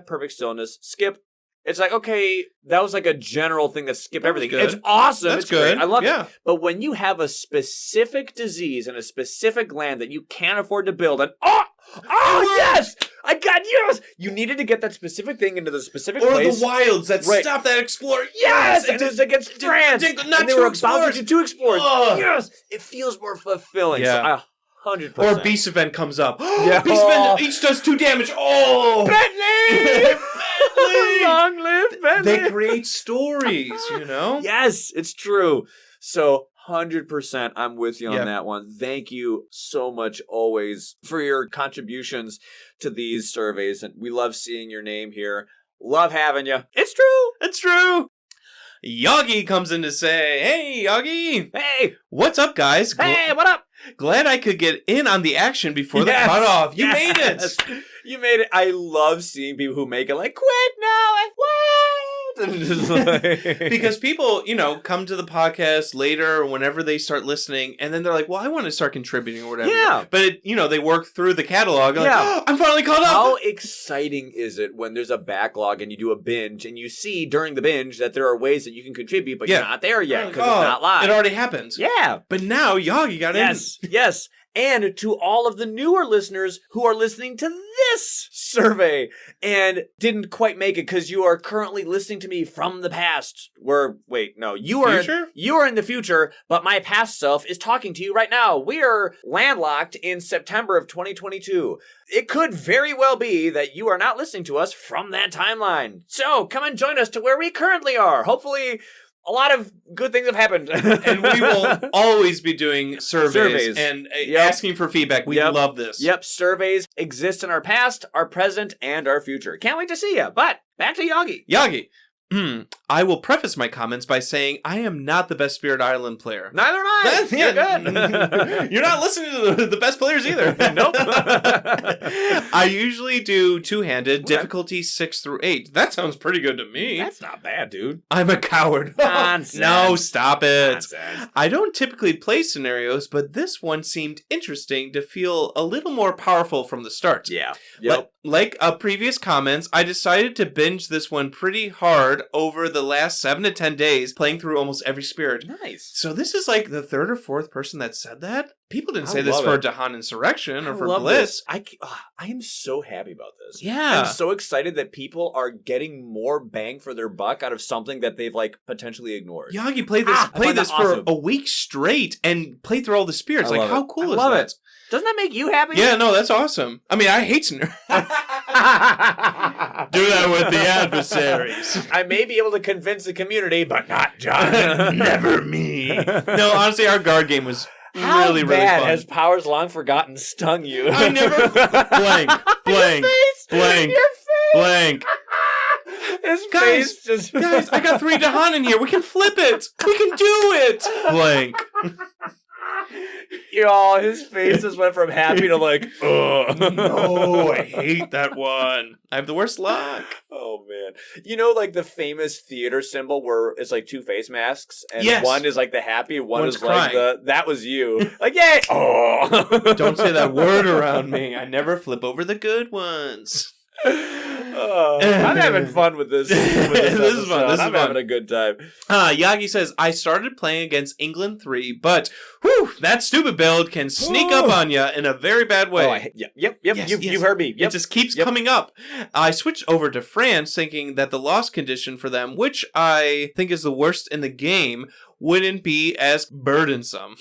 Speaker 2: perfect stillness, skip. It's okay, that was a general thing that skip
Speaker 1: That was
Speaker 2: everything.
Speaker 1: good.
Speaker 2: It's awesome.
Speaker 1: That's
Speaker 2: It's great.
Speaker 1: good.
Speaker 2: I love
Speaker 1: Yeah.
Speaker 2: it. But when you have a specific disease and a specific land that you can't afford to build, and yes! I got yes! You needed to get that specific thing into the specific
Speaker 1: Or
Speaker 2: place.
Speaker 1: the wilds that
Speaker 2: Right.
Speaker 1: stop that explorer.
Speaker 2: Yes! And it's against France!
Speaker 1: Not
Speaker 2: and they
Speaker 1: two
Speaker 2: were about
Speaker 1: explorers.
Speaker 2: to do 2 explorers.
Speaker 1: Ugh.
Speaker 2: Yes! It feels more fulfilling.
Speaker 1: Yeah.
Speaker 2: So 100%.
Speaker 1: Or Beast Event comes up.
Speaker 2: Yeah.
Speaker 1: Beast Event each does 2 damage. Oh!
Speaker 2: Bentley!
Speaker 1: Bentley!
Speaker 2: Long live Bentley!
Speaker 1: They create stories, you know?
Speaker 2: Yes, it's true. So 100% I'm with you on
Speaker 1: Yep.
Speaker 2: that one. Thank you so much always for your contributions to these surveys. And we love seeing your name here. Love having you. It's true.
Speaker 1: It's true. Yagi comes in to say, hey, Yagi.
Speaker 2: Hey.
Speaker 1: What's up, guys?
Speaker 2: Hey, what up?
Speaker 1: Glad I could get in on the action before
Speaker 2: Yes,
Speaker 1: the cutoff. You
Speaker 2: yes.
Speaker 1: made it.
Speaker 2: You made it. I love seeing people who make it quick now. What? And just
Speaker 1: Because people, come to the podcast later or whenever they start listening, and then they're like, well, I want to start contributing or whatever.
Speaker 2: Yeah.
Speaker 1: But, they work through the catalog. And
Speaker 2: Yeah.
Speaker 1: I'm finally caught up.
Speaker 2: How exciting is it when there's a backlog and you do a binge and you see during the binge that there are ways that you can contribute, but
Speaker 1: Yeah.
Speaker 2: you're not there yet because
Speaker 1: Oh,
Speaker 2: it's not live.
Speaker 1: It already happened.
Speaker 2: Yeah.
Speaker 1: But now Yagi got in.
Speaker 2: Yes. And to all of the newer listeners who are listening to this survey and didn't quite make it because you are currently listening to me from the past. You
Speaker 1: Future?
Speaker 2: are in the future, but my past self is talking to you right now. We are landlocked in September of 2022. It could very well be that you are not listening to us from that timeline. So come and join us to where we currently are. Hopefully a lot of good things have happened.
Speaker 1: And we will always be doing surveys. And asking for feedback. We love this.
Speaker 2: Yep, surveys exist in our past, our present, and our future. Can't wait to see you. But back to Yagi.
Speaker 1: Yagi. I will preface my comments by saying I am not the best Spirit Island player.
Speaker 2: Neither am I. You're good.
Speaker 1: You're not listening to the best players either.
Speaker 2: Nope.
Speaker 1: I usually do two-handed, difficulty 6 through 8. That sounds pretty good to me.
Speaker 2: That's not bad, dude.
Speaker 1: I'm a coward.
Speaker 2: Nonsense.
Speaker 1: No, stop it.
Speaker 2: Nonsense.
Speaker 1: I don't typically play scenarios, but this one seemed interesting to feel a little more powerful from the start.
Speaker 2: Yeah. Yep.
Speaker 1: Like previous comments, I decided to binge this one pretty hard over the last 7 to 10 days, playing through almost every spirit.
Speaker 2: Nice.
Speaker 1: So this is the 3rd or 4th person that said that. People didn't
Speaker 2: I
Speaker 1: say this
Speaker 2: love
Speaker 1: for
Speaker 2: it.
Speaker 1: Dahan Insurrection or
Speaker 2: I
Speaker 1: for
Speaker 2: love
Speaker 1: Blitz.
Speaker 2: this. I am so happy about this.
Speaker 1: Yeah.
Speaker 2: I'm so excited that people are getting more bang for their buck out of something that they've potentially ignored.
Speaker 1: Yagi played this
Speaker 2: I find that
Speaker 1: for
Speaker 2: awesome.
Speaker 1: a week straight and played through all the spirits.
Speaker 2: I love
Speaker 1: How
Speaker 2: it.
Speaker 1: cool
Speaker 2: I
Speaker 1: is
Speaker 2: love
Speaker 1: that?
Speaker 2: it. Doesn't that make you happy?
Speaker 1: Yeah, no, that's awesome. I mean, I hate scenarios. Do that with the adversaries.
Speaker 2: I may be able to convince the community, but not John.
Speaker 1: Never me. No, honestly, our guard game was
Speaker 2: How
Speaker 1: really, really
Speaker 2: bad
Speaker 1: fun.
Speaker 2: has Powers Long Forgotten stung you?
Speaker 1: I never... blank. Blank. Blank.
Speaker 2: His
Speaker 1: Guys,
Speaker 2: face just...
Speaker 1: Guys, I got 3 Dahan in here. We can flip it. We can do it. Blank.
Speaker 2: Y'all, his face just went from happy to ugh.
Speaker 1: No, I hate that one. I have the worst luck.
Speaker 2: Oh, man. You know, the famous theater symbol where it's 2 face masks, and
Speaker 1: Yes.
Speaker 2: one is the happy, one
Speaker 1: One's
Speaker 2: is
Speaker 1: crying.
Speaker 2: that was you. Yay! Oh!
Speaker 1: Don't say that word around me. I never flip over the good ones.
Speaker 2: I'm having fun with this.
Speaker 1: This is fun. This is
Speaker 2: I'm
Speaker 1: fun.
Speaker 2: having a good time.
Speaker 1: Yagi says, I started playing against England 3, but that stupid build can sneak up on you in a very bad way.
Speaker 2: Yep.
Speaker 1: Yes,
Speaker 2: You heard me. Yep.
Speaker 1: It just keeps coming up. I switched over to France thinking that the loss condition for them, which I think is the worst in the game, wouldn't be as burdensome.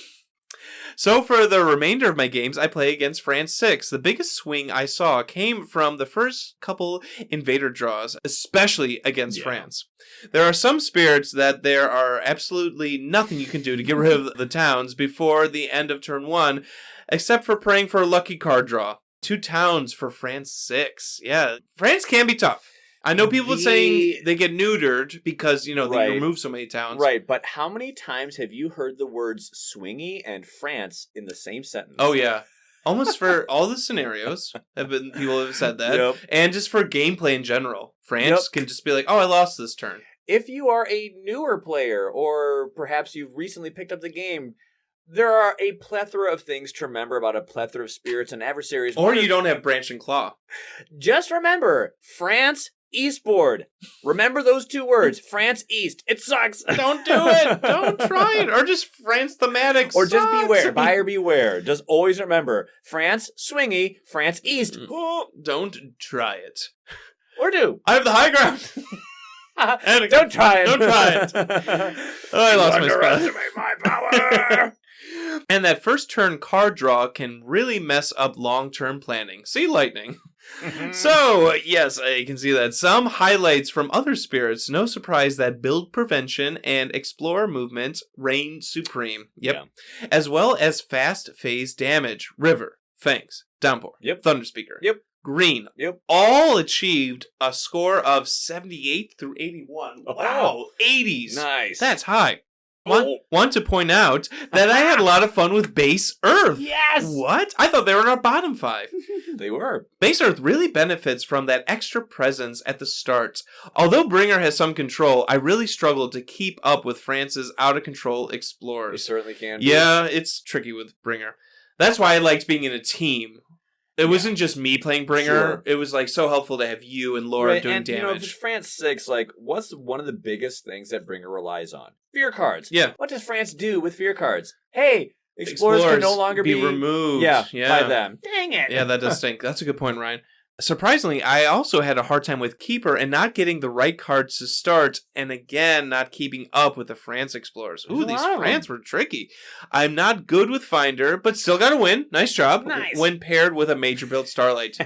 Speaker 1: So for the remainder of my games, I play against France 6. The biggest swing I saw came from the first couple invader draws, especially against France. There are some spirits that there are absolutely nothing you can do to get rid of the towns before the end of turn 1, except for praying for a lucky card draw. 2 towns for France 6. Yeah, France can be tough. I know people saying they get neutered because, they remove so many towns.
Speaker 2: Right, but how many times have you heard the words swingy and France in the same sentence?
Speaker 1: Oh, yeah. Almost for all the scenarios, people have said that.
Speaker 2: Yep.
Speaker 1: And just for gameplay in general. France can just be like, oh, I lost this turn.
Speaker 2: If you are a newer player, or perhaps you've recently picked up the game, there are a plethora of things to remember about a plethora of spirits and adversaries.
Speaker 1: Or you don't have branch and claw.
Speaker 2: Just remember, France Eastboard. Remember those 2 words. France East. It sucks.
Speaker 1: Don't do it. Don't try it. Or just France thematic
Speaker 2: Or
Speaker 1: sucks.
Speaker 2: just beware. Buyer beware. Just always remember. France swingy. France East.
Speaker 1: Don't try it.
Speaker 2: Or do.
Speaker 1: I have the high ground.
Speaker 2: Don't try it.
Speaker 1: Don't try it. Oh, I lost my spell.
Speaker 3: Underestimate my power.
Speaker 1: And that first turn card draw can really mess up long-term planning. See lightning. So, yes, I can see that. Some highlights from other spirits. No surprise that build prevention and explorer movement reign supreme. Yep. Yeah. As well as fast phase damage. River, Fangs, Downpour, Thunderspeaker.
Speaker 2: Yep.
Speaker 1: Green.
Speaker 2: Yep.
Speaker 1: All achieved a score of 78 through 81. Wow. 80s.
Speaker 2: Nice.
Speaker 1: That's high. Want to point out that I had a lot of fun with Base Earth.
Speaker 2: Yes!
Speaker 1: What? I thought they were in our bottom 5.
Speaker 2: They were.
Speaker 1: Base Earth really benefits from that extra presence at the start. Although Bringer has some control, I really struggled to keep up with France's out-of-control explorers.
Speaker 2: You certainly can.
Speaker 1: Yeah, it's tricky with Bringer. That's why I liked being in a team. It wasn't just me playing Bringer.
Speaker 2: Sure.
Speaker 1: It was so helpful to have you and Laura doing damage.
Speaker 2: For France 6, what's one of the biggest things that Bringer relies on? Fear cards.
Speaker 1: Yeah.
Speaker 2: What does France do with fear cards? Hey, explorers can no longer be
Speaker 1: removed.
Speaker 2: By them. Dang it.
Speaker 1: Yeah, that does stink. That's a good point, Ryan. Surprisingly, I also had a hard time with Keeper and not getting the right cards to start, and again, not keeping up with the France Explorers. Ooh, these France were tricky. I'm not good with Finder, but still got to win. Nice job.
Speaker 2: Nice.
Speaker 1: When paired with a Major Build Starlight.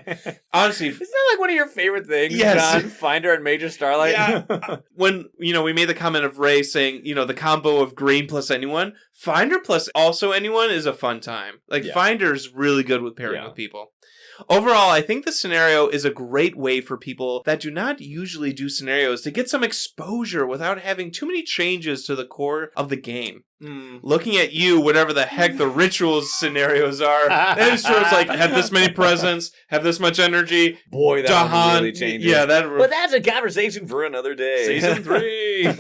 Speaker 1: Honestly.
Speaker 2: Isn't that one of your favorite things,
Speaker 1: yes.
Speaker 2: John? Finder and Major Starlight?
Speaker 1: Yeah. When, we made the comment of Ray saying, the combo of green plus anyone, Finder plus also anyone is a fun time. Finder's really good with pairing with people. Overall, I think the scenario is a great way for people that do not usually do scenarios to get some exposure without having too many changes to the core of the game. Looking at you, whatever the heck the rituals scenarios are, it's have this many presents, have this much energy.
Speaker 2: Boy, that would really change it.
Speaker 1: Yeah,
Speaker 2: but that's a conversation for another day.
Speaker 1: Season 3.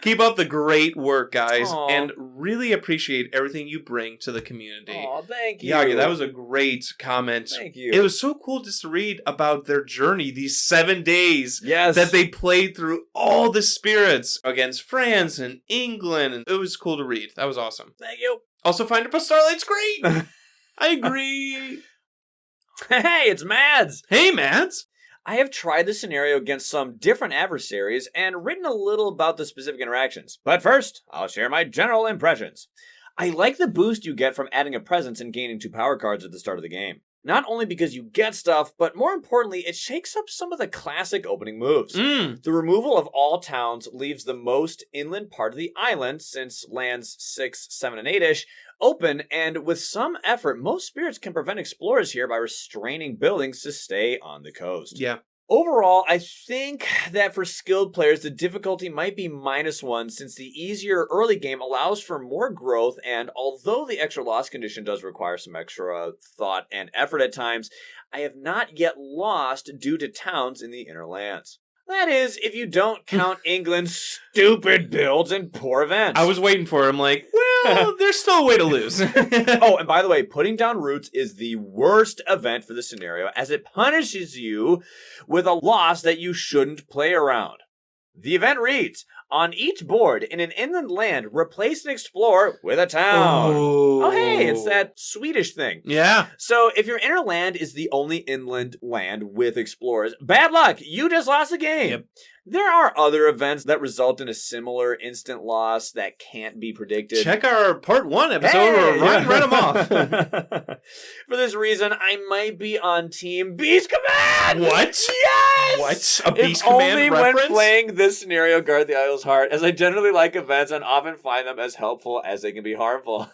Speaker 1: Keep up the great work, guys,
Speaker 2: Aww.
Speaker 1: and really appreciate everything you bring to the community.
Speaker 2: Oh, thank you.
Speaker 1: Yagi, that was a great comment.
Speaker 2: Thank you.
Speaker 1: It was so cool just to read about their journey, these 7 days that they played through all the spirits against France and England. And it was cool to read. That was awesome.
Speaker 2: Thank you.
Speaker 1: Also, Finder plus Starlight's great. I agree.
Speaker 2: Hey, it's Mads.
Speaker 1: Hey, Mads.
Speaker 2: I have tried the scenario against some different adversaries and written a little about the specific interactions. But first, I'll share my general impressions. I like the boost you get from adding a presence and gaining 2 power cards at the start of the game. Not only because you get stuff, but more importantly, it shakes up some of the classic opening moves. The removal of all towns leaves the most inland part of the island, since lands 6, 7, and 8-ish, open, and with some effort, most spirits can prevent explorers here by restraining buildings to stay on the coast.
Speaker 1: Yeah.
Speaker 2: Overall, I think that for skilled players, the difficulty might be -1, since the easier early game allows for more growth, and although the extra loss condition does require some extra thought and effort at times, I have not yet lost due to towns in the inner lands. That is, if you don't count England's stupid builds and poor events.
Speaker 1: I was waiting for it. I'm like, well, there's still a way to lose.
Speaker 2: Oh, and by the way, putting down roots is the worst event for the scenario, as it punishes you with a loss that you shouldn't play around. The event reads, on each board in an inland land, replace an explorer with a town. Oh, hey, it's that Swedish thing.
Speaker 1: Yeah.
Speaker 2: So if your inner land is the only inland land with explorers, bad luck, you just lost the game.
Speaker 1: Yep.
Speaker 2: There are other events that result in a similar instant loss that can't be predicted.
Speaker 1: Check our part 1 episode where Ryan read them off.
Speaker 2: For this reason, I might be on Team Beast Command!
Speaker 1: What?
Speaker 2: Yes!
Speaker 1: What? A Beast
Speaker 2: If
Speaker 1: Command
Speaker 2: only
Speaker 1: reference?
Speaker 2: when playing this scenario, Guard the Isle's Heart, as I generally like events and often find them as helpful as they can be harmful.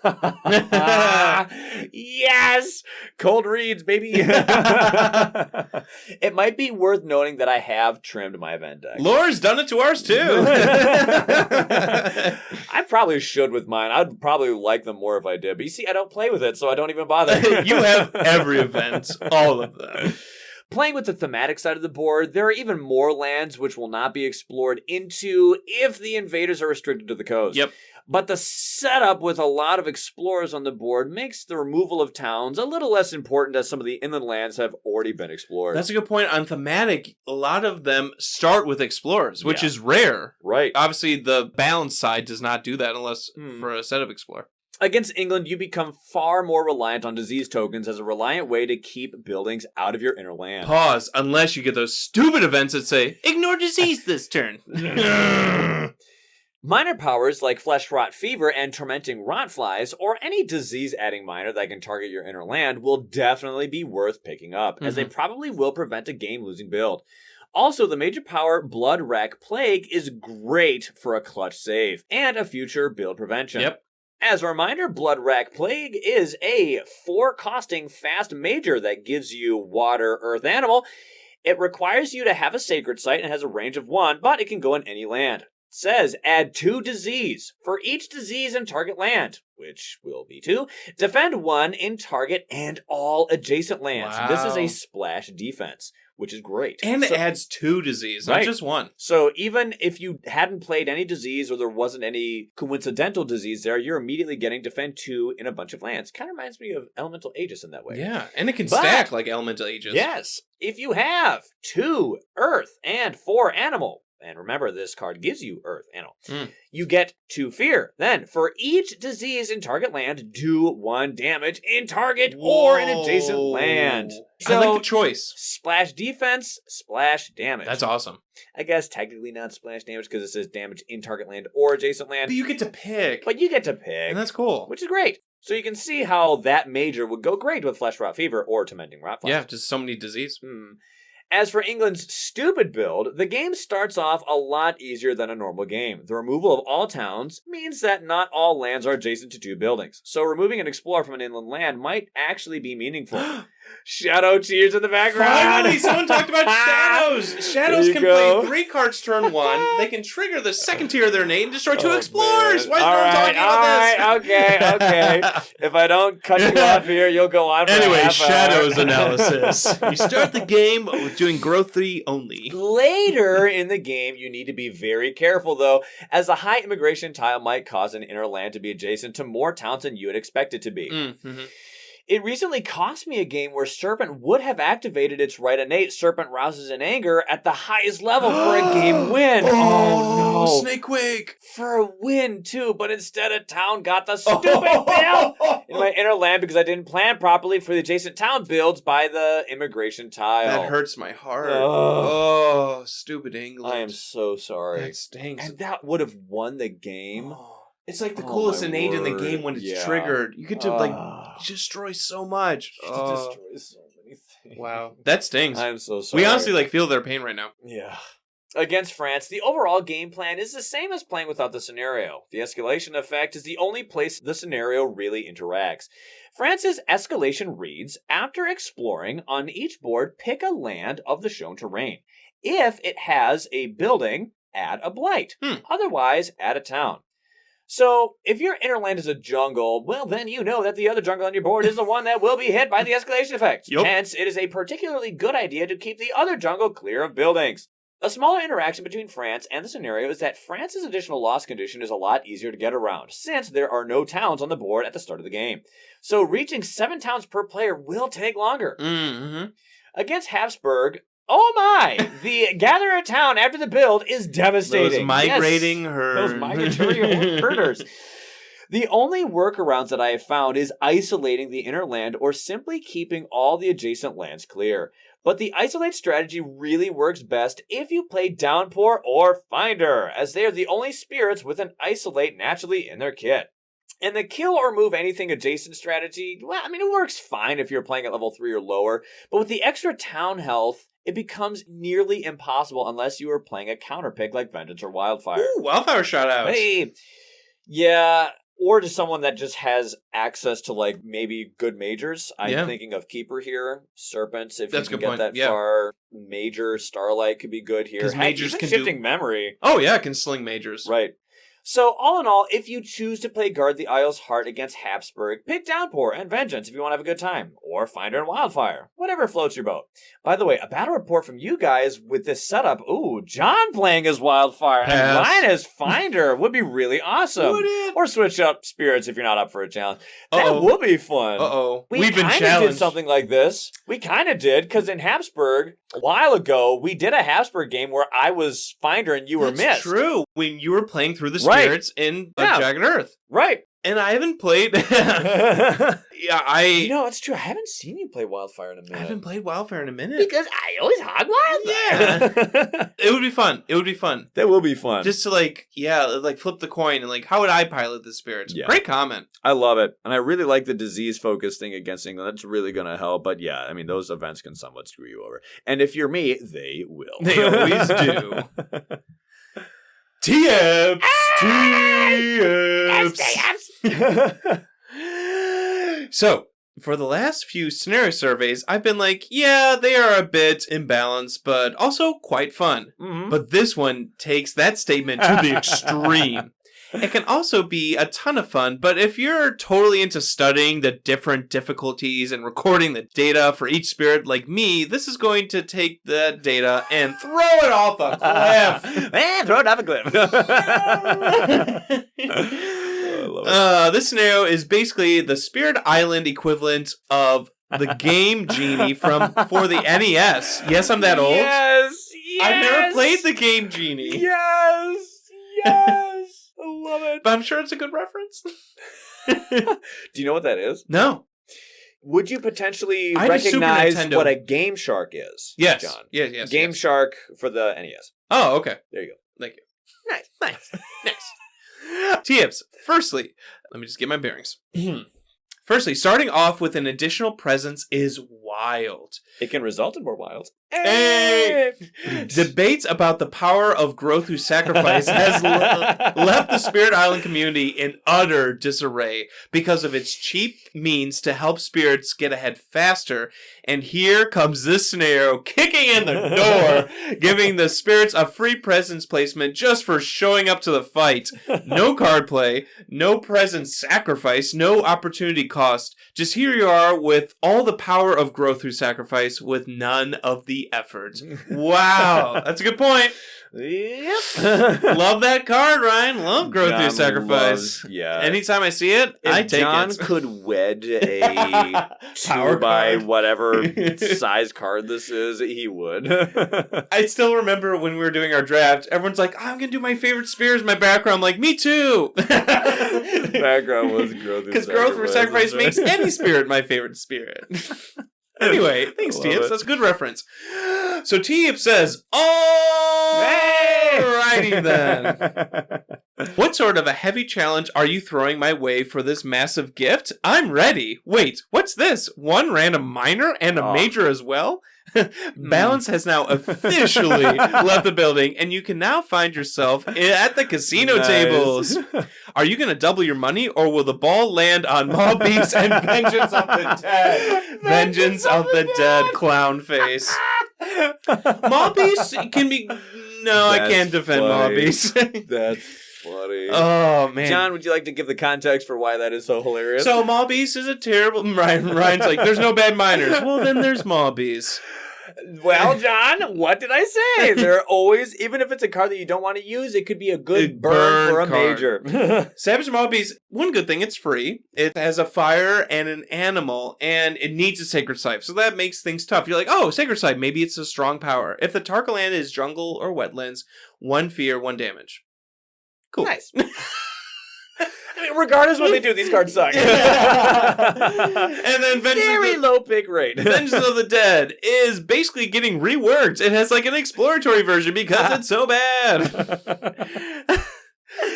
Speaker 2: Yes! Cold reads, baby. It might be worth noting that I have trimmed my event deck.
Speaker 1: Lore's done it to ours too.
Speaker 2: I probably should with mine. I'd probably like them more if I did. But you see, I don't play with it, so I don't even bother.
Speaker 1: You have every event, all of them.
Speaker 2: Playing with the thematic side of the board, there are even more lands which will not be explored into if the invaders are restricted to the coast.
Speaker 1: Yep.
Speaker 2: But the setup with a lot of explorers on the board makes the removal of towns a little less important as some of the inland lands have already been explored.
Speaker 1: That's a good point. On thematic, a lot of them start with explorers, which is rare.
Speaker 2: Right.
Speaker 1: Obviously, the balance side does not do that unless for a setup explorer.
Speaker 2: Against England, you become far more reliant on disease tokens as a reliant way to keep buildings out of your inner land.
Speaker 1: Pause, unless you get those stupid events that say, ignore disease this turn.
Speaker 2: Minor powers like Flesh Rot Fever and Tormenting Rotflies, or any disease-adding minor that can target your inner land, will definitely be worth picking up, as they probably will prevent a game-losing build. Also, the major power Blood Wreck Plague is great for a clutch save, and a future build prevention.
Speaker 1: Yep.
Speaker 2: As a reminder, Blood Wreck Plague is a 4-costing fast major that gives you water, earth, animal. It requires you to have a sacred site and has a range of 1, but it can go in any land. Says add 2 disease for each disease in target land, which will be 2. Defend 1 in target and all adjacent lands.
Speaker 1: Wow.
Speaker 2: This is a splash defense, which is great.
Speaker 1: And it adds 2 disease, not just 1.
Speaker 2: So even if you hadn't played any disease or there wasn't any coincidental disease there, you're immediately getting defend 2 in a bunch of lands. Kind of reminds me of Elemental Aegis in that way.
Speaker 1: Yeah, and it can stack like Elemental Aegis.
Speaker 2: Yes. If you have 2 earth and 4 animal, and remember, this card gives you earth, animal. You get 2 fear. Then, for each disease in target land, do 1 damage in target or in adjacent land. So,
Speaker 1: I like the choice.
Speaker 2: Splash defense, splash damage.
Speaker 1: That's awesome.
Speaker 2: I guess technically not splash damage because it says damage in target land or adjacent land.
Speaker 1: But you get to pick.
Speaker 2: But you get to pick.
Speaker 1: And that's cool.
Speaker 2: Which is great. So you can see how that major would go great with Flesh Rot Fever or Tormenting Rotflies.
Speaker 1: Yeah, just so many disease.
Speaker 2: As for England's stupid build, the game starts off a lot easier than a normal game. The removal of all towns means that not all lands are adjacent to 2 buildings. So removing an explorer from an inland land might actually be meaningful. Shadow cheers in the background.
Speaker 1: Finally, someone talked about shadows. Shadows can play 3 cards turn 1. They can trigger the second tier of their name and destroy 2 explorers.
Speaker 2: Man.
Speaker 1: Why is no one talking about this?
Speaker 2: Okay. If I don't cut you off here, you'll go on for
Speaker 1: Anyway,
Speaker 2: a half
Speaker 1: shadows
Speaker 2: hour.
Speaker 1: analysis. You start the game with doing growth 3 only.
Speaker 2: Later in the game, you need to be very careful, though, as a high immigration tile might cause an inner land to be adjacent to more towns than you would expect it to be. It recently cost me a game where Serpent would have activated its right innate Serpent Rouses in Anger at the highest level for a game win. Oh no.
Speaker 1: Snakequake!
Speaker 2: For a win, too, but instead a town got the stupid build in my inner land because I didn't plan properly for the adjacent town builds by the immigration tile.
Speaker 1: That hurts my heart. Oh, stupid England.
Speaker 2: I am so sorry.
Speaker 1: That stings.
Speaker 2: And that would have won the game.
Speaker 1: It's like the coolest
Speaker 2: my
Speaker 1: innate in the
Speaker 2: word.
Speaker 1: game when it's
Speaker 2: Yeah.
Speaker 1: triggered. You get to destroy so much.
Speaker 2: Destroy so many things.
Speaker 1: Wow. That stings.
Speaker 2: I'm so sorry.
Speaker 1: We honestly feel their pain right now.
Speaker 2: Yeah. Against France, the overall game plan is the same as playing without the scenario. The escalation effect is the only place the scenario really interacts. France's escalation reads, after exploring on each board, pick a land of the shown terrain. If it has a building, add a blight. Otherwise, add a town. So, if your inner land is a jungle, well, then you know that the other jungle on your board is the one that will be hit by the escalation effect.
Speaker 1: Yep.
Speaker 2: Hence, it is a particularly good idea to keep the other jungle clear of buildings. A smaller interaction between France and the scenario is that France's additional loss condition is a lot easier to get around, since there are no towns on the board at the start of the game. So, reaching 7 towns per player will take longer. Against Hepsbok, oh my! The gather a town after the build is devastating.
Speaker 1: Those migrating herds.
Speaker 2: Those migratory herders. The only workarounds that I have found is isolating the inner land or simply keeping all the adjacent lands clear. But the isolate strategy really works best if you play Downpour or Finder, as they are the only spirits with an isolate naturally in their kit. And the kill or move anything adjacent strategy, well, I mean, it works fine if you're playing at level 3 or lower, but with the extra town health, it becomes nearly impossible unless you are playing a counter pick like Vengeance or Wildfire.
Speaker 1: Ooh, Wildfire shout out.
Speaker 2: Hey, yeah, or to someone that just has access to, like, maybe good majors. I'm thinking of Keeper here, Serpents, if
Speaker 1: That's
Speaker 2: you
Speaker 1: a
Speaker 2: can
Speaker 1: good
Speaker 2: get
Speaker 1: point.
Speaker 2: that far. Major, Starlight could be good here.
Speaker 1: Because majors
Speaker 2: even
Speaker 1: can
Speaker 2: Shifting Memory.
Speaker 1: Oh, yeah, can sling majors.
Speaker 2: Right. So, all in all, if you choose to play Guard the Isle's Heart against Hepsbok, pick Downpour and Vengeance if you want to have a good time, or Finder and Wildfire, whatever floats your boat. By the way, a battle report from you guys with this setup. Ooh, John playing as Wildfire and Ryan as Finder would be really awesome.
Speaker 1: Would it?
Speaker 2: Or switch up spirits if you're not up for a challenge. That would be fun.
Speaker 1: We've been
Speaker 2: kind of
Speaker 1: challenged.
Speaker 2: did something like this. We kind of did, because in Hepsbok, a while ago, we did a Hepsbok game where I was Finder and you were Mist.
Speaker 1: That's true. When you were playing through the spirits in Jagged Earth.
Speaker 2: Right.
Speaker 1: And I haven't played... yeah,
Speaker 2: You know, it's true. I haven't seen you play Wildfire in a minute.
Speaker 1: I haven't played Wildfire in a minute.
Speaker 3: Because I always hog Wildfire.
Speaker 1: Yeah. It would be fun. It would be fun.
Speaker 2: That will be fun.
Speaker 1: Just to, flip the coin and, how would I pilot the spirits?
Speaker 2: Yeah.
Speaker 1: Great comment.
Speaker 2: I love it. And I really like the disease-focused thing against England. That's really going to help. But yeah, I mean, those events can somewhat screw you over. And if you're me, they will.
Speaker 1: They always do. Tips! So, for the last few scenario surveys, I've been like, yeah, they are a bit imbalanced, but also quite fun.
Speaker 2: Mm-hmm.
Speaker 1: But this one takes that statement to the extreme. It can also be a ton of fun, but if you're totally into studying the different difficulties and recording the data for each spirit like me, this is going to take that data and throw it off a cliff.
Speaker 2: Throw it off a cliff. I love it.
Speaker 1: This scenario is basically the Spirit Island equivalent of the game Genie for the NES. Yes, I'm that old.
Speaker 2: Yes.
Speaker 1: I've never played the game Genie.
Speaker 2: Yes. I love it.
Speaker 1: But I'm sure it's a good reference.
Speaker 2: Do you know what that is?
Speaker 1: No.
Speaker 2: Would you potentially
Speaker 1: I had a Super
Speaker 2: recognize
Speaker 1: Nintendo.
Speaker 2: what a Game Shark is?
Speaker 1: Yes.
Speaker 2: John.
Speaker 1: Yes.
Speaker 2: Game Shark for the NES.
Speaker 1: Oh, okay.
Speaker 2: There you go.
Speaker 1: Thank you. Nice. Tips. Firstly, let me just get my bearings. Firstly, starting off with an additional presence is wild.
Speaker 2: It can result in more wilds.
Speaker 1: Hey! Debates about the power of growth through sacrifice has left the Spirit Island community in utter disarray because of its cheap means to help spirits get ahead faster. And here comes this scenario kicking in the door, giving the spirits a free presence placement just for showing up to the fight. No card play, no presence sacrifice, no opportunity cost. Just here you are with all the power of growth through sacrifice with none of the effort. Wow, that's a good point.
Speaker 2: Yep.
Speaker 1: Love that card, Ryan. Love growth through
Speaker 2: John
Speaker 1: sacrifice.
Speaker 2: yeah.
Speaker 1: Anytime I see it,
Speaker 2: If
Speaker 1: I take
Speaker 2: John
Speaker 1: it.
Speaker 2: could wed a
Speaker 1: Power
Speaker 2: 2 by
Speaker 1: card.
Speaker 2: whatever size card this is, he would.
Speaker 1: I still remember when we were doing our draft, everyone's like, I'm going to do my favorite spears in my background. I'm like, me too.
Speaker 2: Background was growth through
Speaker 1: Because growth through sacrifice
Speaker 2: right?
Speaker 1: makes any spirit my favorite spirit. Anyway, thanks,
Speaker 2: Love
Speaker 1: T-Ips.
Speaker 2: it.
Speaker 1: That's a good reference. So T-Ips says, alrighty then. What sort of a heavy challenge are you throwing my way for this massive gift? I'm ready. Wait, what's this? One random minor and a major as well? Balance has now officially left the building, and you can now find yourself at the casino tables. Are you going to double your money, or will the ball land on Maul Beast and Vengeance of the Dead? Vengeance of the Dead, clown face. Maul Beast can be... No, I
Speaker 2: That's
Speaker 1: can't defend Maul
Speaker 2: funny.
Speaker 1: Beast.
Speaker 2: That's funny.
Speaker 1: Oh, man.
Speaker 2: John, would you like to give the context for why that is so hilarious?
Speaker 1: So Maul Beast is a terrible... Ryan's like, there's no bad minors. Well, then there's Maul Beast.
Speaker 2: Well, John, what did I say? There are always, even if it's a card that you don't want to use, it could be a good burn for a
Speaker 1: card.
Speaker 2: major.
Speaker 1: Savage Maul Beast, one good thing, it's free. It has a fire and an animal, and it needs a Sacred Scythe. So that makes things tough. You're like, oh, Sacred Scythe, maybe it's a strong power. If the Tarka land is jungle or wetlands, 1 fear, 1 damage. Cool.
Speaker 2: Nice. Regardless of what they do, these cards suck.
Speaker 1: And then
Speaker 2: Very low pick rate.
Speaker 1: Vengeance of the Dead is basically getting reworked. It has like an exploratory version because it's so bad.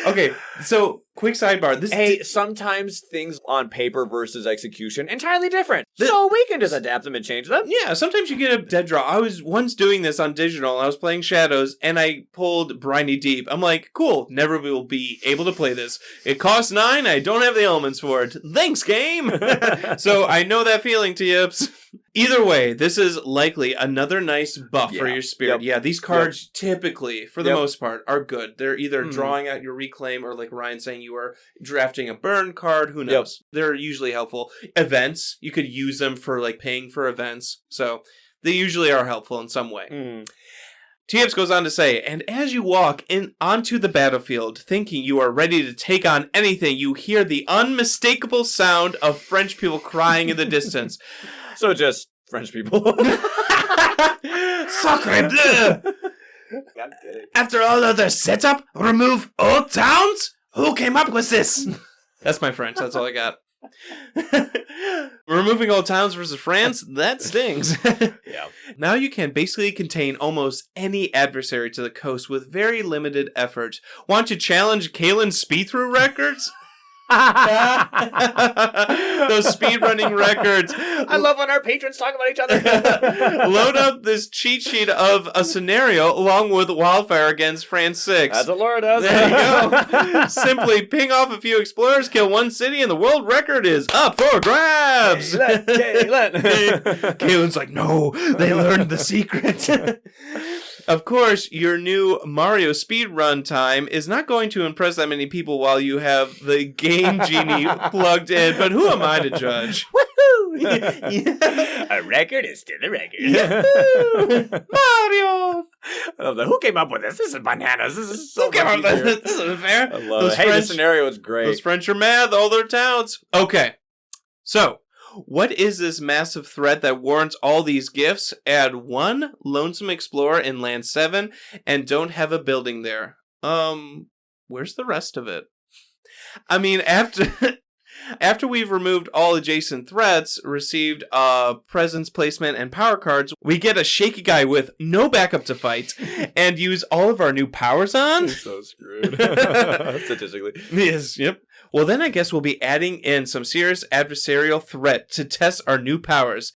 Speaker 1: Okay, so quick sidebar.
Speaker 2: Sometimes things on paper versus execution entirely different. So we can just adapt them and change them.
Speaker 1: Yeah, sometimes you get a dead draw. I was once doing this on digital, and I was playing Shadows, and I pulled Briny Deep. I'm like, cool, never will be able to play this. It costs 9, I don't have the elements for it. Thanks, game! So I know that feeling, Tips. Either way, this is likely another nice buff for your spirit.
Speaker 2: Yep.
Speaker 1: Yeah, these cards typically, for the most part, are good. They're either drawing out your reclaim or, like Ryan saying, you are drafting a burn card. Who knows? They're usually helpful. Events, you could use them for like paying for events. So they usually are helpful in some way. Tips goes on to say, and as you walk onto the battlefield, thinking you are ready to take on anything, you hear the unmistakable sound of French people crying in the distance.
Speaker 2: So just French people.
Speaker 1: Sacre bleu! After all of their setup, remove old towns? Who came up with this? That's my French, that's all I got. Removing old towns versus France? That stings.
Speaker 2: Yeah.
Speaker 1: Now you can basically contain almost any adversary to the coast with very limited effort. Want to challenge Kalen's speed-through records? Those speedrunning records.
Speaker 2: I love when our patrons talk about each other.
Speaker 1: Load up this cheat sheet of a scenario along with Wildfire against France 6.
Speaker 2: That's what Laura does.
Speaker 1: There you go. Simply ping off a few explorers, kill one city, and the world record is up for grabs. Kalen's like, no, they learned the secret. Of course, your new Mario speedrun time is not going to impress that many people while you have the Game Genie plugged in, but who am I to judge?
Speaker 2: Woohoo! A record is still a record.
Speaker 1: Mario!
Speaker 2: I love that. Who came up with this? This is bananas. This is so
Speaker 1: Who came up with this? This isn't fair.
Speaker 2: I love it. Hey, the scenario is great.
Speaker 1: Those French are mad, all their towns. Okay, so what is this massive threat that warrants all these gifts? Add 1 lonesome explorer in land 7 and don't have a building there. Where's the rest of it? I mean, after we've removed all adjacent threats, received presence placement and power cards, we get a shaky guy with no backup to fight and use all of our new powers on.
Speaker 2: So screwed. Statistically.
Speaker 1: Yes, yep. Well, then I guess we'll be adding in some serious adversarial threat to test our new powers.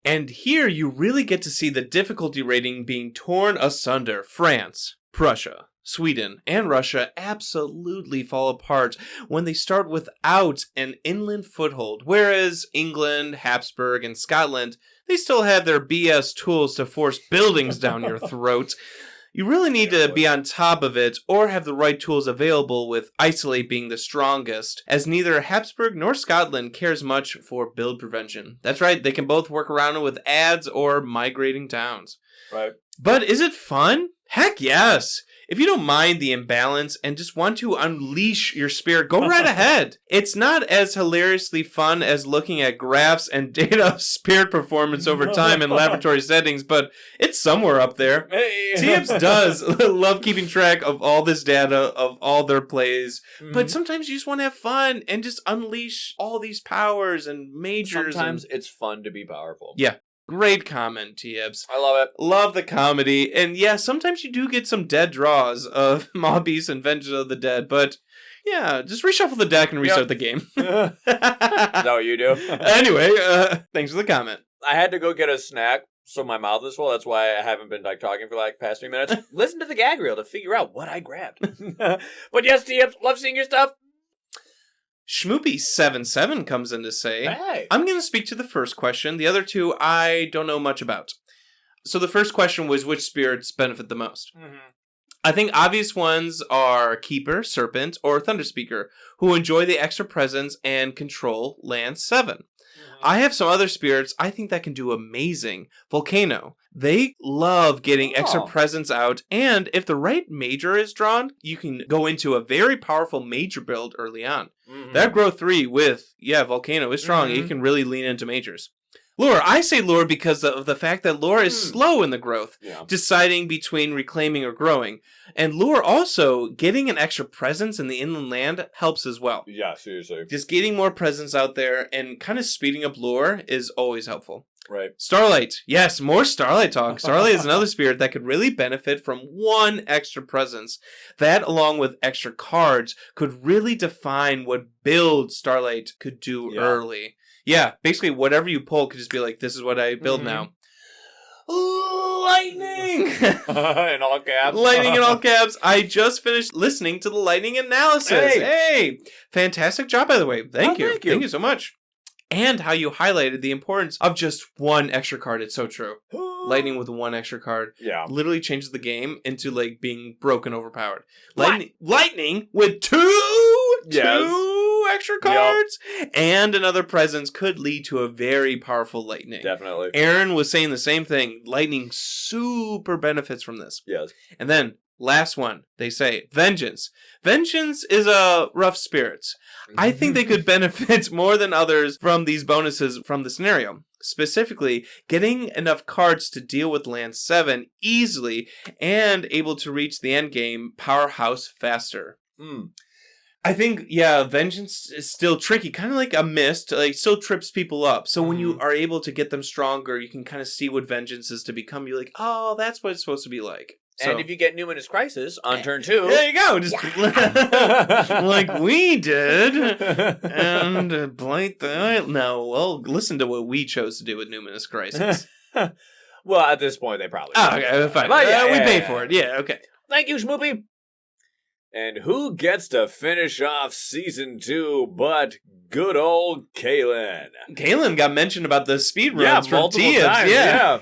Speaker 1: And here you really get to see the difficulty rating being torn asunder. France, Prussia, Sweden, and Russia absolutely fall apart when they start without an inland foothold, whereas England, Hepsbok, and Scotland, they still have their BS tools to force buildings down your throat. You really need to be on top of it or have the right tools available, with Isolate being the strongest, as neither Hepsbok nor Scotland cares much for build prevention. That's right, they can both work around it with ads or migrating towns.
Speaker 2: Right.
Speaker 1: But is it fun? Heck yes! If you don't mind the imbalance and just want to unleash your spirit, go right ahead. It's not as hilariously fun as looking at graphs and data of spirit performance over time in laboratory settings, but it's somewhere up there.
Speaker 2: Hey.
Speaker 1: TMS does love keeping track of all this data, of all their plays, but sometimes you just want to have fun and just unleash all these powers and majors.
Speaker 2: Sometimes it's fun to be powerful.
Speaker 1: Yeah. Great comment, Tibbs.
Speaker 2: I love it.
Speaker 1: Love the comedy. And yeah, sometimes you do get some dead draws of Mobbies and Vengeance of the Dead, but yeah, just reshuffle the deck and restart the game.
Speaker 2: Is that what you do?
Speaker 1: Anyway, thanks for the comment.
Speaker 2: I had to go get a snack, so my mouth is full. That's why I haven't been talking for like past 3 minutes. Listen to the gag reel to figure out what I grabbed. But yes, Tibbs, love seeing your stuff.
Speaker 1: Schmoopy77 comes in to say,
Speaker 2: Hey.
Speaker 1: I'm going to speak to the first question. The other two I don't know much about. So the first question was, which spirits benefit the most? I think obvious ones are Keeper, Serpent, or Thunderspeaker, who enjoy the extra presence and control land 7. I have some other spirits I think that can do amazing. Volcano. They love getting extra presence out, and if the right major is drawn, you can go into a very powerful major build early on. That growth 3 with, Volcano is strong. You can really lean into majors. Lure. I say lure because of the fact that lure is slow in the growth,
Speaker 2: Yeah.
Speaker 1: deciding between reclaiming or growing. And lure also, getting an extra presence in the inland land helps as well.
Speaker 2: Yeah, seriously.
Speaker 1: Just getting more presence out there and kind of speeding up lure is always helpful.
Speaker 2: Right.
Speaker 1: Starlight. Yes, more Starlight talk. Starlight is another spirit that could really benefit from one extra presence. That, along with extra cards, could really define what build Starlight could do early. Yeah, basically whatever you pull could just be like, this is what I build now. Lightning!
Speaker 2: In all caps.
Speaker 1: Lightning in all caps. I just finished listening to the lightning analysis. Hey! Fantastic job, by the way. Thank you. Thank you so much. And how you highlighted the importance of just one extra card. It's so true. Lightning with one extra card literally changes the game into like being broken overpowered. Lightning with two extra cards and another presence could lead to a very powerful lightning.
Speaker 2: Definitely.
Speaker 1: Aaron was saying the same thing. Lightning super benefits from this.
Speaker 2: Yes.
Speaker 1: And then last one, they say vengeance. Vengeance is a rough spirits. I think they could benefit more than others from these bonuses from the scenario. Specifically, getting enough cards to deal with land 7 easily and able to reach the end game powerhouse faster. I think, vengeance is still tricky, kind of like a mist, like still trips people up. So when you are able to get them stronger, you can kind of see what vengeance is to become. You're like, oh, that's what it's supposed to be like.
Speaker 2: And if you get Numinous Crisis on turn 2...
Speaker 1: There you go. Just like we did. And blight the... No, well, listen to what we chose to do with Numinous Crisis.
Speaker 2: Well, at this point, they probably...
Speaker 1: Oh, okay, fine. We paid for it. Yeah, okay.
Speaker 2: Thank you, Schmoopy. And who gets to finish off Season 2 but good old Kalen?
Speaker 1: Kalen got mentioned about the speed runs for
Speaker 2: multiple
Speaker 1: Tibbs.
Speaker 2: times.
Speaker 1: Yeah.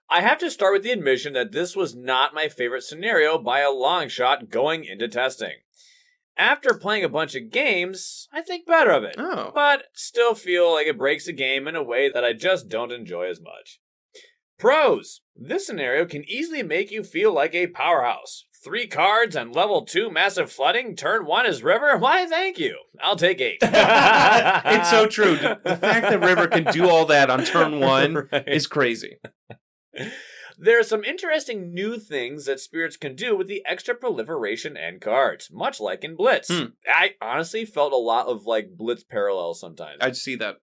Speaker 2: I have to start with the admission that this was not my favorite scenario by a long shot going into testing. After playing a bunch of games, I think better of it.
Speaker 1: Oh.
Speaker 2: But still feel like it breaks the game in a way that I just don't enjoy as much. Pros. This scenario can easily make you feel like a powerhouse. 3 cards and level 2 massive flooding, turn 1 is River? Why, thank you. I'll take 8.
Speaker 1: It's so true. The fact that River can do all that on turn 1 is crazy.
Speaker 2: There are some interesting new things that spirits can do with the extra proliferation and cards, much like in Blitz. I honestly felt a lot of like Blitz parallels sometimes.
Speaker 1: I'd see that.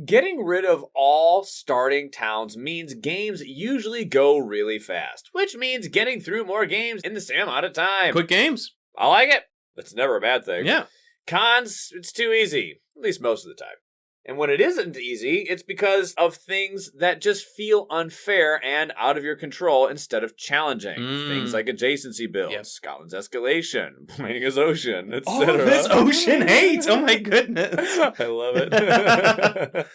Speaker 2: Getting rid of all starting towns means games usually go really fast, which means getting through more games in the same amount of time.
Speaker 1: Quick games.
Speaker 2: I like it. That's never a bad thing.
Speaker 1: Yeah.
Speaker 2: Cons, it's too easy, at least most of the time. And when it isn't easy, it's because of things that just feel unfair and out of your control instead of challenging. Things like adjacency builds, Scotland's escalation, Planning his ocean, etc.
Speaker 1: Oh, this ocean hate! Oh my goodness.
Speaker 2: I love it.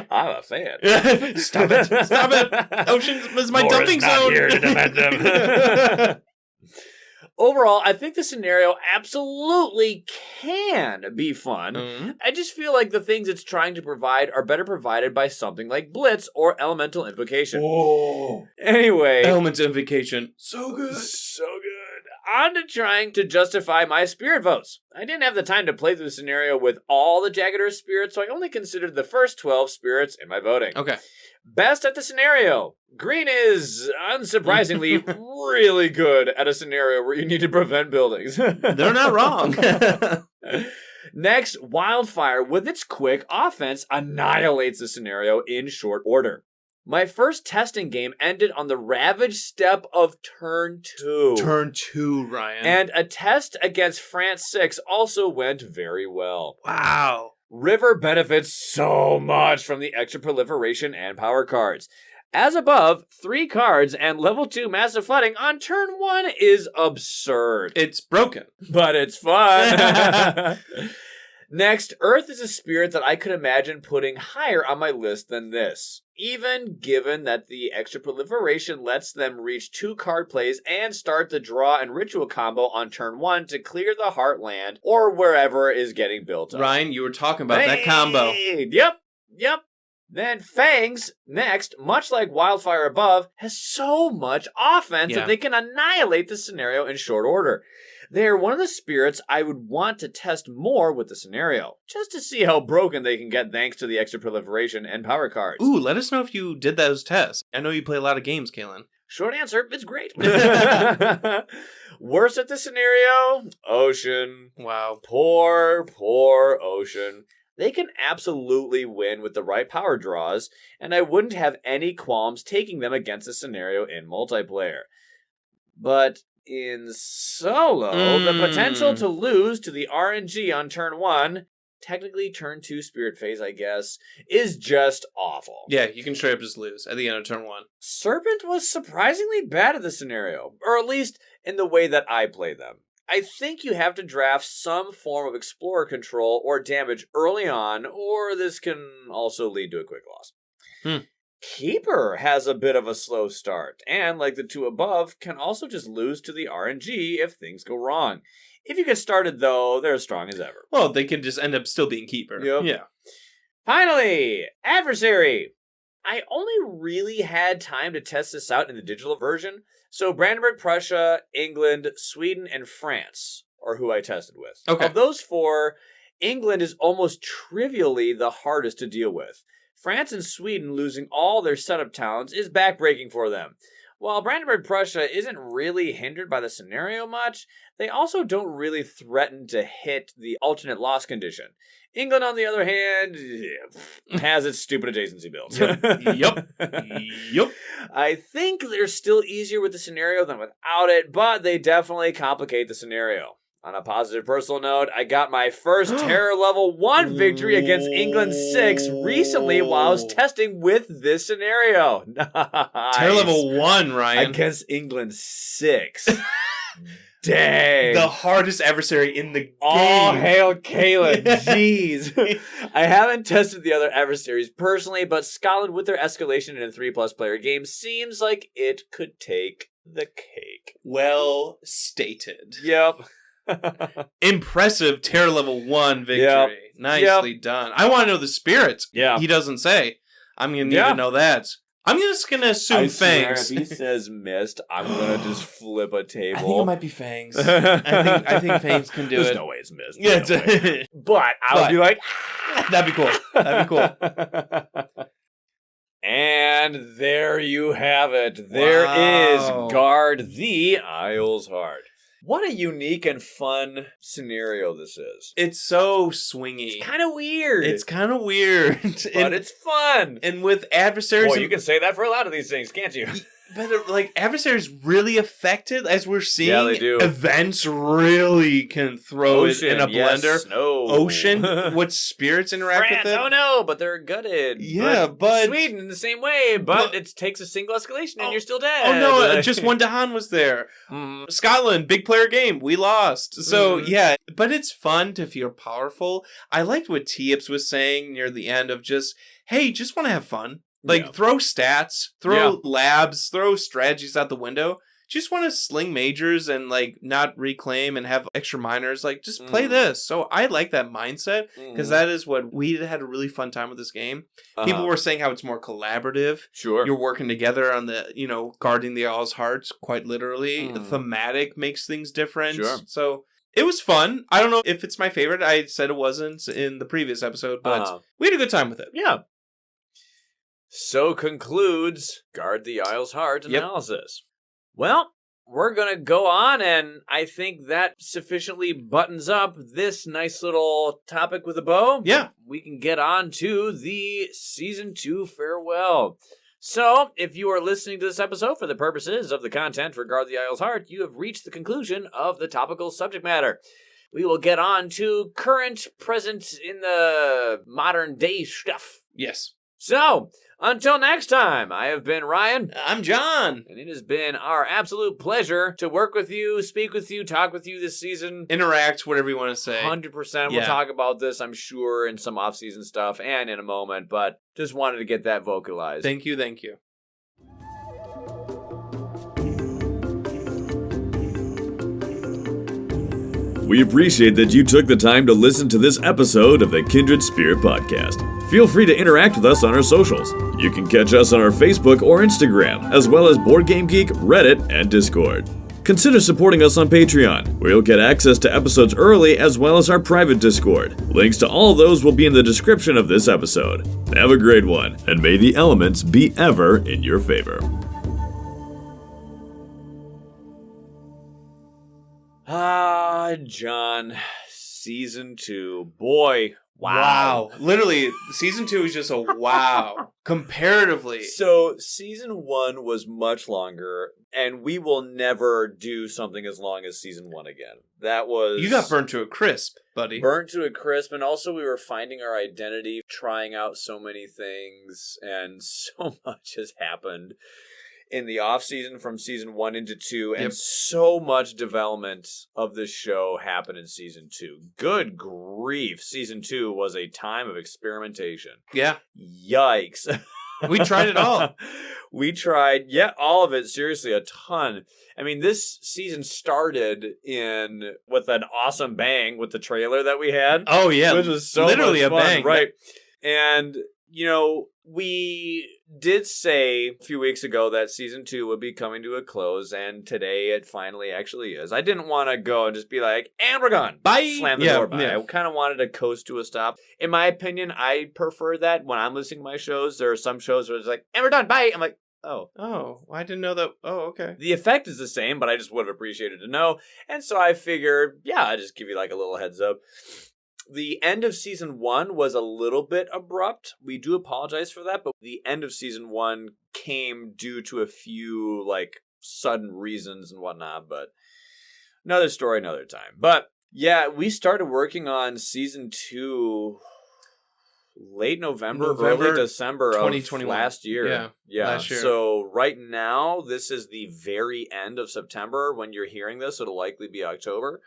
Speaker 2: I'm a fan.
Speaker 1: Stop it. Stop it. Ocean is my dumping
Speaker 2: not
Speaker 1: zone.
Speaker 2: here to defend them. Overall, I think the scenario absolutely can be fun. I just feel like the things it's trying to provide are better provided by something like Blitz or Elemental Invocation.
Speaker 1: Whoa.
Speaker 2: Anyway.
Speaker 1: Element Invocation. So good.
Speaker 2: So good. On to trying to justify my spirit votes. I didn't have the time to play through the scenario with all the Jagged Earth spirits, so I only considered the first 12 spirits in my voting.
Speaker 1: Okay.
Speaker 2: Best at the scenario. Green is, unsurprisingly, really good at a scenario where you need to prevent buildings.
Speaker 1: They're not wrong.
Speaker 2: Next, Wildfire, with its quick offense, annihilates the scenario in short order. My first testing game ended on the Ravage step of turn 2.
Speaker 1: Turn 2, Ryan.
Speaker 2: And a test against France 6 also went very well.
Speaker 1: Wow.
Speaker 2: River benefits so much from the extra proliferation and power cards. As above, 3 cards and level 2 massive flooding on turn 1 is absurd.
Speaker 1: It's broken.
Speaker 2: But it's fun. Next, Earth is a spirit that I could imagine putting higher on my list than this. Even given that the extra proliferation lets them reach 2 card plays and start the draw and ritual combo on turn 1 to clear the Heartland or wherever is getting built up.
Speaker 1: Ryan, you were talking about that combo.
Speaker 2: Yep. Then Fangs, next, much like Wildfire above, has so much offense that they can annihilate the scenario in short order. They're one of the spirits I would want to test more with the scenario, just to see how broken they can get thanks to the extra proliferation and power cards.
Speaker 1: Ooh, let us know if you did those tests. I know you play a lot of games, Kalen.
Speaker 2: Short answer, it's great. Worst at the scenario? Ocean.
Speaker 1: Wow.
Speaker 2: Poor Ocean. They can absolutely win with the right power draws, and I wouldn't have any qualms taking them against the scenario in multiplayer. But in solo, the potential to lose to the RNG on turn 1, technically turn 2 spirit phase, I guess, is just awful.
Speaker 1: Yeah, you can straight up just lose at the end of turn 1.
Speaker 2: Serpent was surprisingly bad at the scenario, or at least in the way that I play them. I think you have to draft some form of explorer control or damage early on, or this can also lead to a quick loss. Keeper has a bit of a slow start, and like the 2 above, can also just lose to the RNG if things go wrong. If you get started, though, they're as strong as ever.
Speaker 1: Well, they can just end up still being keeper.
Speaker 2: Yep.
Speaker 1: Yeah.
Speaker 2: Finally, adversary. I only really had time to test this out in the digital version, so Brandenburg, Prussia, England, Sweden, and France are who I tested with.
Speaker 1: Okay.
Speaker 2: Of those 4, England is almost trivially the hardest to deal with. France and Sweden losing all their setup towns is backbreaking for them. While Brandenburg, Prussia isn't really hindered by the scenario much, they also don't really threaten to hit the alternate loss condition. England, on the other hand, has its stupid adjacency builds.
Speaker 1: Yup.
Speaker 2: I think they're still easier with the scenario than without it, but they definitely complicate the scenario. On a positive personal note, I got my first Terror Level 1 victory against England 6 recently while I was testing with this scenario. Nice.
Speaker 1: Terror Level 1, Ryan.
Speaker 2: Against England 6. Dang.
Speaker 1: The hardest adversary in the game.
Speaker 2: Oh, hail Kalen. Jeez. I haven't tested the other adversaries personally, but Scotland with their escalation in a 3+ player game seems like it could take the cake.
Speaker 1: Well stated.
Speaker 2: Yep.
Speaker 1: Impressive Terror Level 1 victory.
Speaker 2: Yep.
Speaker 1: Nicely done. I want to know the spirits.
Speaker 2: Yeah.
Speaker 1: He doesn't say. I'm going to need to know that. I'm just going to assume Fangs.
Speaker 2: If he says missed, I'm going to just flip a table.
Speaker 1: I think it might be Fangs. I think Fangs can do
Speaker 2: There's
Speaker 1: it.
Speaker 2: no way it's missed.
Speaker 1: Yeah,
Speaker 2: No way. But I'll be like...
Speaker 1: That'd be cool. That'd be cool.
Speaker 2: And there you have it. There is Guard the Isles Heart. What a unique and fun scenario this is.
Speaker 1: It's so swingy.
Speaker 2: It's kind of weird.
Speaker 1: But
Speaker 2: it's fun.
Speaker 1: And with adversaries...
Speaker 2: Boy, you can say that for a lot of these things, can't you?
Speaker 1: But like adversaries really affected, as we're seeing.
Speaker 2: Yeah, they do.
Speaker 1: Events really can throw it in a blender.
Speaker 2: Snow.
Speaker 1: Ocean, what spirits interact
Speaker 2: France,
Speaker 1: with it?
Speaker 2: Oh no, but they're gutted.
Speaker 1: Yeah, but
Speaker 2: Sweden in the same way, but it takes a single escalation and you're still dead.
Speaker 1: Oh no, just one Dahan was there. Scotland, big player game, we lost. So yeah, but it's fun to feel powerful. I liked what T-Ips was saying near the end of just, hey, just want to have fun. Like, throw stats, throw labs, throw strategies out the window. Just want to sling majors and, like, not reclaim and have extra minors. Like, just play this. So I like that mindset because that is what we had a really fun time with this game. People were saying how it's more collaborative.
Speaker 2: Sure.
Speaker 1: You're working together on the, guarding the Owl's hearts, quite literally. The thematic makes things different.
Speaker 2: Sure.
Speaker 1: So it was fun. I don't know if it's my favorite. I said it wasn't in the previous episode, but we had a good time with it.
Speaker 2: Yeah. So concludes Guard the Isles Heart analysis. Well, we're going to go on, and I think that sufficiently buttons up this nice little topic with a bow.
Speaker 1: Yeah.
Speaker 2: We can get on to the Season 2 farewell. So, if you are listening to this episode for the purposes of the content for Guard the Isles Heart, you have reached the conclusion of the topical subject matter. We will get on to current, present, in the modern day stuff.
Speaker 1: Yes.
Speaker 2: So, until next time, I have been Ryan.
Speaker 1: I'm John.
Speaker 2: And it has been our absolute pleasure to work with you, speak with you, talk with you this season.
Speaker 1: Interact, whatever you want to say.
Speaker 2: 100%. We'll talk about this, I'm sure, in some off-season stuff and in a moment, but just wanted to get that vocalized.
Speaker 1: Thank you.
Speaker 5: We appreciate that you took the time to listen to this episode of the Kindred Spirit Podcast. Feel free to interact with us on our socials. You can catch us on our Facebook or Instagram, as well as Board Game Geek, Reddit, and Discord. consider supporting us on Patreon, where you'll get access to episodes early as well as our private Discord. Links to all of those will be in the description of this episode. Have a great one, and may the elements be ever in your favor.
Speaker 2: John, season 2. Boy,
Speaker 1: Wow. Literally, season 2 is just a wow. Comparatively.
Speaker 2: So, season 1 was much longer, and we will never do something as long as season 1 again. That was...
Speaker 1: You got burnt to a crisp, buddy.
Speaker 2: Burnt to a crisp, and also we were finding our identity, trying out so many things, and so much has happened in the off-season from season 1 into 2, and so much development of this show happened in season 2. Good grief. Season 2 was a time of experimentation.
Speaker 1: Yeah.
Speaker 2: Yikes.
Speaker 1: We tried it all.
Speaker 2: We tried, all of it. Seriously, a ton. I mean, this season started with an awesome bang with the trailer that we had.
Speaker 1: Oh, yeah.
Speaker 2: Which was so
Speaker 1: literally
Speaker 2: much
Speaker 1: a
Speaker 2: fun,
Speaker 1: bang.
Speaker 2: right? And, we did say a few weeks ago that season 2 would be coming to a close, and today it finally actually is. I didn't want to go and just be like, and we're gone.
Speaker 1: Bye.
Speaker 2: Slam the door by. I kind of wanted to coast to a stop. In my opinion, I prefer that when I'm listening to my shows. There are some shows where it's like, and we're done. Bye. I'm like, oh.
Speaker 1: Oh, I didn't know that. Oh, okay.
Speaker 2: The effect is the same, but I just would have appreciated to know. And so I figured, I'd just give you like a little heads up. The end of season 1 was a little bit abrupt. We do apologize for that, but the end of season 1 came due to a few like sudden reasons and whatnot, but another story, another time. But yeah, we started working on season 2 late November, early December
Speaker 1: 2021.
Speaker 2: Of last year. Yeah.
Speaker 1: Last year.
Speaker 2: So right now, this is the very end of September. When you're hearing this, it'll likely be October.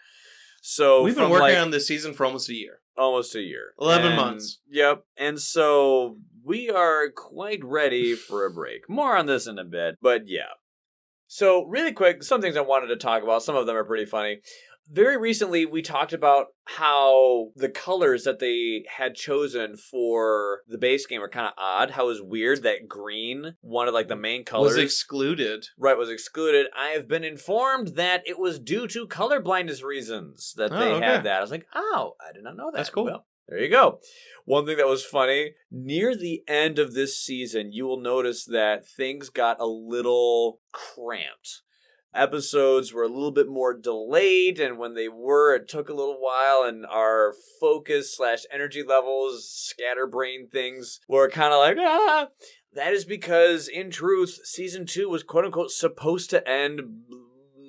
Speaker 2: So
Speaker 1: we've been working on this season for almost a year.
Speaker 2: Almost a year.
Speaker 1: 11 months.
Speaker 2: Yep. And so we are quite ready for a break. More on this in a bit, but yeah. So really quick, some things I wanted to talk about. Some of them are pretty funny. Very recently, we talked about how the colors that they had chosen for the base game are kind of odd. How it was weird that green, one of like the main colors,
Speaker 1: was excluded.
Speaker 2: Right, was excluded. I have been informed that it was due to color blindness reasons that they had that. I was like, oh, I did not know that.
Speaker 1: That's cool.
Speaker 2: Well, there you go. One thing that was funny, near the end of this season, you will notice that things got a little cramped. Episodes were a little bit more delayed, and when they were, it took a little while, and our focus / energy levels, scatterbrain things, were kind of like, That is because, in truth, season 2 was quote-unquote supposed to end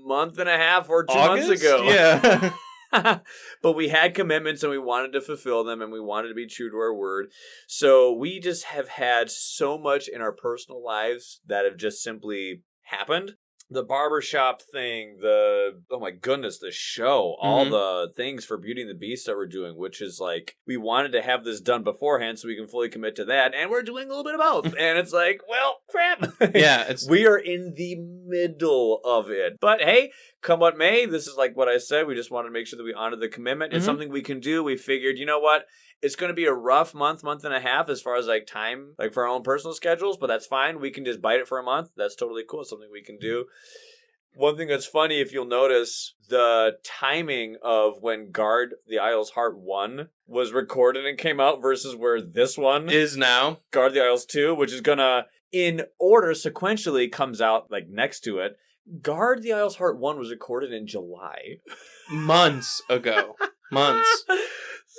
Speaker 2: month and a half or 2 months ago.
Speaker 1: Yeah.
Speaker 2: But we had commitments and we wanted to fulfill them and we wanted to be true to our word. So we just have had so much in our personal lives that have just simply happened. The barbershop thing, oh my goodness, the show, all the things for Beauty and the Beast that we're doing, which is like, we wanted to have this done beforehand so we can fully commit to that, and we're doing a little bit of both. And it's like, well, crap.
Speaker 1: Yeah,
Speaker 2: we are in the middle of it. But hey, come what may, this is like what I said, we just wanted to make sure that we honor the commitment. It's something we can do. We figured, you know what? It's going to be a rough month and a half as far as like time, like for our own personal schedules, but that's fine. We can just bite it for a month. That's totally cool. It's something we can do. One thing that's funny, if you'll notice, the timing of when Guard the Isles Heart 1 was recorded and came out versus where this one
Speaker 1: is now.
Speaker 2: Guard the Isles 2, which is going to, in order, sequentially comes out like next to it. Guard the Isles Heart 1 was recorded in July.
Speaker 1: Months ago. Months.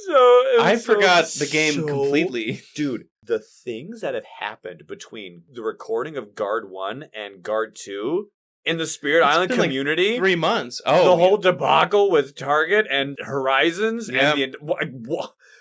Speaker 2: So
Speaker 1: I forgot the game completely.
Speaker 2: Dude, the things that have happened between the recording of Guard 1 and Guard 2 in the Spirit Island community.
Speaker 1: Like 3 months. Oh,
Speaker 2: the whole debacle with Target and Horizons.
Speaker 1: Yep.
Speaker 2: And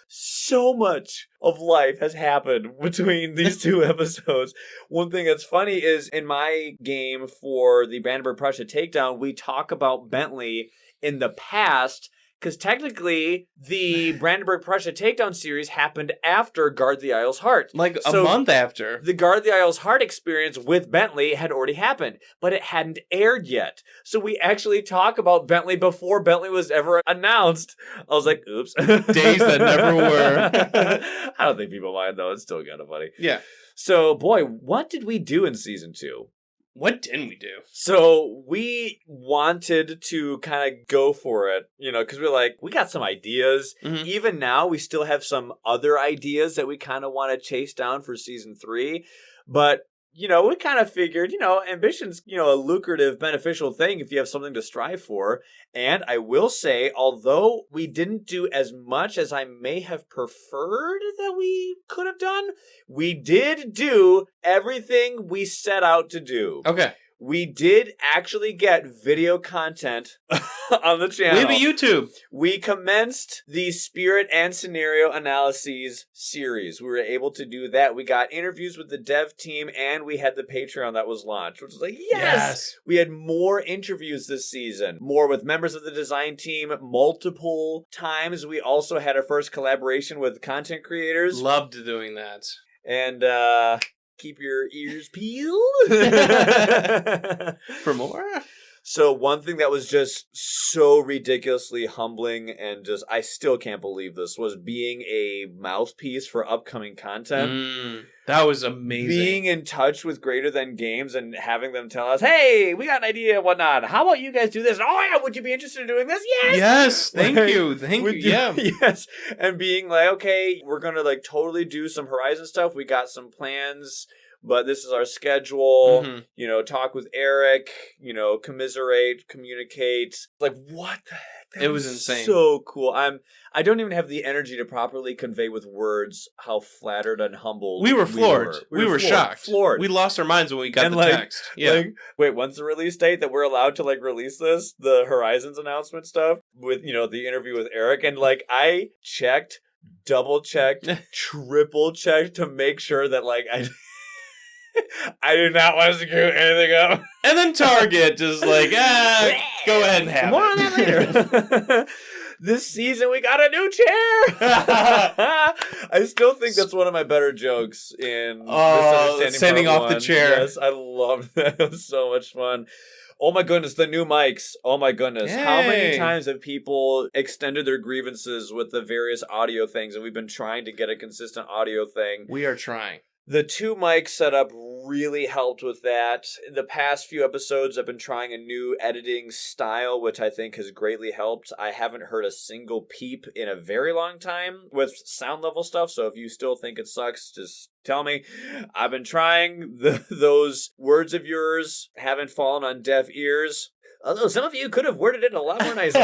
Speaker 2: so much of life has happened between these two episodes. One thing that's funny is in my game for the Brandenburg Prussia Takedown, we talk about Bentley in the past. Because technically, the Brandenburg Prussia Takedown series happened after Guard the Isles Heart.
Speaker 1: Like a month after.
Speaker 2: The Guard the Isles Heart experience with Bentley had already happened, but it hadn't aired yet. So we actually talk about Bentley before Bentley was ever announced. I was like, oops.
Speaker 1: Days that never were.
Speaker 2: I don't think people mind, though. It's still kind of funny.
Speaker 1: Yeah.
Speaker 2: So, boy, what did we do in Season 2?
Speaker 1: What didn't we do?
Speaker 2: So we wanted to kind of go for it, because we're like, we got some ideas.
Speaker 1: Mhm.
Speaker 2: Even now, we still have some other ideas that we kind of want to chase down for season 3. But, we kind of figured, ambition's, a lucrative, beneficial thing if you have something to strive for. And I will say, although we didn't do as much as I may have preferred that we could have done, we did do everything we set out to do.
Speaker 1: Okay.
Speaker 2: We did actually get video content on the channel.
Speaker 1: We have a YouTube.
Speaker 2: We commenced the Spirit and Scenario Analyses series. We were able to do that. We got interviews with the dev team, and we had the Patreon that was launched, which was like, yes! We had more interviews this season. More with members of the design team multiple times. We also had our first collaboration with content creators.
Speaker 1: Loved doing that.
Speaker 2: And, keep your ears peeled
Speaker 1: for more.
Speaker 2: So one thing that was just so ridiculously humbling and just, I still can't believe this, was being a mouthpiece for upcoming content.
Speaker 1: That was amazing.
Speaker 2: Being in touch with Greater Than Games and having them tell us, hey, we got an idea and whatnot. How about you guys do this? Oh, yeah, would you be interested in doing this? Yes!
Speaker 1: Yes, thank you. Yeah.
Speaker 2: Yes. And being like, okay, we're going to totally do some Horizon stuff. We got some plans, but this is our schedule. Talk with Eric, commiserate, communicate. Like, what the heck?
Speaker 1: It was insane.
Speaker 2: So cool. I don't even have the energy to properly convey with words how flattered and humbled
Speaker 1: we were floored.
Speaker 2: We were
Speaker 1: shocked.
Speaker 2: Floored.
Speaker 1: We lost our minds when we got the text. Yeah.
Speaker 2: Wait, when's the release date that we're allowed to release this? The Horizons announcement stuff with, the interview with Eric. And I checked, double checked, triple checked to make sure that I do not want to screw anything up.
Speaker 1: And then Target just go ahead and have
Speaker 2: More on that later. This season we got a new chair. I still think that's one of my better jokes in
Speaker 1: sending off the chair.
Speaker 2: Yes, I loved that. It was so much fun. Oh my goodness, the new mics. Oh my goodness.
Speaker 1: Yay.
Speaker 2: How many times have people extended their grievances with the various audio things, and we've been trying to get a consistent audio thing.
Speaker 1: We are trying.
Speaker 2: The 2 mic setup really helped with that. In the past few episodes, I've been trying a new editing style, which I think has greatly helped. I haven't heard a single peep in a very long time with sound level stuff, so if you still think it sucks, just tell me. I've been trying. Those words of yours haven't fallen on deaf ears. Although some of you could have worded it a lot more nicely.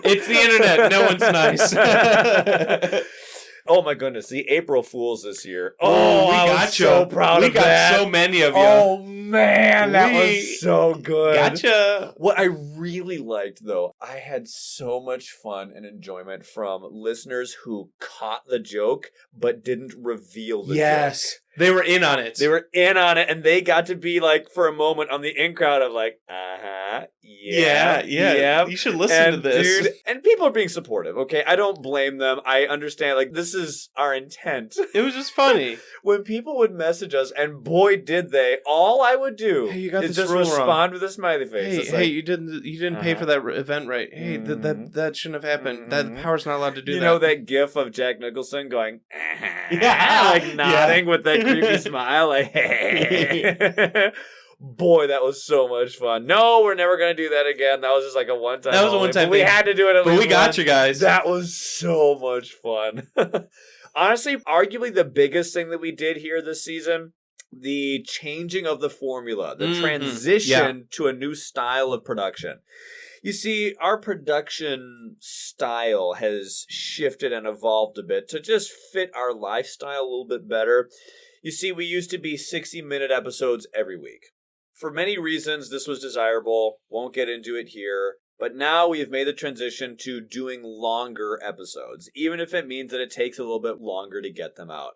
Speaker 1: It's the internet. No one's nice.
Speaker 2: Oh my goodness, the April Fools this year.
Speaker 1: Oh,
Speaker 2: I was so proud of that.
Speaker 1: We got so many of you.
Speaker 2: Oh man, that was so good.
Speaker 1: Gotcha.
Speaker 2: What I really liked, though, I had so much fun and enjoyment from listeners who caught the joke but didn't reveal the joke.
Speaker 1: They were in on it.
Speaker 2: They were in on it, and they got to be for a moment on the in crowd of yeah.
Speaker 1: You should listen to this.
Speaker 2: Dude, and people are being supportive, okay? I don't blame them. I understand, this is our intent.
Speaker 1: It was just funny.
Speaker 2: When people would message us, and boy did they, all I would do is just respond with a smiley face.
Speaker 1: Hey, you didn't pay for that event right. Hey, that shouldn't have happened. That power's not allowed to do that.
Speaker 2: You know that gif of Jack Nicholson going, nodding with that creepy smile, boy, that was so much fun. No, we're never going to do that again. That was just a one-time.
Speaker 1: That was a one-time.
Speaker 2: We had to do it at least
Speaker 1: we got
Speaker 2: once.
Speaker 1: You guys.
Speaker 2: That was so much fun. Honestly, arguably the biggest thing that we did here this season, the changing of the formula, the transition to a new style of production. You see, our production style has shifted and evolved a bit to just fit our lifestyle a little bit better. You see, we used to be 60-minute episodes every week. For many reasons, this was desirable. Won't get into it here. But now we have made the transition to doing longer episodes, even if it means that it takes a little bit longer to get them out.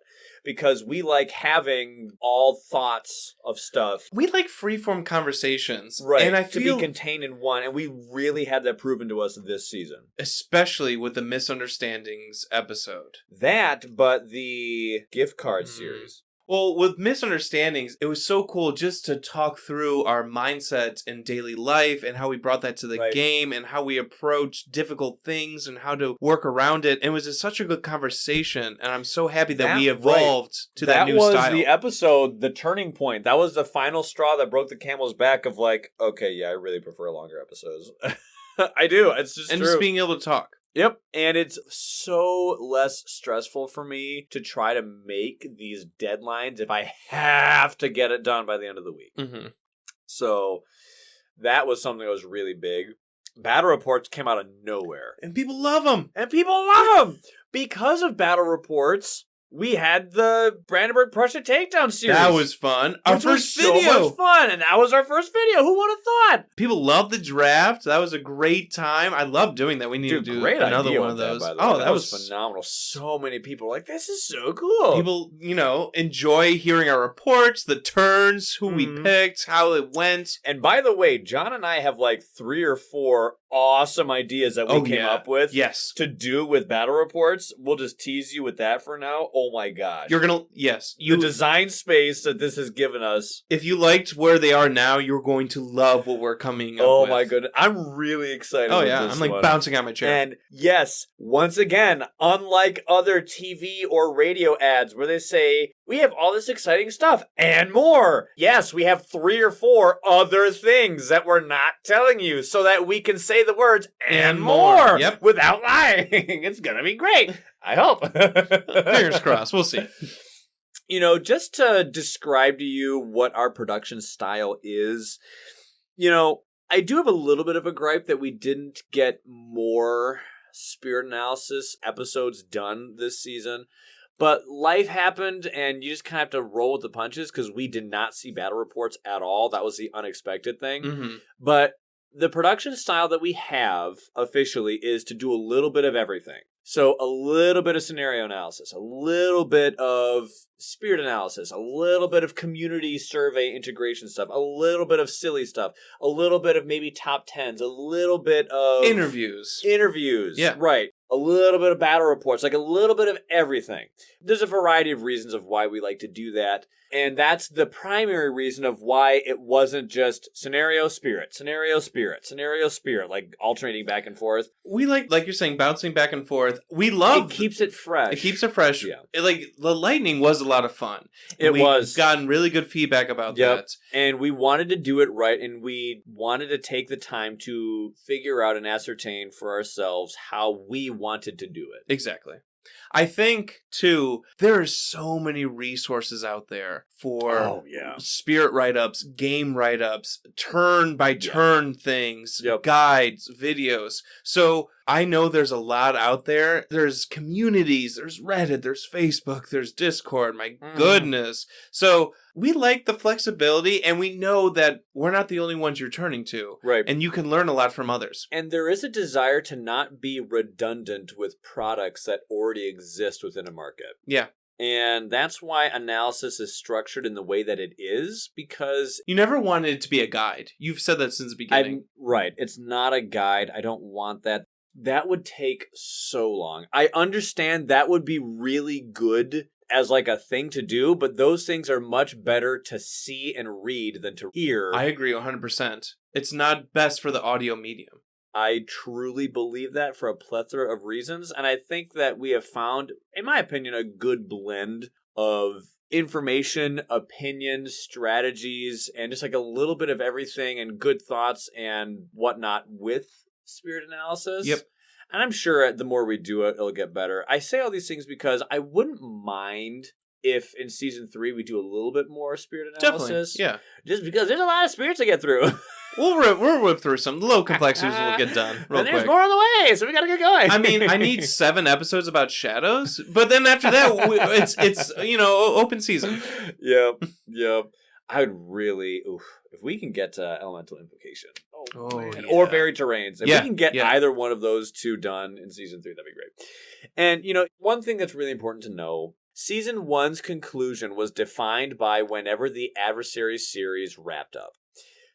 Speaker 2: Because we like having all thoughts of stuff.
Speaker 1: We like freeform conversations.
Speaker 2: Right,
Speaker 1: and I
Speaker 2: to
Speaker 1: feel
Speaker 2: be contained in one. And we really had that proven to us this season.
Speaker 1: Especially with the misunderstandings episode.
Speaker 2: That, but the gift card series.
Speaker 1: Well, with misunderstandings, it was so cool just to talk through our mindset in daily life and how we brought that to the
Speaker 2: Right.
Speaker 1: game and how we approach difficult things and how to work around it. It was just such a good conversation, and I'm so happy that we evolved to that new style.
Speaker 2: That was the episode, the turning point. That was the final straw that broke the camel's back of like, okay, yeah, I really prefer longer episodes. I do. It's just
Speaker 1: and
Speaker 2: true.
Speaker 1: just being able to talk.
Speaker 2: Yep. And it's so less stressful for me to try to make these deadlines if I have to get it done by the end of the week.
Speaker 1: Mm-hmm.
Speaker 2: So that was something that was really big. Battle reports came out of nowhere.
Speaker 1: And people love them.
Speaker 2: And people love them. Because of battle reports, we had the Brandenburg Prussia Takedown series.
Speaker 1: That was fun. Our
Speaker 2: which was
Speaker 1: first video.
Speaker 2: So much fun. And that was our first video. Who would have thought?
Speaker 1: People loved the draft. That was a great time. I love doing that. We need to do
Speaker 2: great
Speaker 1: another
Speaker 2: idea
Speaker 1: one of
Speaker 2: with
Speaker 1: those.
Speaker 2: That, by the way.
Speaker 1: That was
Speaker 2: phenomenal. So many people were like, this is so cool.
Speaker 1: People, enjoy hearing our reports, the turns, who we
Speaker 2: Mhm.
Speaker 1: picked, how it went.
Speaker 2: And by the way, John and I have like 3 or 4 awesome ideas that we came up with
Speaker 1: Yes.
Speaker 2: to do with battle reports. We'll just tease you with that for now. Oh my gosh.
Speaker 1: The
Speaker 2: design space that this has given us.
Speaker 1: If you liked where they are now, you're going to love what we're coming up
Speaker 2: Oh
Speaker 1: with.
Speaker 2: my goodness. I'm really excited.
Speaker 1: Oh
Speaker 2: with
Speaker 1: yeah,
Speaker 2: this
Speaker 1: I'm like
Speaker 2: one.
Speaker 1: bouncing out my chair.
Speaker 2: And yes, once again, unlike other TV or radio ads where they say, we have all this exciting stuff and more. Yes, we have 3 or 4 other things that we're not telling you so that we can say the words and more
Speaker 1: Yep.
Speaker 2: without lying. It's going to be great. I hope.
Speaker 1: Fingers crossed. We'll see.
Speaker 2: Just to describe to you what our production style is, I do have a little bit of a gripe that we didn't get more spirit analysis episodes done this season. But life happened, and you just kind of have to roll with the punches because we did not see battle reports at all. That was the unexpected thing.
Speaker 1: Mm-hmm.
Speaker 2: But the production style that we have officially is to do a little bit of everything. So a little bit of scenario analysis, a little bit of spirit analysis, a little bit of community survey integration stuff, a little bit of silly stuff, a little bit of maybe top 10s, a little bit of
Speaker 1: Interviews.
Speaker 2: Yeah. Right. A little bit of battle reports, like a little bit of everything. There's a variety of reasons of why we like to do that. And that's the primary reason of why it wasn't just scenario, spirit, like alternating back and forth.
Speaker 1: We like you're saying, bouncing back and forth. We love
Speaker 2: It keeps it fresh.
Speaker 1: It keeps it fresh.
Speaker 2: Yeah.
Speaker 1: The lightning was a lot of fun.
Speaker 2: It
Speaker 1: We've
Speaker 2: was.
Speaker 1: gotten really good feedback about that.
Speaker 2: And we wanted to do it right, and we wanted to take the time to figure out and ascertain for ourselves how we wanted to do it.
Speaker 1: Exactly. I think, too, there are so many resources out there for spirit write-ups, game write-ups, turn-by-turn things, guides, videos. So I know there's a lot out there. There's communities, there's Reddit, there's Facebook, there's Discord, my goodness. So we like the flexibility, and we know that we're not the only ones you're turning to.
Speaker 2: Right.
Speaker 1: And you can learn a lot from others.
Speaker 2: And there is a desire to not be redundant with products that already exist within a market.
Speaker 1: Yeah.
Speaker 2: And that's why analysis is structured in the way that it is, because
Speaker 1: you never wanted it to be a guide. You've said that since the beginning.
Speaker 2: Right. It's not a guide. I don't want that. That would take so long. I understand that would be really good as like a thing to do, but those things are much better to see and read than to hear.
Speaker 1: I agree 100%. It's not best for the audio medium.
Speaker 2: I truly believe that for a plethora of reasons, and I think that we have found, in my opinion, a good blend of information, opinions, strategies, and just like a little bit of everything and good thoughts and whatnot with spirit analysis.
Speaker 1: Yep.
Speaker 2: And I'm sure the more we do it, it'll get better. I say all these things because I wouldn't mind if in season 3 we do a little bit more spirit analysis.
Speaker 1: Definitely, yeah.
Speaker 2: Just because there's a lot of spirits to get through.
Speaker 1: We'll whip through some. The low complexities will get done real
Speaker 2: and there's
Speaker 1: quick.
Speaker 2: more on the way, so we gotta get going.
Speaker 1: I mean, I need 7 episodes about shadows, but then after that, it's open season.
Speaker 2: Yep. I would really, if we can get to elemental implication, or varied terrains, if we can get either one of those 2 done in season 3, that'd be great. And one thing that's really important to know. Season 1's conclusion was defined by whenever the adversaries series wrapped up.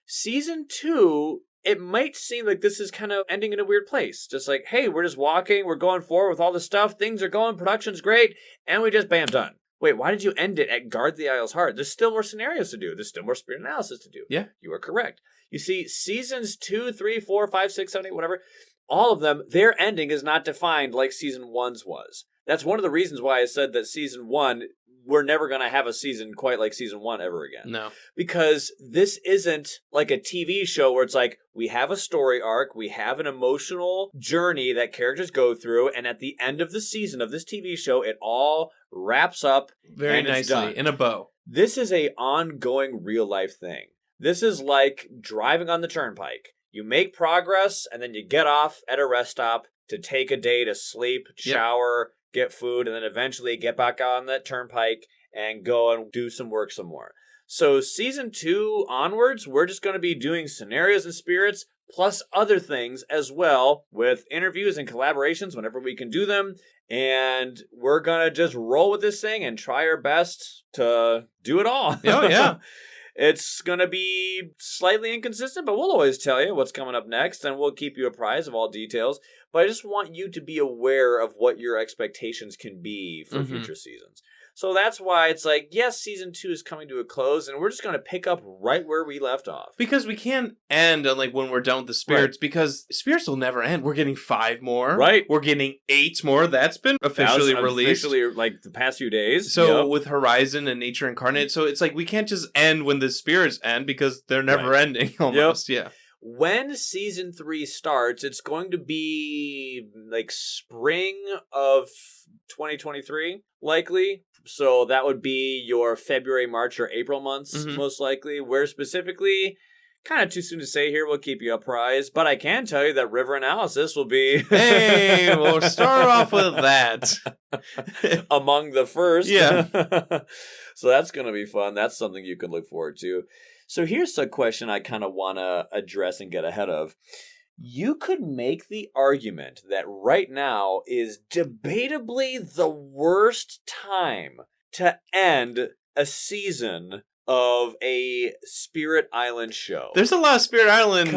Speaker 2: Season 2, it might seem like this is kind of ending in a weird place. Just like, hey, we're just walking, we're going forward with all this stuff, things are going, production's great, and we just, bam, done. Wait, why did you end it at Guard the Isle's Heart? There's still more scenarios to do. There's still more spirit analysis to do.
Speaker 1: Yeah.
Speaker 2: You are correct. You see, seasons 2, 3, 4, 5, 6, 7, 8, whatever, all of them, their ending is not defined like season 1's was. That's one of the reasons why I said that season 1, we're never going to have a season quite like season 1 ever again.
Speaker 1: No.
Speaker 2: Because this isn't like a TV show where it's like, we have a story arc, we have an emotional journey that characters go through, and at the end of the season of this TV show, it all wraps up
Speaker 1: Very
Speaker 2: and it's done.
Speaker 1: nicely, in a bow.
Speaker 2: This is a ongoing real life thing. This is like driving on the turnpike. You make progress, and then you get off at a rest stop to take a day to sleep, shower, get food, and then eventually get back on that turnpike and go and do some work some more. So season 2 onwards, we're just going to be doing scenarios and spirits, plus other things as well, with interviews and collaborations whenever we can do them. And we're going to just roll with this thing and try our best to do it all.
Speaker 1: Oh, yeah.
Speaker 2: It's going to be slightly inconsistent, but we'll always tell you what's coming up next, and we'll keep you apprised of all details. But I just want you to be aware of what your expectations can be for future seasons. So that's why it's like, yes, season 2 is coming to a close, and we're just going to pick up right where we left off.
Speaker 1: Because we can't end on, like, when we're done with the spirits, because spirits will never end. We're getting 5 more.
Speaker 2: Right.
Speaker 1: We're getting 8 more. That's been officially released.
Speaker 2: Officially, like, the past few days.
Speaker 1: So with Horizon and Nature Incarnate, so it's like we can't just end when the spirits end because they're never ending almost. Yeah.
Speaker 2: When season 3 starts, it's going to be like spring of 2023, likely. So that would be your February, March, or April months, most likely. Where specifically, kind of too soon to say here. We'll keep you apprised. But I can tell you that River Analysis will be...
Speaker 1: Hey, we'll start off with that.
Speaker 2: Among the first.
Speaker 1: Yeah.
Speaker 2: So that's going to be fun. That's something you can look forward to. So here's a question I kind of want to address and get ahead of. You could make the argument that right now is debatably the worst time to end a season of a Spirit Island show.
Speaker 1: There's a lot of Spirit Island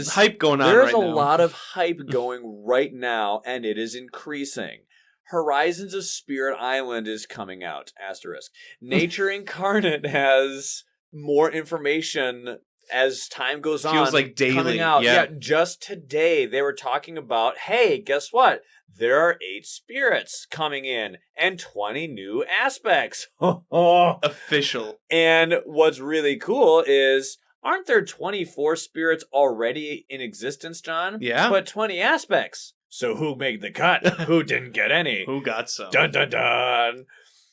Speaker 1: hype going on right now.
Speaker 2: There's a lot of hype going right now, and it is increasing. Horizons of Spirit Island is coming out, asterisk. Nature Incarnate has more information as time goes on.
Speaker 1: Feels like daily.
Speaker 2: Coming out. Yeah, just today they were talking about, hey, guess what? There are 8 spirits coming in and 20 new aspects.
Speaker 1: Official.
Speaker 2: And what's really cool is, aren't there 24 spirits already in existence, John?
Speaker 1: Yeah.
Speaker 2: But 20 aspects. So who made the cut? Who didn't get any?
Speaker 1: Who got some?
Speaker 2: Dun dun dun.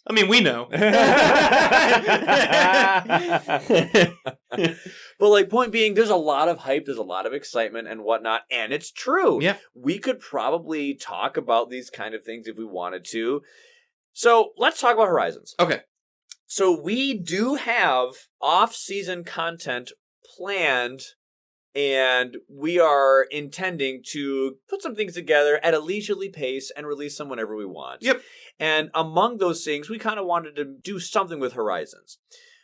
Speaker 1: I mean, we know.
Speaker 2: But like, point being, there's a lot of hype, there's a lot of excitement and whatnot, and it's true.
Speaker 1: Yeah.
Speaker 2: We could probably talk about these kind of things if we wanted to. So let's talk about Horizons.
Speaker 1: Okay.
Speaker 2: So we do have off-season content planned, and we are intending to put some things together at a leisurely pace and release them whenever we want.
Speaker 1: Yep.
Speaker 2: And among those things, we kind of wanted to do something with Horizons.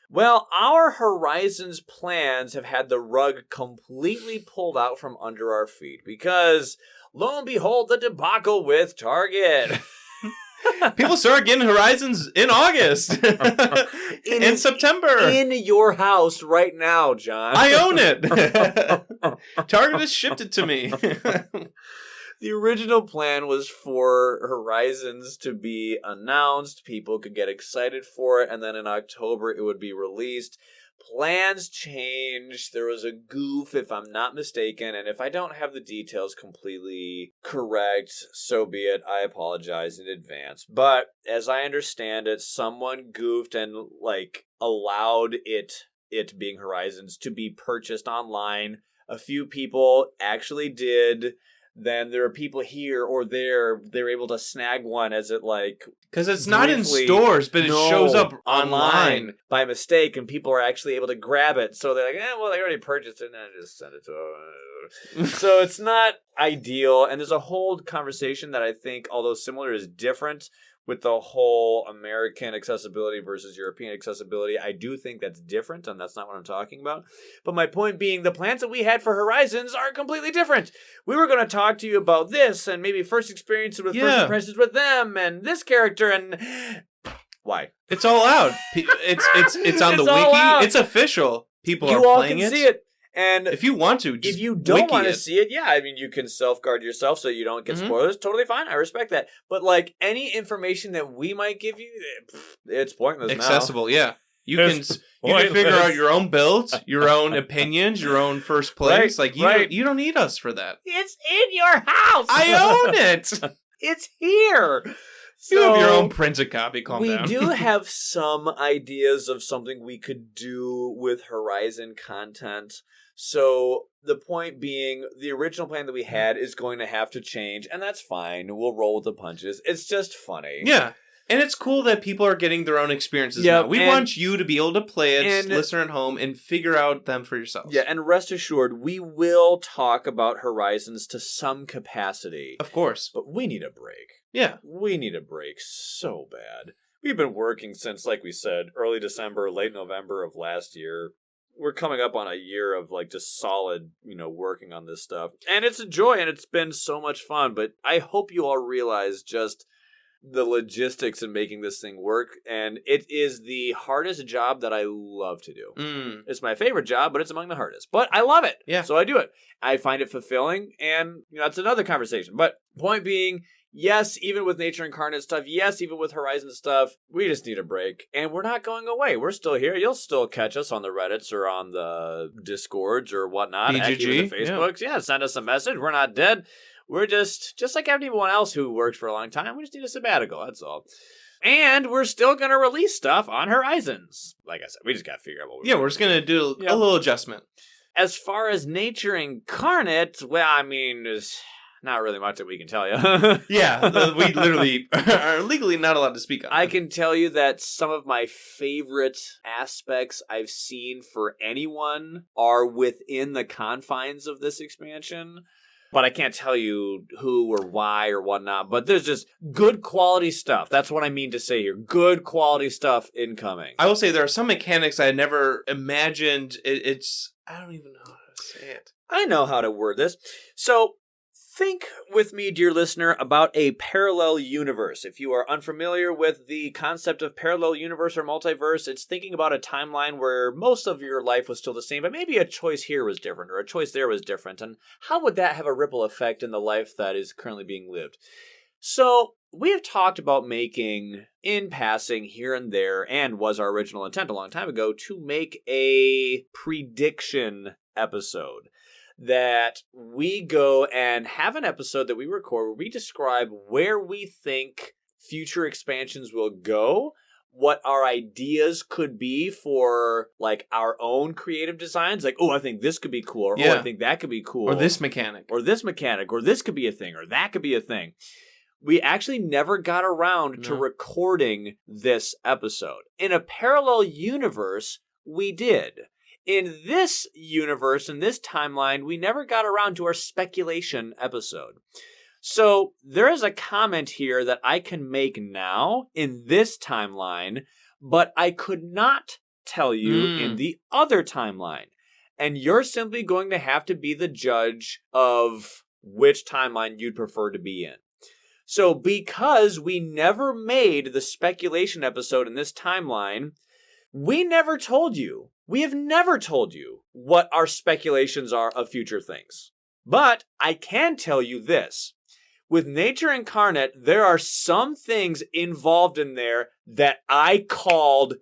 Speaker 2: Well, our Horizons plans have had the rug completely pulled out from under our feet because, lo and behold, the debacle with Target.
Speaker 1: People started getting Horizons in August. in September.
Speaker 2: In your house right now, John.
Speaker 1: I own it. Target has shipped it to me.
Speaker 2: The original plan was for Horizons to be announced, people could get excited for it, and then in October it would be released. Plans changed. There was a goof, if I'm not mistaken, and if I don't have the details completely correct, so be it. I apologize in advance. But as I understand it, someone goofed and allowed it being Horizons to be purchased online. A few people actually did. Then there are people here or there, they're able to snag one as it
Speaker 1: because it's not in stores, but it shows up online
Speaker 2: by mistake, and people are actually able to grab it. So they're like, well, they already purchased it, and I just sent it to them. So it's not ideal, and there's a whole conversation that I think, although similar, is different with the whole American accessibility versus European accessibility. I do think that's different, and that's not what I'm talking about. But my point being, the plans that we had for Horizons are completely different. We were going to talk to you about this, and maybe first experiences with first impressions with them, and this character, and Why?
Speaker 1: It's all out. It's on the
Speaker 2: It's all
Speaker 1: wiki.
Speaker 2: out.
Speaker 1: It's official. People
Speaker 2: You
Speaker 1: are
Speaker 2: all
Speaker 1: playing
Speaker 2: can see it. And
Speaker 1: If you want to, just
Speaker 2: if you don't
Speaker 1: wiki
Speaker 2: want to
Speaker 1: it.
Speaker 2: see it, yeah, I mean, you can self-guard yourself so you don't get
Speaker 1: Mhm.
Speaker 2: spoilers. Totally fine. I respect that. But, like, any information that we might give you, it's pointless
Speaker 1: Accessible, yeah. You
Speaker 2: It's
Speaker 1: can figure
Speaker 2: pointless.
Speaker 1: out your own builds, your own opinions, your own first place.
Speaker 2: Right,
Speaker 1: Like you don't need us for that.
Speaker 2: now. It's in your house.
Speaker 1: I own it.
Speaker 2: It's here.
Speaker 1: You have your
Speaker 2: So-
Speaker 1: own printed copy. Calm
Speaker 2: we
Speaker 1: down.
Speaker 2: do have some ideas of something we could do with Horizon content. So the point being, the original plan that we had is going to have to change, and that's fine. We'll roll with the punches. It's just funny.
Speaker 1: Yeah. And it's cool that people are getting their own experiences
Speaker 2: Yep,
Speaker 1: now. We
Speaker 2: and-
Speaker 1: want you to be able to play it,
Speaker 2: and-
Speaker 1: listener at home, and figure out them for yourselves.
Speaker 2: Yeah, and rest assured, we will talk about Horizons to some capacity.
Speaker 1: Of course.
Speaker 2: But we need a break.
Speaker 1: Yeah.
Speaker 2: We need a break so bad. We've been working since, like we said, early December, late November of last year. We're coming up on a year of, like, just solid, working on this stuff. And it's a joy, and it's been so much fun. But I hope you all realize just the logistics in making this thing work. And it is the hardest job that I love to do.
Speaker 1: Mm.
Speaker 2: It's my favorite job, but it's among the hardest. But I love it.
Speaker 1: Yeah.
Speaker 2: So I do it. I find it fulfilling, and that's another conversation. But point being, yes, even with Nature Incarnate stuff, yes, even with Horizon stuff, we just need a break. And we're not going away. We're still here. You'll still catch us on the Reddits or on the Discords or whatnot. Heck, even the
Speaker 1: BGG,
Speaker 2: Facebooks. Yeah, send us a message. We're not dead. We're just like everyone else who works for a long time. We just need a sabbatical. That's all. And we're still going to release stuff on Horizons. Like I said, we just got to figure out what we're
Speaker 1: Yeah, we're just going to do
Speaker 2: Yeah.
Speaker 1: a little adjustment.
Speaker 2: As far as Nature Incarnate, well, I mean, there's not really much that we can tell you.
Speaker 1: Yeah, we literally are legally not allowed to speak on
Speaker 2: I
Speaker 1: it.
Speaker 2: can tell you that some of my favorite aspects I've seen for anyone are within the confines of this expansion. But I can't tell you who or why or whatnot. But there's just good quality stuff. That's what I mean to say here. Good quality stuff incoming.
Speaker 1: I will say there are some mechanics I had never imagined. It's I don't even know how to say it.
Speaker 2: I know how to word this. So think with me, dear listener, about a parallel universe. If you are unfamiliar with the concept of parallel universe or multiverse, it's thinking about a timeline where most of your life was still the same, but maybe a choice here was different or a choice there was different. And how would that have a ripple effect in the life that is currently being lived? So we have talked about making, in passing here and there, and was our original intent a long time ago, to make a prediction episode. That we go and have an episode that we record where we describe where we think future expansions will go, what our ideas could be for, like, our own creative designs. Like, oh, I think this could be cool, or oh,
Speaker 1: Yeah.
Speaker 2: I think that could be cool.
Speaker 1: Or this mechanic.
Speaker 2: Or this mechanic, or this could be a thing, or that could be a thing. We actually never got around to
Speaker 1: No.
Speaker 2: recording this episode. In a parallel universe, we did. In this universe, in this timeline, we never got around to our speculation episode. So there is a comment here that I can make now in this timeline, but I could not tell you in the other timeline. And you're simply going to have to be the judge of which timeline you'd prefer to be in. So because we never made the speculation episode in this timeline, we never told you. We have never told you what our speculations are of future things. But I can tell you this. With Nature Incarnate, there are some things involved in there that I called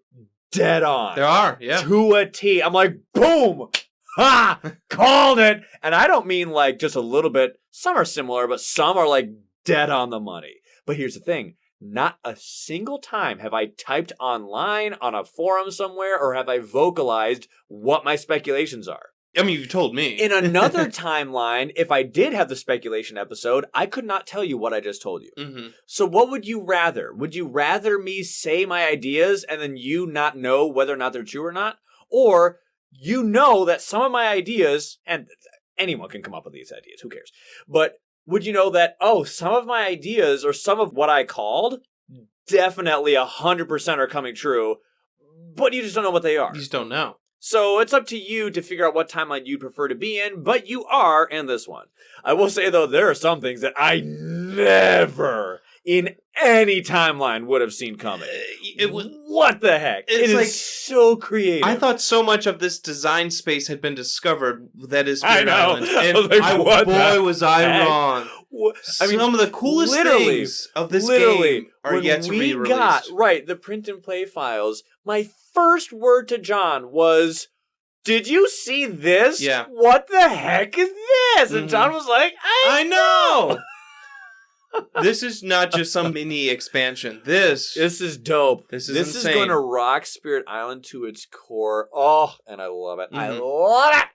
Speaker 2: dead on.
Speaker 1: There are, yeah.
Speaker 2: To a T. I'm like, boom! Ha! Called it! And I don't mean like just a little bit. Some are similar, but some are like dead on the money. But here's the thing. Not a single time have I typed online on a forum somewhere or have I vocalized what my speculations are.
Speaker 1: I mean, you told me.
Speaker 2: In another timeline, if I did have the speculation episode, I could not tell you what I just told you.
Speaker 1: Mm-hmm.
Speaker 2: So what would you rather? Would you rather me say my ideas and then you not know whether or not they're true or not? Or you know that some of my ideas, and anyone can come up with these ideas, who cares? But would you know that, oh, some of my ideas or some of what I called definitely 100% are coming true, but you just don't know what they are.
Speaker 1: You just don't know.
Speaker 2: So it's up to you to figure out what timeline you'd prefer to be in, but you are in this one. I will say, though, there are some things that I never in any timeline would have seen coming. What the heck?
Speaker 1: It's
Speaker 2: It
Speaker 1: like-
Speaker 2: is so creative.
Speaker 1: I thought so much of this design space had been discovered that is
Speaker 2: I
Speaker 1: Spirit
Speaker 2: know.
Speaker 1: Island.
Speaker 2: I
Speaker 1: And
Speaker 2: was like, what the
Speaker 1: was I
Speaker 2: heck?
Speaker 1: wrong.
Speaker 2: I mean,
Speaker 1: Some of the coolest
Speaker 2: literally,
Speaker 1: things of this game are
Speaker 2: when
Speaker 1: yet to
Speaker 2: we
Speaker 1: be released.
Speaker 2: got the print and play files, my first word to John was, "Did you see this?
Speaker 1: Yeah.
Speaker 2: What the heck is this?" And
Speaker 1: Mhm.
Speaker 2: John was like,
Speaker 1: I know! This is not just some mini expansion. This
Speaker 2: This is dope.
Speaker 1: is
Speaker 2: This is
Speaker 1: insane.
Speaker 2: going to rock Spirit Island to its core. Oh, and I love it. I
Speaker 1: Mhm.
Speaker 2: love it.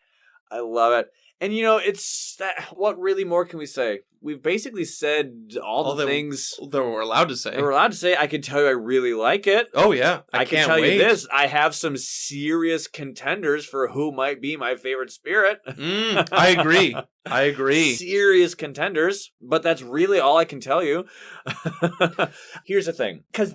Speaker 2: I love it. And it's that. What really more can we say? We've basically said all the
Speaker 1: that
Speaker 2: things
Speaker 1: that we're allowed to say.
Speaker 2: that we're allowed to say. I can tell you I really like it.
Speaker 1: Oh yeah,
Speaker 2: I can
Speaker 1: can't
Speaker 2: tell
Speaker 1: wait.
Speaker 2: you this. I have some serious contenders for who might be my favorite spirit.
Speaker 1: I agree. I agree.
Speaker 2: Serious contenders, but that's really all I can tell you. Here's the thing. Because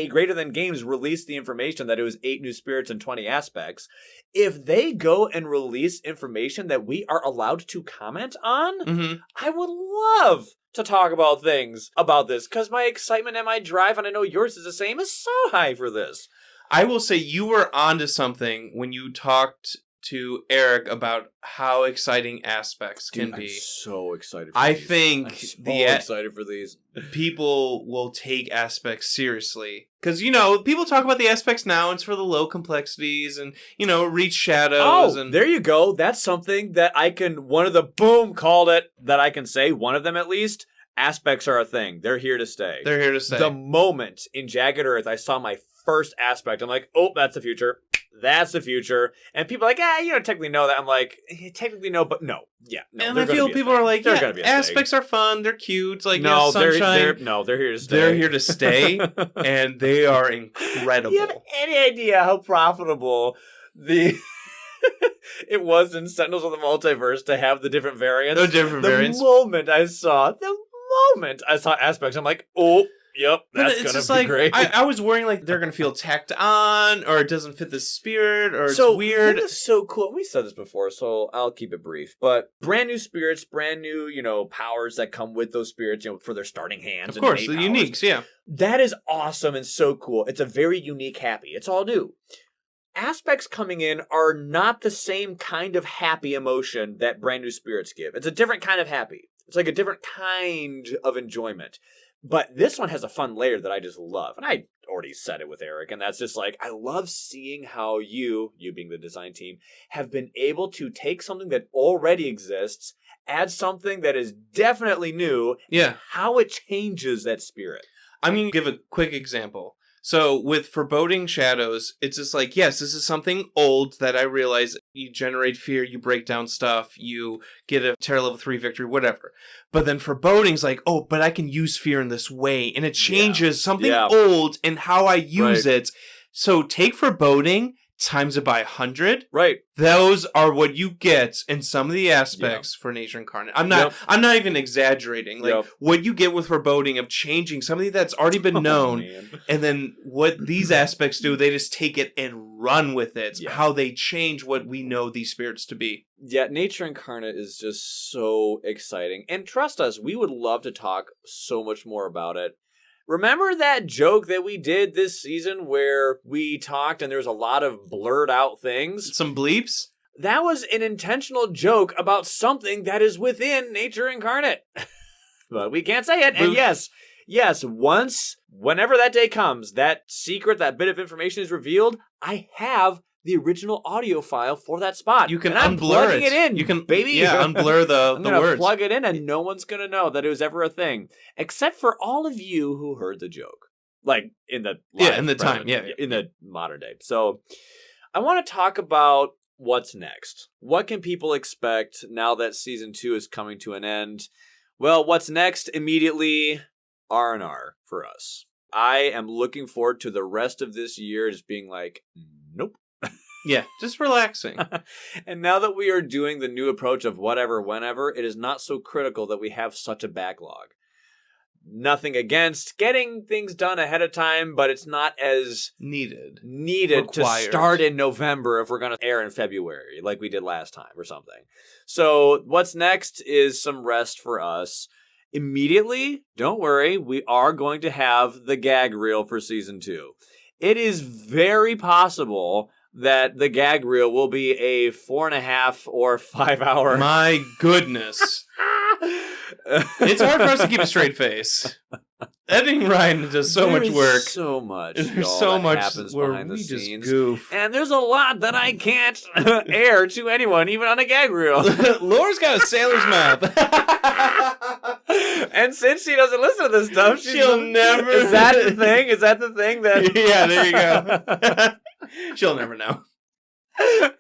Speaker 2: Greater Than Games, released the information that it was 8 new spirits and 20 aspects. If they go and release information that we are allowed to comment on,
Speaker 1: hmm
Speaker 2: I would love to talk about things about this, because my excitement and my drive, and I know yours is the same, is so high for this.
Speaker 1: I will say you were onto something when you talked to Eric about how exciting aspects can
Speaker 2: Dude,
Speaker 1: be.
Speaker 2: I'm so excited for
Speaker 1: I
Speaker 2: these.
Speaker 1: think
Speaker 2: I'm so
Speaker 1: the
Speaker 2: excited for these.
Speaker 1: people will take aspects seriously. Because, people talk about the aspects now, it's for the low complexities and, reach shadows.
Speaker 2: Oh,
Speaker 1: and
Speaker 2: there you go. That's something that I can, one of the boom called it, that I can say, one of them at least, aspects are a thing. They're here to stay.
Speaker 1: they're here to stay.
Speaker 2: The moment in Jagged Earth I saw my first aspect, I'm like, oh, that's the future. That's the future. And people are like, you don't technically know that. I'm like, technically no, but no. Yeah. No,
Speaker 1: and
Speaker 2: they're
Speaker 1: I
Speaker 2: gonna
Speaker 1: feel
Speaker 2: be a
Speaker 1: people
Speaker 2: thing.
Speaker 1: are like,
Speaker 2: They're
Speaker 1: yeah,
Speaker 2: gonna be a thing.
Speaker 1: aspects are fun, they're cute, like,
Speaker 2: No,
Speaker 1: sunshine.
Speaker 2: they're here to stay.
Speaker 1: They're here to stay, and they are incredible.
Speaker 2: Do you have any idea how profitable it was in Sentinels of the Multiverse to have the different variants?
Speaker 1: The different variants.
Speaker 2: The moment I saw aspects, I'm like, oh, yep,
Speaker 1: But
Speaker 2: that's
Speaker 1: it's
Speaker 2: gonna
Speaker 1: just
Speaker 2: be
Speaker 1: like,
Speaker 2: great.
Speaker 1: I was worrying like they're gonna feel tacked on, or it doesn't fit the spirit, or it's
Speaker 2: So
Speaker 1: weird.
Speaker 2: This is so cool. We said this before, so I'll keep it brief. But brand new spirits, brand new, powers that come with those spirits, for their starting hands.
Speaker 1: Of course,
Speaker 2: and
Speaker 1: the
Speaker 2: innate powers.
Speaker 1: uniques, yeah.
Speaker 2: That is awesome and so cool. It's a very unique happy. It's all new. Aspects coming in are not the same kind of happy emotion that brand new spirits give. It's a different kind of happy. It's like a different kind of enjoyment. But this one has a fun layer that I just love. And I already said it with Eric, and that's just like, I love seeing how you being the design team, have been able to take something that already exists, add something that is definitely new,
Speaker 1: Yeah.
Speaker 2: and how it changes that spirit.
Speaker 1: I'm going to give a quick example. So with Foreboding Shadows, it's just like, yes, this is something old that I realize you generate fear, you break down stuff, you get a Terror level 3 victory, whatever. But then Foreboding's like, oh, but I can use fear in this way. And it changes something old and how I use it. So take Foreboding, times it by 100.
Speaker 2: Right.
Speaker 1: Those are what you get in some of the aspects for Nature Incarnate. I'm not even exaggerating. Like what you get with Foreboding of changing something that's already been known, and then what these aspects do, they just take it and run with it.
Speaker 2: Yeah.
Speaker 1: How they change what we know these spirits to be.
Speaker 2: Yeah, Nature Incarnate is just so exciting. And trust us, we would love to talk so much more about it. Remember that joke that we did this season where we talked and there was a lot of blurred out things?
Speaker 1: Some bleeps?
Speaker 2: That was an intentional joke about something that is within Nature Incarnate. But we can't say it. And yes, whenever that day comes, that secret, that bit of information is revealed, I have the original audio file for that spot.
Speaker 1: You can
Speaker 2: I'm
Speaker 1: unblur
Speaker 2: plugging it in.
Speaker 1: You can,
Speaker 2: baby.
Speaker 1: Yeah, unblur
Speaker 2: I'm
Speaker 1: the
Speaker 2: gonna
Speaker 1: words.
Speaker 2: plug it in, and no one's gonna know that it was ever a thing, except for all of you who heard the joke, like in the
Speaker 1: in the time,
Speaker 2: in the modern day. So, I want to talk about what's next. What can people expect now that season 2 is coming to an end? Well, what's next? Immediately, R&R for us. I am looking forward to the rest of this year just being like, nope.
Speaker 1: Yeah, just relaxing.
Speaker 2: And now that we are doing the new approach of whatever, whenever, it is not so critical that we have such a backlog. Nothing against getting things done ahead of time, but it's not as
Speaker 1: needed
Speaker 2: to start in November if we're going to air in February like we did last time or something. So what's next is some rest for us. immediately, don't worry, we are going to have the gag reel for season 2. It is very possible that the gag reel will be a 4.5 or 5 hour.
Speaker 1: My goodness. It's hard for us to keep a straight face. Editing Ryan does so much work.
Speaker 2: So much.
Speaker 1: There's
Speaker 2: y'all,
Speaker 1: so
Speaker 2: that
Speaker 1: much
Speaker 2: happens
Speaker 1: where
Speaker 2: behind the
Speaker 1: we
Speaker 2: scenes.
Speaker 1: just goof.
Speaker 2: And there's a lot that I can't air to anyone, even on a gag reel.
Speaker 1: Laura's got a sailor's mouth.
Speaker 2: And since she doesn't listen to this stuff,
Speaker 1: She'll never.
Speaker 2: Is that the thing? Is that the thing that?
Speaker 1: Yeah, there you go. She'll never know.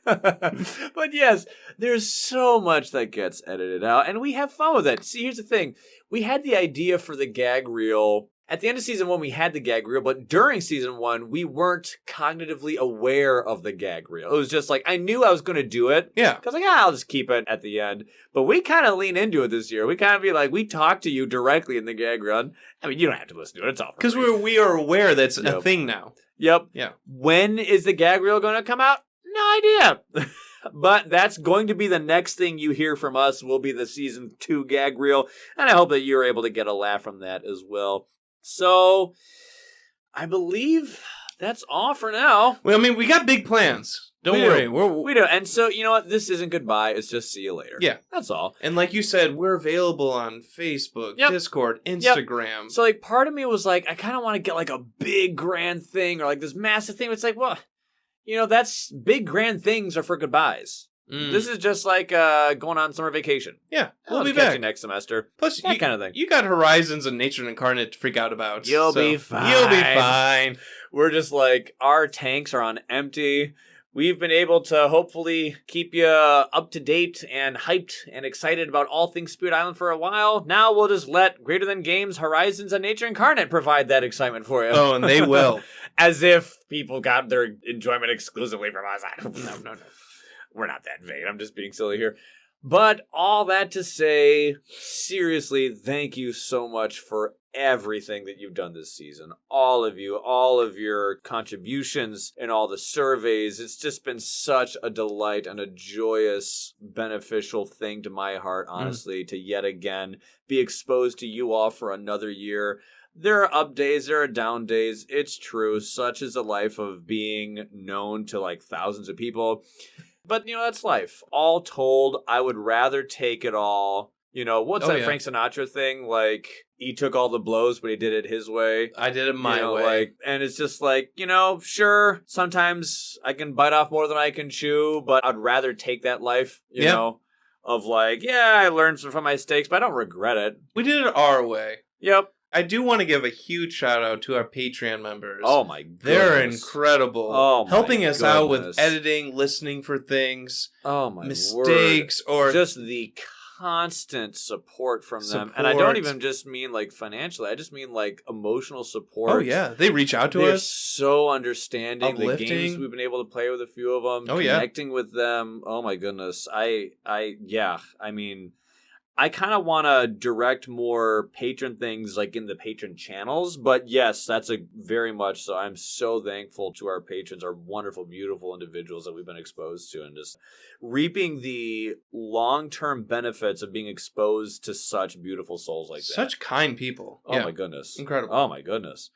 Speaker 2: But yes, there's so much that gets edited out, and we have fun with it. See, here's the thing. We had the idea for the gag reel. At the end of season 1, we had the gag reel, but during season 1, we weren't cognitively aware of the gag reel. It was just like, I knew I was going to do it.
Speaker 1: Yeah.
Speaker 2: Because I'll just keep it at the end. But we kind of lean into it this year. We kind of be like, we talk to you directly in the gag reel. I mean, you don't have to listen to it. It's all
Speaker 1: Because we are aware that's a
Speaker 2: Yep.
Speaker 1: thing now.
Speaker 2: Yep.
Speaker 1: Yeah.
Speaker 2: When is the gag reel going to come out? No idea. But that's going to be the next thing you hear from us will be the season 2 gag reel. And I hope that you're able to get a laugh from that as well. So, I believe that's all for now.
Speaker 1: Well, I mean, we got big plans. Don't
Speaker 2: We do.
Speaker 1: worry.
Speaker 2: We do. And so, you know what? This isn't goodbye. It's just see you later.
Speaker 1: Yeah.
Speaker 2: That's all.
Speaker 1: And like you said, we're available on Facebook,
Speaker 2: Yep.
Speaker 1: Discord, Instagram.
Speaker 2: So, like, part of me was like, I kind of want to get, like, a big grand thing or, like, this massive thing. It's like, well, you know, that's big grand things are for goodbyes. This is just like going on summer vacation.
Speaker 1: Yeah, we'll
Speaker 2: I'll
Speaker 1: be
Speaker 2: catch
Speaker 1: back
Speaker 2: you next semester.
Speaker 1: Plus,
Speaker 2: that kind of thing.
Speaker 1: You got Horizons and Nature Incarnate to freak out about.
Speaker 2: You'll
Speaker 1: so
Speaker 2: be fine.
Speaker 1: You'll be fine.
Speaker 2: We're just like, our tanks are on empty. We've been able to hopefully keep you up to date and hyped and excited about all things Spirit Island for a while. Now we'll just let Greater Than Games, Horizons, and Nature Incarnate provide that excitement for you.
Speaker 1: Oh, and they will.
Speaker 2: As if people got their enjoyment exclusively from us.
Speaker 1: No.
Speaker 2: We're not that vain. I'm just being silly here. But all that to say, seriously, thank you so much for everything that you've done this season. All of you, all of your contributions and all the surveys. It's just been such a delight and a joyous, beneficial thing to my heart, honestly, to yet again be exposed to you all for another year. There are up days, there are down days. It's true. Such is the life of being known to like thousands of people. But, you know, that's life. All told, I would rather take it all. You know, what's that Frank Sinatra thing? Like, he took all the blows, but he did it his way.
Speaker 1: I did it my way.
Speaker 2: Like, and it's just like, you know, sure, sometimes I can bite off more than I can chew, but I'd rather take that life, you know, of like, yeah, I learned from my mistakes, but I don't regret it.
Speaker 1: We did it our way.
Speaker 2: Yep.
Speaker 1: I do want to give a huge shout out to our Patreon members.
Speaker 2: Oh my goodness.
Speaker 1: They're incredible.
Speaker 2: Oh my
Speaker 1: helping us out with
Speaker 2: goodness.
Speaker 1: editing, listening for things,
Speaker 2: Oh my
Speaker 1: mistakes,
Speaker 2: word.
Speaker 1: or
Speaker 2: just the constant support from them. And I don't even just mean like financially. I just mean like emotional support.
Speaker 1: Oh yeah, they reach out to
Speaker 2: They're
Speaker 1: us.
Speaker 2: so understanding.
Speaker 1: Uplifting.
Speaker 2: The games we've been able to play with a few of them.
Speaker 1: Oh, yeah.
Speaker 2: Connecting with them. Oh my goodness. I mean, I kind of want to direct more patron things like in the patron channels, but yes, that's a very much so. I'm so thankful to our patrons, our wonderful, beautiful individuals that we've been exposed to, and just reaping the long-term benefits of being exposed to such beautiful souls like that.
Speaker 1: Such kind people.
Speaker 2: Oh my goodness.
Speaker 1: Incredible.
Speaker 2: Oh my goodness.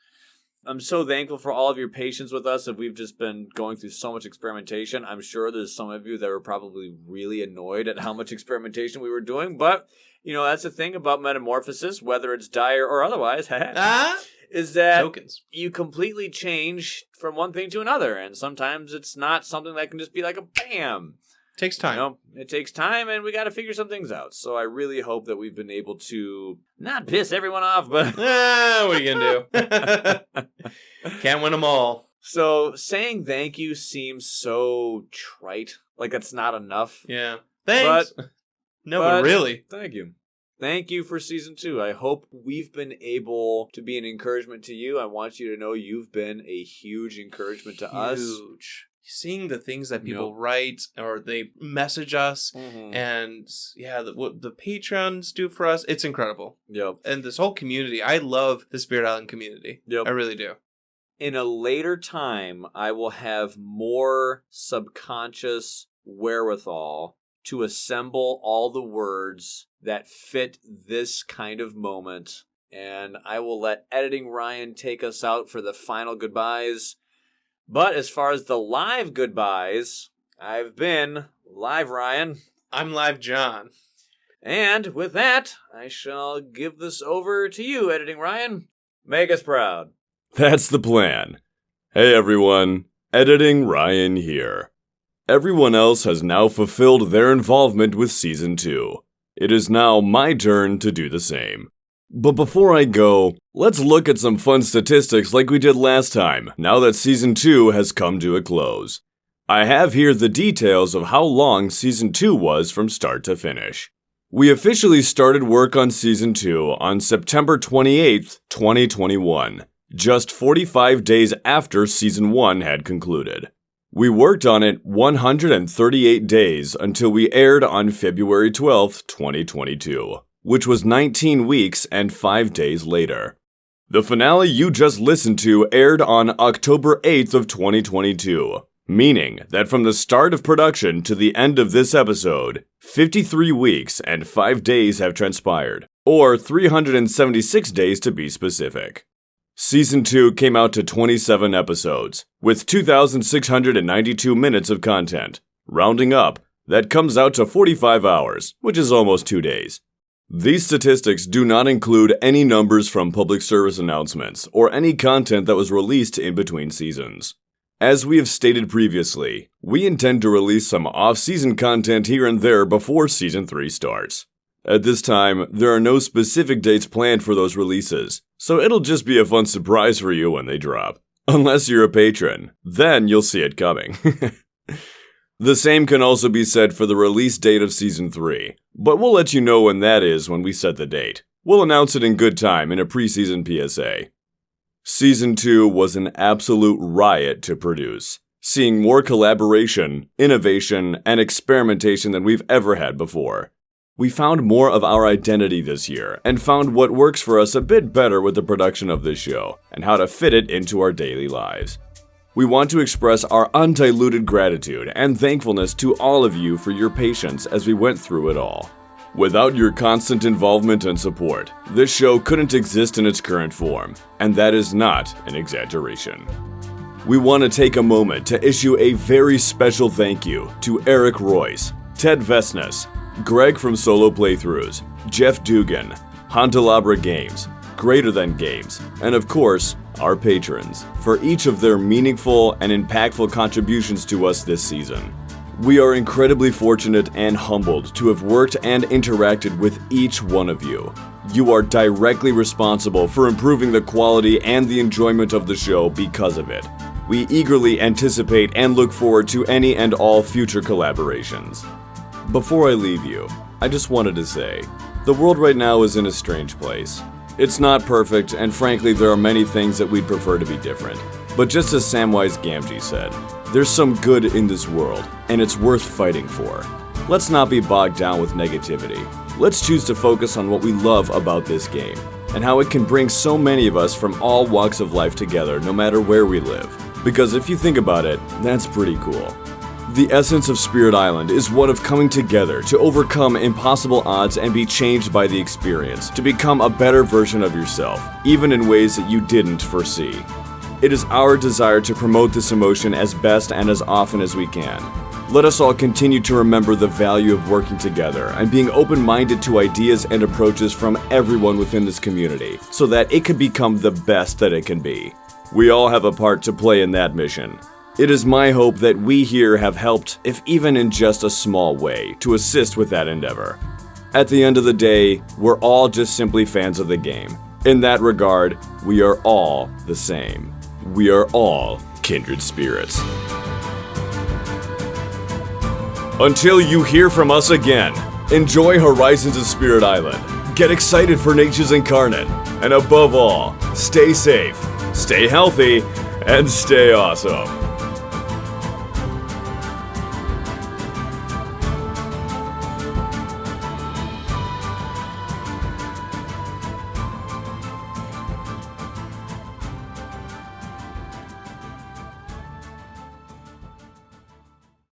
Speaker 2: I'm so thankful for all of your patience with us. If we've just been going through so much experimentation, I'm sure there's some of you that were probably really annoyed at how much experimentation we were doing. But, you know, that's the thing about metamorphosis, whether it's dire or otherwise, is that
Speaker 1: Tokens.
Speaker 2: you completely change from one thing to another. And sometimes it's not something that can just be like a bam.
Speaker 1: Takes time.
Speaker 2: You know, it takes time, and we got to figure some things out. So I really hope that we've been able to not piss everyone off, but
Speaker 1: what are you going to do? Can't win them all.
Speaker 2: So saying thank you seems so trite. Like that's not enough.
Speaker 1: Yeah. Thanks. But really.
Speaker 2: Thank you. Thank you for season 2. I hope we've been able to be an encouragement to you. I want you to know you've been a huge encouragement to us.
Speaker 1: Huge. Seeing the things that people write or they message us and what the patrons do for us, it's incredible.
Speaker 2: Yep.
Speaker 1: And this whole community, I love the Spirit Island community.
Speaker 2: Yep.
Speaker 1: I really do.
Speaker 2: In a later time, I will have more subconscious wherewithal to assemble all the words that fit this kind of moment. And I will let Editing Ryan take us out for the final goodbyes. But as far as the live goodbyes, I've been Live Ryan.
Speaker 1: I'm Live John.
Speaker 2: And with that, I shall give this over to you, Editing Ryan. Make us proud.
Speaker 5: That's the plan. Hey everyone, Editing Ryan here. Everyone else has now fulfilled their involvement with Season 2. It is now my turn to do the same. But before I go, let's look at some fun statistics like we did last time, now that Season 2 has come to a close. I have here the details of how long Season 2 was from start to finish. We officially started work on Season 2 on September 28th, 2021, just 45 days after Season 1 had concluded. We worked on it 138 days until we aired on February 12th, 2022, which was 19 weeks and 5 days later. The finale you just listened to aired on October 8th of 2022, meaning that from the start of production to the end of this episode, 53 weeks and 5 days have transpired, or 376 days to be specific. Season 2 came out to 27 episodes, with 2,692 minutes of content. Rounding up, that comes out to 45 hours, which is almost 2 days. These statistics do not include any numbers from public service announcements or any content that was released in between seasons. As we have stated previously, we intend to release some off-season content here and there before Season 3 starts. At this time, there are no specific dates planned for those releases, so it'll just be a fun surprise for you when they drop. Unless you're a patron, then you'll see it coming. The same can also be said for the release date of Season 3, but we'll let you know when that is when we set the date. We'll announce it in good time in a pre-season PSA. Season 2 was an absolute riot to produce, seeing more collaboration, innovation, and experimentation than we've ever had before. We found more of our identity this year, and found what works for us a bit better with the production of this show, and how to fit it into our daily lives. We want to express our undiluted gratitude and thankfulness to all of you for your patience as we went through it all. Without your constant involvement and support, this show couldn't exist in its current form, and that is not an exaggeration. We want to take a moment to issue a very special thank you to Eric Royce, Ted Vesnes, Greg from Solo Playthroughs, Jeff Dugan, Hantalabra Games, Greater Than Games, and of course, our patrons, for each of their meaningful and impactful contributions to us this season. We are incredibly fortunate and humbled to have worked and interacted with each one of you. You are directly responsible for improving the quality and the enjoyment of the show because of it. We eagerly anticipate and look forward to any and all future collaborations. Before I leave you, I just wanted to say, the world right now is in a strange place. It's not perfect, and frankly there are many things that we'd prefer to be different. But just as Samwise Gamgee said, there's some good in this world, and it's worth fighting for. Let's not be bogged down with negativity. Let's choose to focus on what we love about this game, and how it can bring so many of us from all walks of life together no matter where we live. Because if you think about it, that's pretty cool. The essence of Spirit Island is one of coming together to overcome impossible odds and be changed by the experience, to become a better version of yourself, even in ways that you didn't foresee. It is our desire to promote this emotion as best and as often as we can. Let us all continue to remember the value of working together and being open-minded to ideas and approaches from everyone within this community, so that it can become the best that it can be. We all have a part to play in that mission. It is my hope that we here have helped, if even in just a small way, to assist with that endeavor. At the end of the day, we're all just simply fans of the game. In that regard, we are all the same. We are all kindred spirits. Until you hear from us again, enjoy Horizons of Spirit Island, get excited for Nature's Incarnate, and above all, stay safe, stay healthy, and stay awesome.